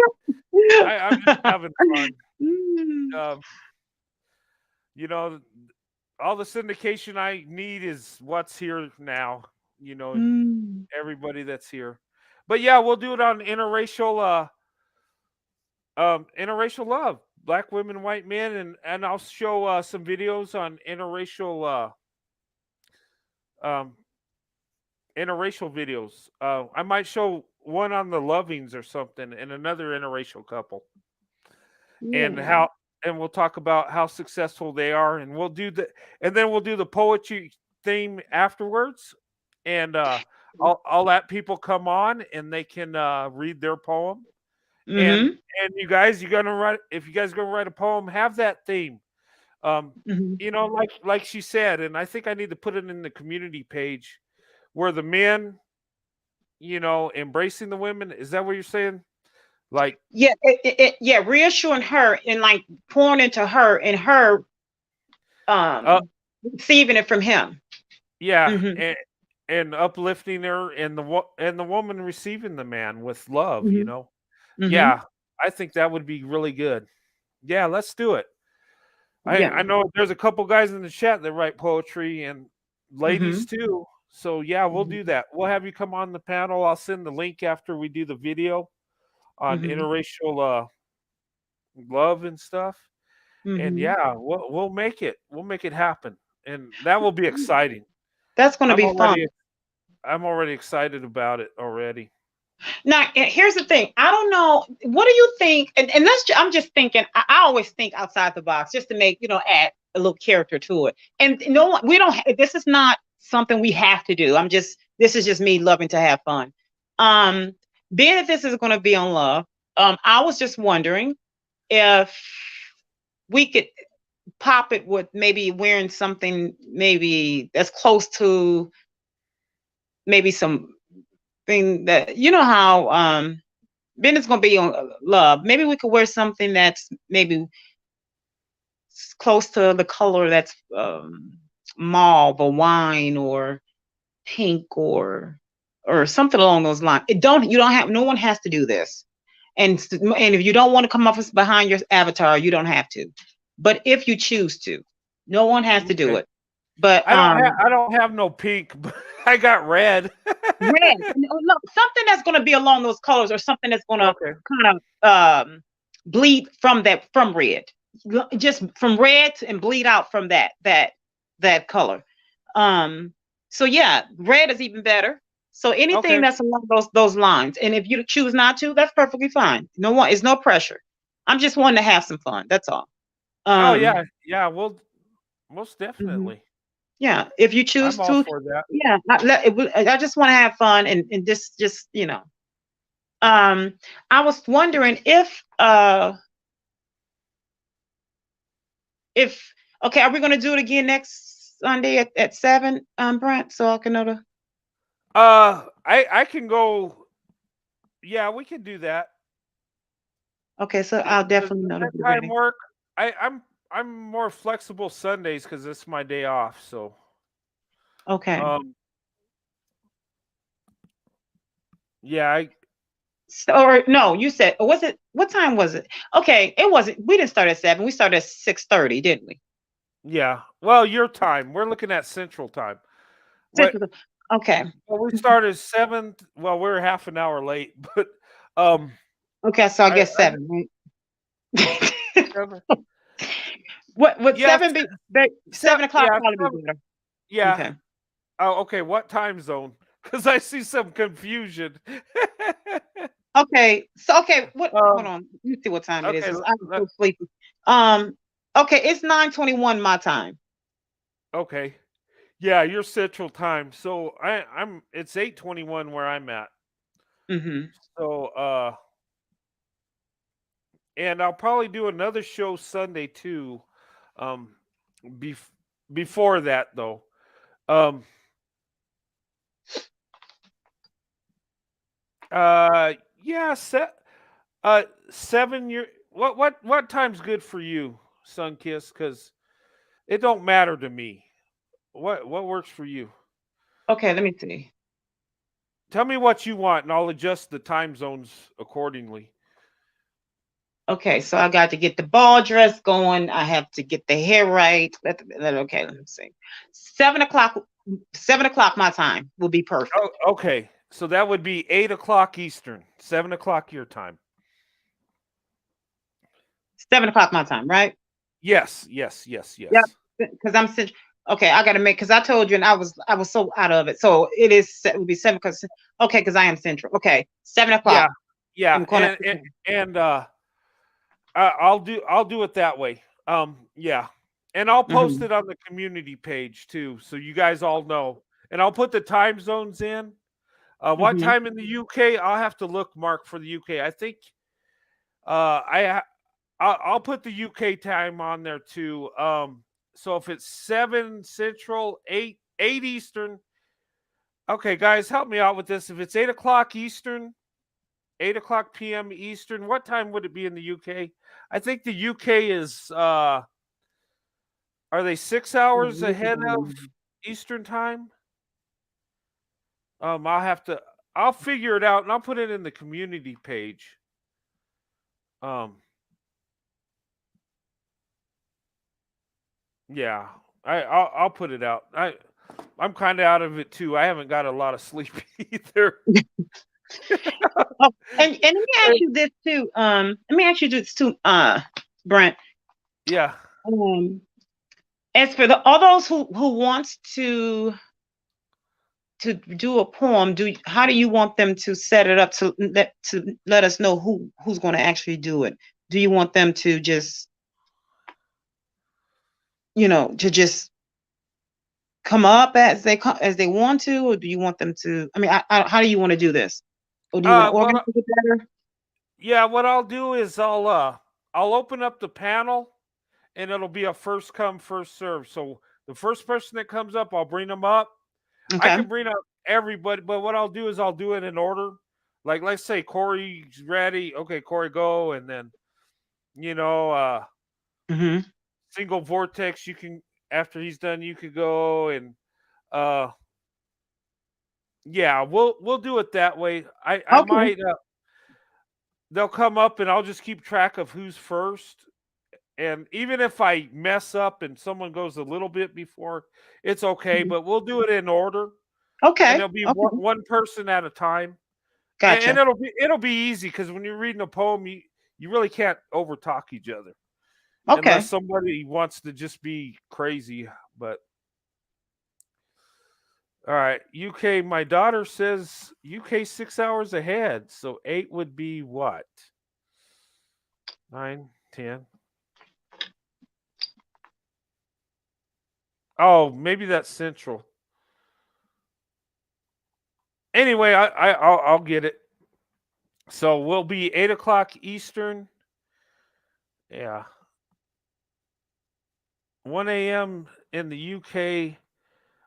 having fun. Mm, Um, you know, all the syndication I need is what's here now. You know, mm, everybody that's here. But yeah, we'll do it on interracial love, black women, white men, and I'll show some videos on um interracial videos. I might show one on the lovings or something, and another interracial couple, and yeah. how and we'll talk about how successful they are, and then we'll do the poetry theme afterwards, and I'll let people come on and they can read their poem, and Mm-hmm. you gonna write, if you guys gonna write a poem, have that theme. Um, Mm-hmm. like she said, and I think I need to put it in the community page where the men, embracing the women. Is that what you're saying? Like, Yeah, yeah, reassuring her and like pouring into her and her uh, receiving it from him. yeah, Mm-hmm. and uplifting her, and the woman receiving the man with love. Mm-hmm. Mm-hmm. Yeah, I think that would be really good. Yeah, let's do it. I Yeah. know there's a couple guys in the chat that write poetry and Mm-hmm. ladies too. So yeah, we'll Mm-hmm. do that. We'll have you come on the panel. I'll send the link after we do the video on Mm-hmm. interracial love and stuff. And Mm-hmm. yeah, we'll make it. We'll make it happen. And that will be exciting. That's going to I'm be fun. already I'm already excited about it already. Now, here's the thing. I don't know. What do you think? And I'm just thinking. I always think outside the box, just to make add a little character to it. And no one, we don't. This is not something we have to do. This is just me loving to have fun. Um, Being that this is going to be on love, I was just wondering if we could pop it with maybe wearing something maybe that's close to maybe some thing that how then it's gonna be on love. Maybe we could wear something that's maybe close to the color that's mauve or wine or pink or something along those lines. You don't have, no one has to do this. And if you don't want to come up behind your avatar, you don't have to. But if you choose to, no one has to do Okay. it. But I don't have no pink, but I got red. red, no, something that's going to be along those colors, or something that's going to Okay. kind of bleed from red, just from red and bleed out from that color. So yeah, red is even better. So anything Okay. that's along those lines, and if you choose not to, that's perfectly fine. It's no pressure. I'm just wanting to have some fun. That's all. Oh Um, yeah. Yeah, well, most mhm. definitely. Yeah, if you choose I'm all to, for that. yeah, I just want to have fun and just I was wondering if okay, are we gonna do it again next Sunday at 7, Brent? So I can know the I can go. Yeah, we can do that. okay, so Does, I'll definitely does know to that be time ready. work? I'm more flexible Sundays because it's my day off. So Okay. um yeah, So, or no, you said, was it, what time was it? Okay, it wasn't, we didn't start at 7, we started at 6:30, didn't we? yeah. Well, your time. We're looking at Central Time. What? Okay. Well, we started 7. Well, we're half an hour late, but um, Okay, so I I guess 7, right? 7. What would Yeah, 7 be? 7 7. o'clock Yeah, probably 7. be better. Yeah. Okay. Oh, okay. What time zone? Because I see some confusion. Okay. So okay, hold um. on. Let me see what time it is. Okay. I'm so sleepy. Um, okay, it's 9:21 my time. Okay. Yeah, you're Central Time. So I'm. It's 8:21 where I'm at. Mm-hmm. So and I'll probably do another show Sunday too. Um, bef- before that though. Um. Yeah. 7 year. What time's good for you, Sunkiss? Because it don't matter to me. What works for you? Okay, let me see. Tell me what you want, and I'll adjust the time zones accordingly. Okay, so I got to get the ball dress going. I have to get the hair right. Okay, let me see. 7 o'clock. 7 o'clock my time will be perfect. Oh, okay. So that would be 8 o'clock Eastern, 7 o'clock your time. 7 o'clock my time, right? Yes. Yep. Because I'm okay. I got to make, because I told you, and I was so out of it. So it would be 7 because because I am central. Okay, 7 o'clock. Yeah. I'm gonna- And I'll do it that way. Yeah. And I'll post it on the community page too, so you guys all know. And I'll put the time zones in. What time in the UK? I'll have to look, Mark, for the UK. I think I'll put the UK time on there too. So if it's 7 Central, 8 Eastern. Okay, guys, help me out with this. If it's 8 o'clock Eastern, 8 o'clock p.m. Eastern, what time would it be in the UK? I think the UK is are they 6 hours ahead of Eastern time? I'll figure it out and I'll put it in the community page. Yeah, I'll put it out. I'm kind of out of it too. I haven't got a lot of sleep either. And let me ask you this too. Brent. Yeah. As for all those who wants to do a poem, how do you want them to set it up to let us know who's going to actually do it? Do you want them to just come up as they want to, or do you want them to? I mean, how do you want to do this? Or do you want to organize it better? Yeah, what I'll do is I'll open up the panel, and it'll be a first come first serve. So the first person that comes up, I'll bring them up. Okay. I can bring up everybody, but what I'll do is I'll do it in order. Like, let's say Corey's ready. Okay, Corey, go, and then single vortex. You can, after he's done, you could go, and yeah, we'll do it that way. I might they'll come up, and I'll just keep track of who's first. And even if I mess up and someone goes a little bit before, it's okay. But we'll do it in order. Okay. And it'll be one person at a time. Gotcha. And it'll be easy, because when you're reading a poem, you really can't over talk each other. Okay. Unless somebody wants to just be crazy. But all right, UK. My daughter says UK 6 hours ahead, so 8 would be what? 9, 10. Oh, maybe that's Central. Anyway, I'll get it. So we'll be 8 o'clock Eastern. Yeah. 1 a.m. in the UK.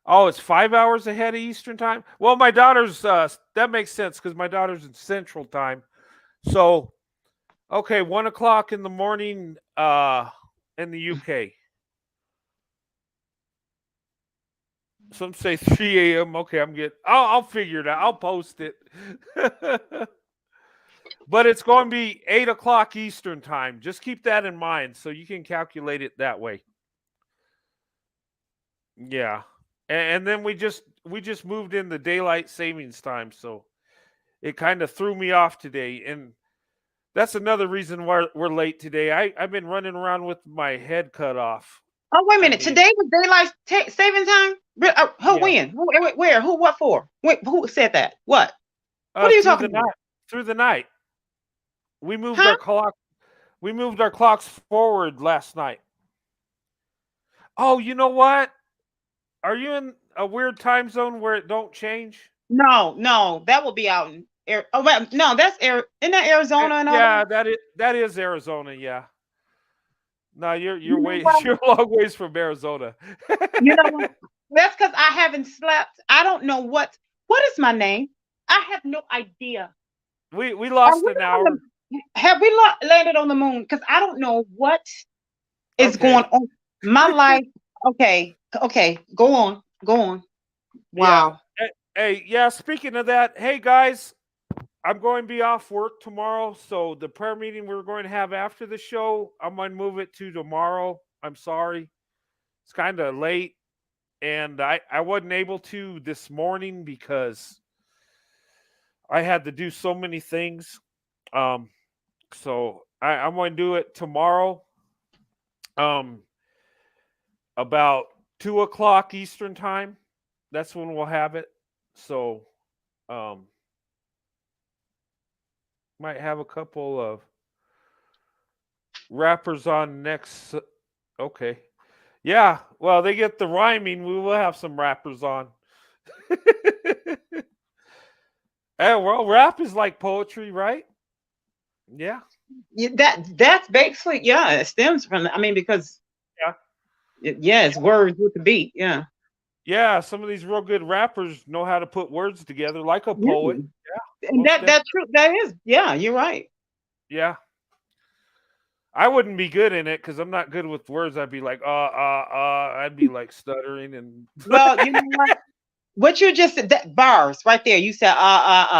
Oh, it's 5 hours ahead of Eastern time. Well, my daughter's that makes sense, because my daughter's in Central time. So, okay, 1 o'clock in the morning in the UK. Some say 3 a.m. Okay, I'll figure it out. I'll post it. But it's going to be 8 o'clock Eastern time. Just keep that in mind, so you can calculate it that way. Yeah. And then we just moved in the daylight savings time, so it kind of threw me off today. And that's another reason why we're late today. I've been running around with my head cut off. Oh, wait a minute. Today was daylight saving time? Yeah. When? Where? Who? What for? Wait, who said that? What? What are you talking about? Through the night. We moved our clock. We moved our clocks forward last night. Oh, you know what? Are you in a weird time zone where it don't change? No, that will be out in air. Oh, wait, no, that's air. Isn't that Arizona? And all Yeah, that? that is Arizona. Yeah. No, you're what? you're a long ways from Arizona. You know what? That's because I haven't slept. I don't know what is my name. I have no idea. We lost an hour. Have we landed on the moon? Because I don't know what is going on. My life. Okay. Go on. Wow. Yeah. Hey, yeah, speaking of that, hey guys, I'm going to be off work tomorrow, so the prayer meeting we're going to have after the show, I'm going to move it to tomorrow. I'm sorry. It's kind of late, and I wasn't able to this morning because I had to do so many things. Um, so I'm going to do it tomorrow, um, about 2 o'clock Eastern time. That's when we'll have it. So, um, might have a couple of rappers on next. Okay. Yeah. Well, they get the rhyming. We will have some rappers on. Hey, well, rap is like poetry, right? Yeah. Yeah, that's basically, yeah, it stems from, I mean, because Yeah. it's words with the beat. Yeah. Yeah. Some of these real good rappers know how to put words together like a Yeah. poet. Yeah. And Most that true, that is, yeah, you're right. yeah. I wouldn't be good in it because I'm not good with words. I'd be like, I'd be like stuttering and Well, you know what you just said, that bars right there. You said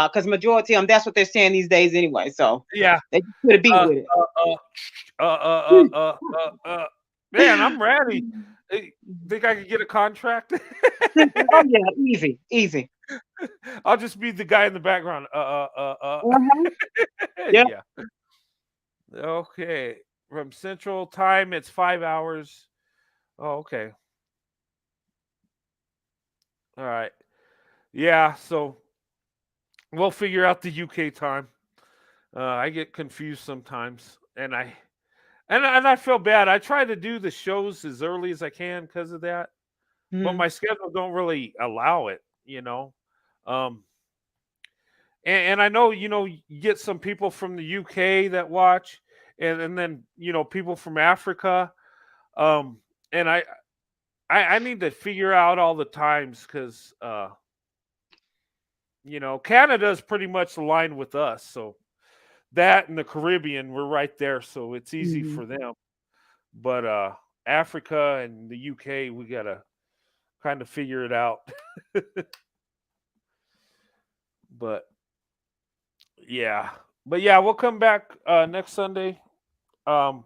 because majority of them, that's what they're saying these days anyway. So yeah. they just put a beat Uh, with it. Man, I'm ready. Hey, think I could get a contract? Oh yeah, easy, easy. I'll just be the guy in the background. Uh-huh. Yeah. Yeah. Okay. From Central Time, it's 5 hours. Oh, okay. All right. Yeah. So we'll figure out the UK time. I get confused sometimes, and I feel bad. I try to do the shows as early as I can because of that, but Mhm. my schedule don't really allow it. Um, and I know you get some people from the UK that watch, and then people from Africa. Um, and I need to figure out all the times because Canada's pretty much aligned with us, so that and the Caribbean, we're right there, so it's easy Mhm. for them. But Africa and the UK, we gotta kind of figure it out. But yeah, we'll come back next Sunday. Um,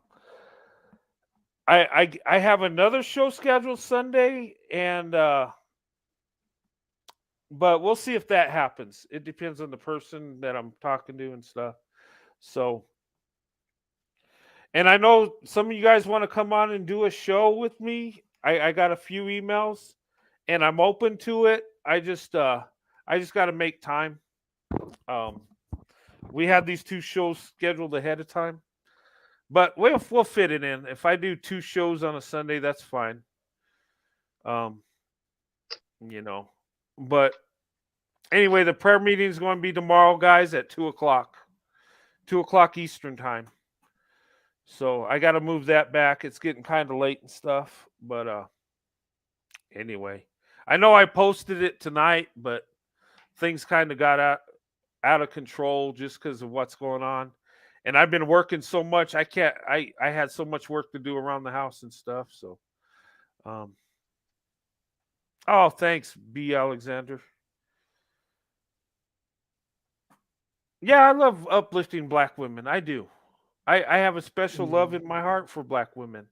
I have another show scheduled Sunday, and but we'll see if that happens. It depends on the person that I'm talking to and stuff. So, and I know some of you guys want to come on and do a show with me. I got a few emails, and I'm open to it. I just got to make time. Um, we had these two shows scheduled ahead of time, but we'll fit it in. If I do two shows on a Sunday, that's fine. Um, you know, but anyway, the prayer meeting is going to be tomorrow, guys, at 2 o'clock, 2 o'clock Eastern time. So I got to move that back. It's getting kind of late and stuff, but anyway, I know I posted it tonight, but things kind of got out of control just because of what's going on. And I've been working so much. I had so much work to do around the house and stuff. So, um, oh, thanks, B. Alexander. Yeah, I love uplifting black women. I do. I have a special love in my heart for black women.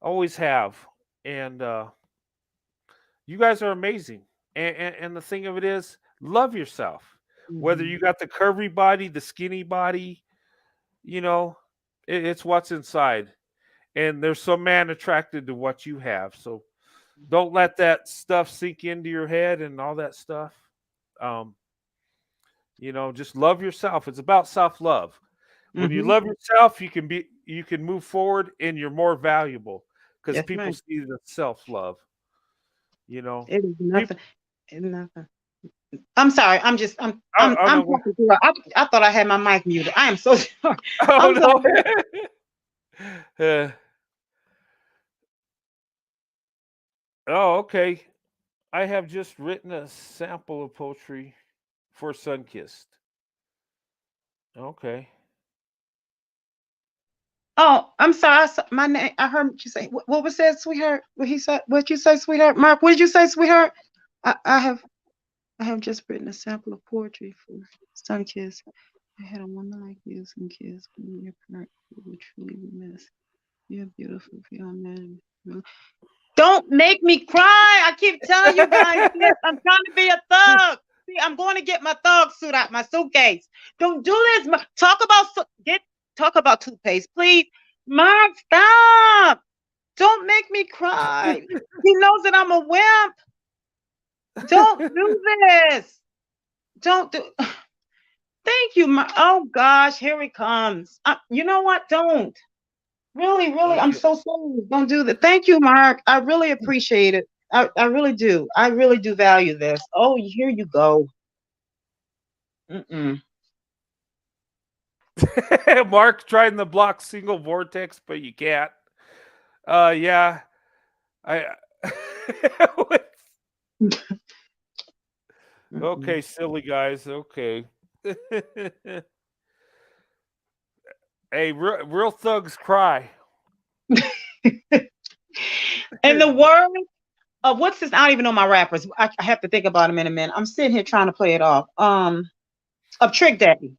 Always have. And you guys are amazing. And the thing of it is, love yourself. Whether Mhm. you got the curvy body, the skinny body, you know, it's what's inside. And there's some man attracted to what you have. So don't let that stuff sink into your head and all that stuff. Um, just love yourself. It's about self-love. When you Mhm. love yourself, you can move forward and you're more valuable because That's people right. see the self-love, you know. It is People nothing. It's nothing. I'm sorry. I'm just. I'm. oh, I'm. oh I'm no. talking through. I thought I had my mic muted. I am so sorry. Oh I'm no. sorry. Uh, oh, okay. I have just written a sample of poetry for Sunkist. Okay. Oh, I'm sorry. My name. I heard what you say. What was that, sweetheart? What he said? What you say, sweetheart? Mark, what did you say, sweetheart? I have. I have just written a sample of poetry for Sunkist. I had a woman like you, Sunkist, when your parent would truly be missed. You're beautiful beyond man. Don't make me cry. I keep telling you guys this. I'm trying to be a thug. See, I'm going to get my thug suit out my suitcase. Don't do this. Talk about toothpaste, please. Mark, stop. Don't make me cry. He knows that I'm a wimp. Don't do this. Don't do. Thank you, Mark. Oh gosh, here he comes. You know what? Don't. Really, really, I'm Okay. so sorry. Don't do that. Thank you, Mark. I really appreciate it. I really do. I really do value this. Oh, here you go. Mm-mm. Mark trying to block single vortex, but you can't. Yeah. I Okay, silly guys. Okay. Hey, real thugs cry. And the word of what's this? I don't even know my rappers. I have to think about them in a minute. I'm sitting here trying to play it off. Of Trick Daddy.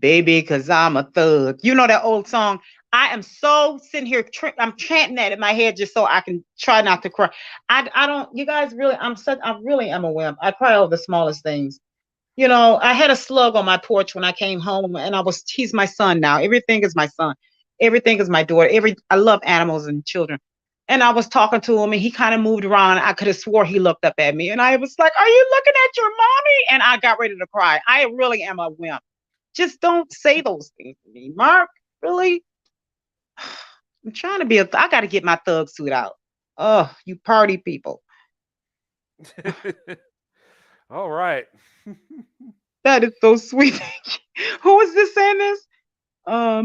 Baby, cause I'm a thug. You know that old song? I am so sitting here, I'm chanting that in my head just so I can try not to cry. I don't, you guys really, I really am a wimp. I cry over the smallest things. You know, I had a slug on my porch when I came home, and he's my son now. Everything is my son. Everything is my daughter. I love animals and children. And I was talking to him, and he kind of moved around. I could have swore he looked up at me, and I was like, "Are you looking at your mommy?" And I got ready to cry. I really am a wimp. Just don't say those things to me, Mark. Really? I'm trying to be I got to get my thug suit out. Oh, you party people. All right. That is so sweet. Who is this saying this? Oh,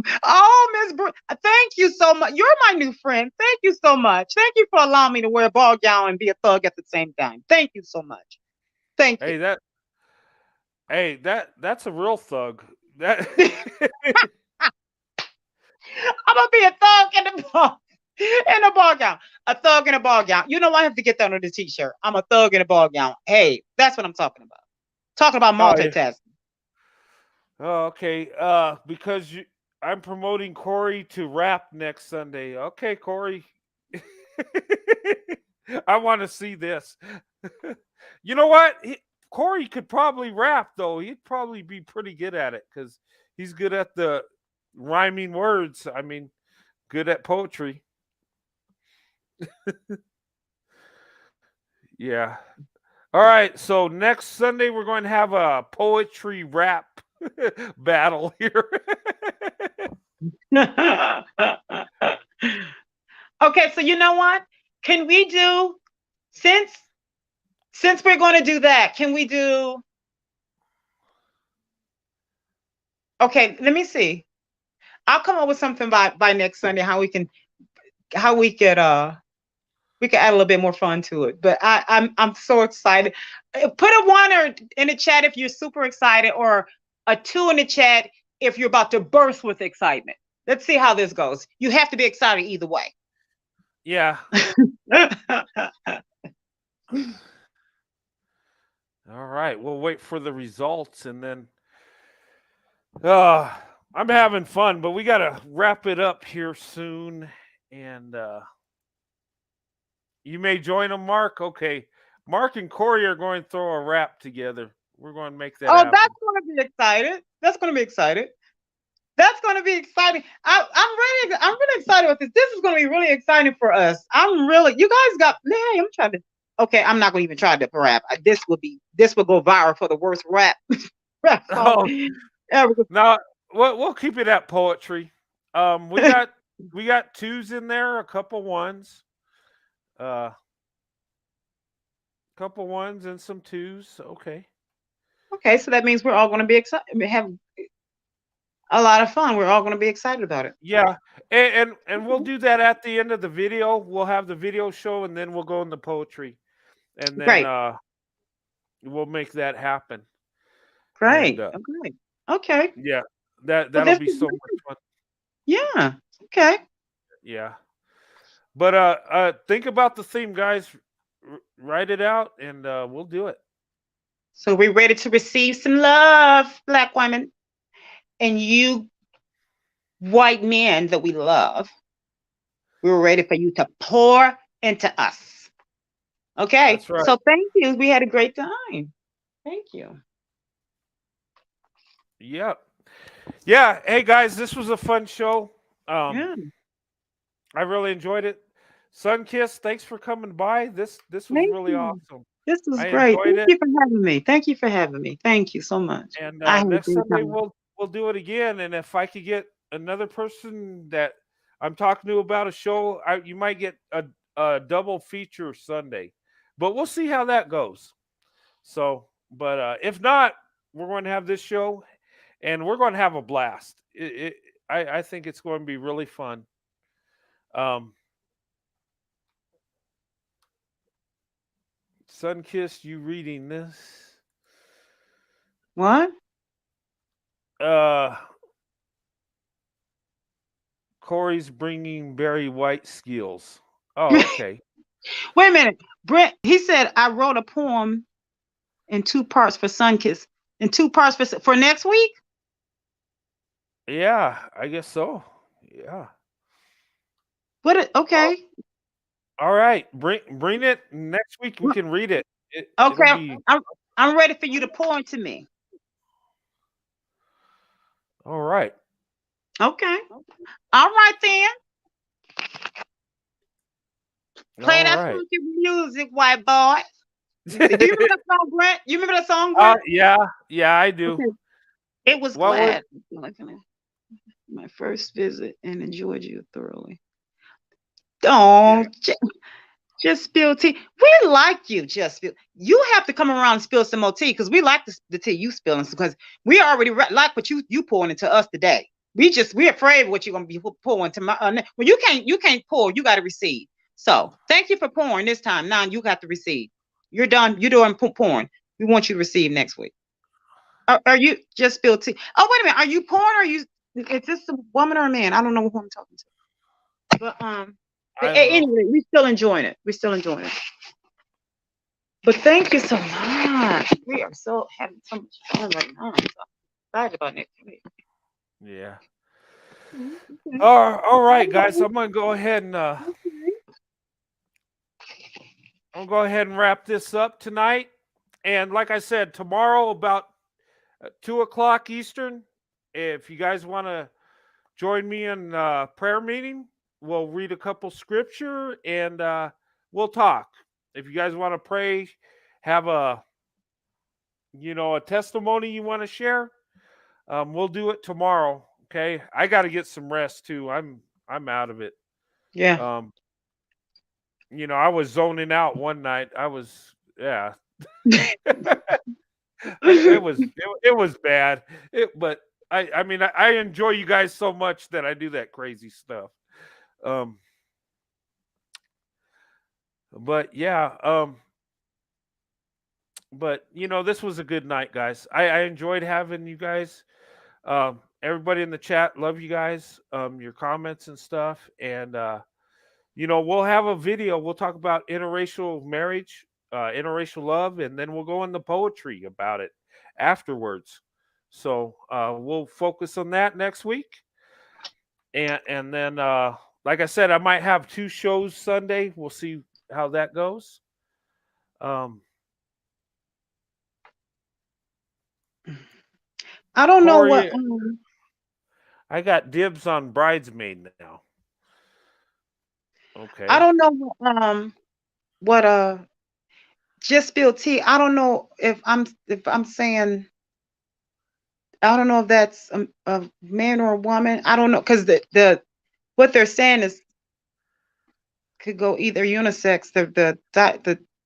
Miss thank you so much. You're my new friend. Thank you so much. Thank you for allowing me to wear a ball gown and be a thug at the same time. Thank you so much. Thank you. That's a real thug. That I'm gonna be a thug in a ball gown. A thug in a ball gown. You know I have to get that on the t-shirt. I'm a thug in a ball gown. Hey, that's what I'm talking about. Talking about Oh, yeah. multitasking. Oh, okay. Because I'm promoting Corey to rap next Sunday. Okay, Corey. I want to see this. You know what? Corey could probably rap though. He'd probably be pretty good at it because he's good at the rhyming words. I mean, good at poetry. Yeah. All right. So next Sunday we're going to have a poetry rap battle here. Okay, so you know what? Can we do since we're going to do that? Can we do? Okay, let me see. I'll come up with something by next Sunday how we could add a little bit more fun to it. But I'm so excited. Put a 1 or in the chat if you're super excited, or a 2 in the chat if you're about to burst with excitement. Let's see how this goes. You have to be excited either way. Yeah. All right. We'll wait for the results and then I'm having fun, but we got to wrap it up here soon. And you may join them, Mark. Okay. Mark and Corey are going to throw a rap together. We're going to make that happen. That's going to be excited. That's going to be excited. That's going to be exciting. I'm really excited with this. This is going to be really exciting for us. You guys got, man, I'm trying to, okay, I'm not going to even try to rap. This will go viral for the worst rap song ever. No, we'll keep it at poetry. We got 2s in there, a couple 1s. Couple 1s and some 2s. Okay. Okay, so that means we're all going to be excited. Have a lot of fun. We're all going to be excited about it. Yeah, and we'll do that at the end of the video. We'll have the video show, and then we'll go into poetry, and then we'll make that happen. Great. Okay. Yeah, that'll be so much fun. Yeah. Okay. Yeah, but think about the theme, guys. Write it out, and we'll do it. So we're ready to receive some love, Black women. And you white men that we love, we're ready for you to pour into us. Okay. That's right. So thank you. We had a great time. Thank you. Yep. Yeah. Hey guys, this was a fun show. Yeah. I really enjoyed it. Sunkist, thanks for coming by. This was Thank really you. awesome. This was I great. enjoyed Thank it. you for having me. Thank you for having me. Thank you so much. And I had a next great Sunday time. we'll do it again. And if I could get another person that I'm talking to about a show, you might get a double feature Sunday. But we'll see how that goes. So, but if not, we're going to have this show, and we're going to have a blast. I think it's going to be really fun. Um, Sunkist, you reading this? What? Corey's bringing Barry White skills. Oh, okay. Wait a minute. Brent, he said I wrote a poem in 2 parts for Sunkist. In 2 parts for next week? Yeah, I guess so. Yeah. Okay. All right. Bring it next week. We can read it. It'll Okay. be I'm ready for you to pour into me. all right. Okay. All right then. Play All that right. funky music, white boy. Do you remember that song, Brent? You remember that song, Brent? Yeah, I do. Okay. It was What was- glad. My first visit and enjoyed you thoroughly. Don't just spill tea. We like you, just spill. You have to come around and spill some more tea because we like the tea you spilling because we already like what you pouring into us today. We're afraid of what you're gonna be pouring to my. Well, you can't pour. You got to receive. So thank you for pouring this time. Now you got to receive. You're done. You're doing pouring. We want you to receive next week. Are you just spill tea? Oh wait a minute. Are you pouring? Or are you? Is this a woman or a man? I don't know who I'm talking to. But I don't know. anyway, we're still enjoying it. We're still enjoying it. But thank you so much. We are so having so much fun right now. I'm so excited about next week. Yeah. Okay. All right, guys. I'm gonna go ahead and wrap this up tonight. And like I said, tomorrow about 2:00 Eastern. If you guys want to join me in prayer meeting, we'll read a couple scripture and we'll talk. If you guys want to pray, have a testimony you want to share, we'll do it tomorrow. Okay, I got to get some rest too. I'm out of it. Yeah. I was zoning out one night. It was bad. But I mean I enjoy you guys so much that I do that crazy stuff. But yeah, but this was a good night, guys. I enjoyed having you guys. Everybody in the chat, love you guys. Your comments and stuff, and we'll have a video. We'll talk about interracial marriage, interracial love, and then we'll go into poetry about it afterwards. So we'll focus on that next week, and then like I said, I might have 2 shows Sunday. We'll see how that goes. I don't know what. Corey, I got dibs on Bridesmaid now. Okay. I don't know what just spill tea. I don't know if I'm saying. I don't know if that's a man or a woman. I don't know because the what they're saying is could go either unisex. The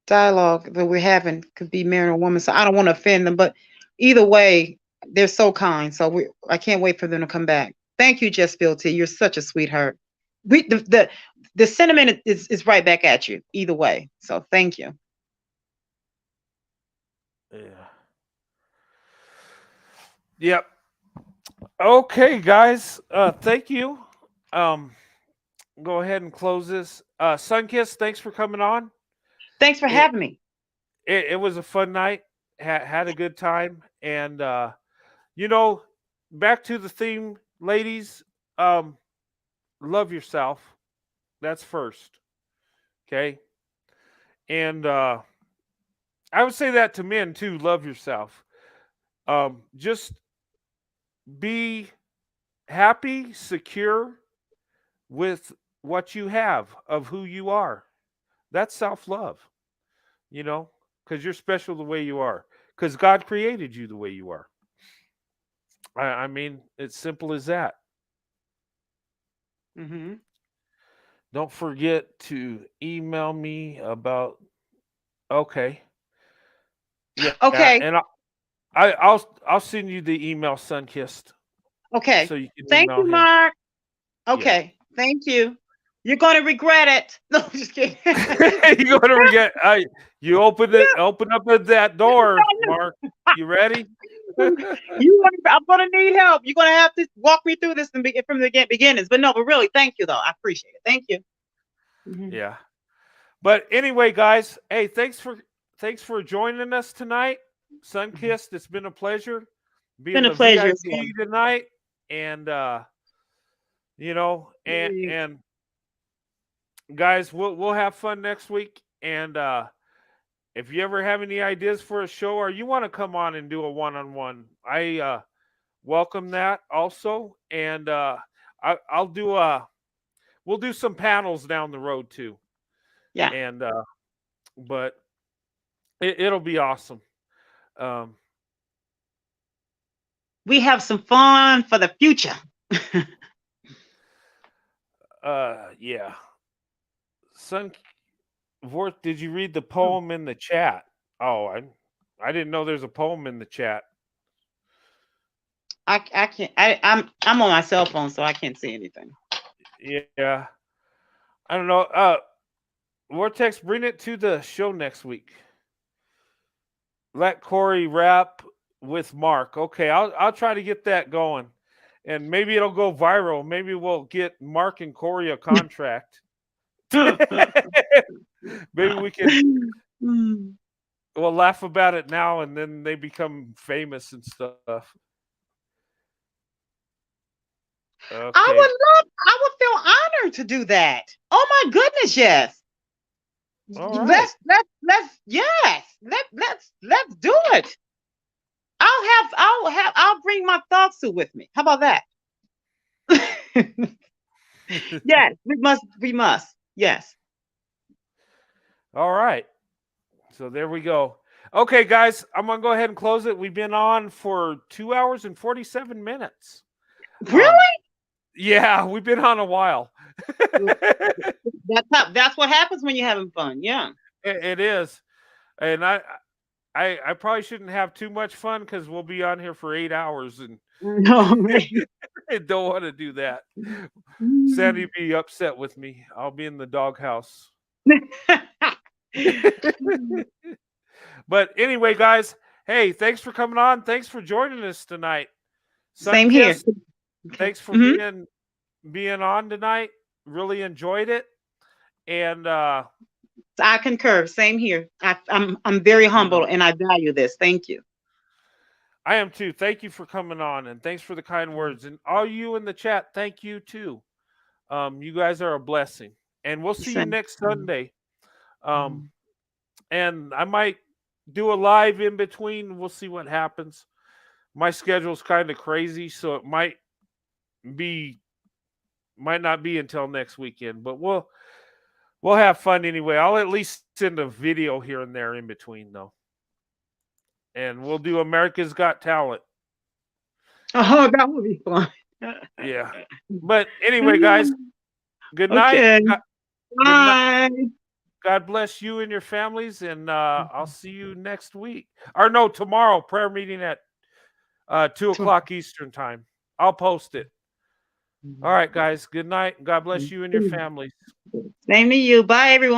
dialogue that we're having could be man or woman. So I don't want to offend them, but either way, they're so kind. So I can't wait for them to come back. Thank you, Just Bill T. You're such a sweetheart. The sentiment is right back at you either way. So thank you. Yeah. Yep. Okay, guys. Thank you. Go ahead and close this. Sunkist, thanks for coming on. Thanks for having me. It was a fun night, had a good time, and you know, back to the theme, ladies. Love yourself. That's first, okay? And I would say that to men too. Love yourself. Just be happy, secure with what you have of who you are. That's self-love, you know, because you're special the way you are. Because God created you the way you are. I mean, it's simple as that. Mm-hmm. Don't forget to email me about. Okay, yeah, Okay. and I'll send you the email, Sunkist, Okay. so you can Thank email you, him. Mark. Yeah. Okay. Thank you. You're gonna regret it. No, I'm just kidding. You're gonna get. You open up that door, Mark. You ready? I'm gonna need help. You're gonna have to walk me through this from the beginnings. But no, but really, thank you though. I appreciate it. Thank you. Mhm. Yeah. But anyway, guys, hey, thanks for joining us tonight. Sunkist, it's been a pleasure being Been a the pleasure as well. VIP tonight. And you know, and guys, we'll have fun next week. And if you ever have any ideas for a show or you want to come on and do a one-on-one, I welcome that also. And I'll do we'll do some panels down the road too. Yeah. And but it'll be awesome. Um, We have some fun for the future. yeah. Son Vort, did you read the poem in the chat? Oh, I didn't know there's a poem in the chat. I can't. I'm on my cell phone, so I can't see anything. Yeah. I don't know. Vortex, bring it to the show next week. Let Corey rap with Mark. Okay, I'll try to get that going. And maybe it'll go viral. Maybe we'll get Mark and Corey a contract. Maybe we can we'll laugh about it now and then they become famous and stuff. Okay. I would feel honored to do that. Oh my goodness, yes. All right. Let's do it. I'll bring my thoughts to with me. How about that? Yes, we must. Yes. All right. So there we go. Okay, guys, I'm gonna go ahead and close it. We've been on for 2 hours and 47 minutes. Really? Yeah, we've been on a while. That's what happens when you're having fun. Yeah. It is. And I probably shouldn't have too much fun because we'll be on here for 8 hours and No, man. I don't want to do that. Sandy be upset with me. I'll be in the doghouse. But anyway, guys, hey, thanks for coming on. Thanks for joining us tonight. Same here. Thanks for being on tonight. Really enjoyed it. And I concur. Same here. I'm very humble and I value this. Thank you. I am too. Thank you for coming on and thanks for the kind words. And all you in the chat, thank you too. You guys are a blessing. And we'll see you next Sunday. And I might do a live in between. We'll see what happens. My schedule's kind of crazy, so it might not be until next weekend, but we'll have fun anyway. I'll at least send a video here and there in between though. And we'll do America's Got Talent. Oh, that would be fun. Yeah. But anyway, guys, good night. Okay. Bye. God bless you and your families, and I'll see you next week. Or no, tomorrow, prayer meeting at 2:00 Eastern time. I'll post it. All right, guys. Good night. God bless you and your families. Same to you. Bye, everyone.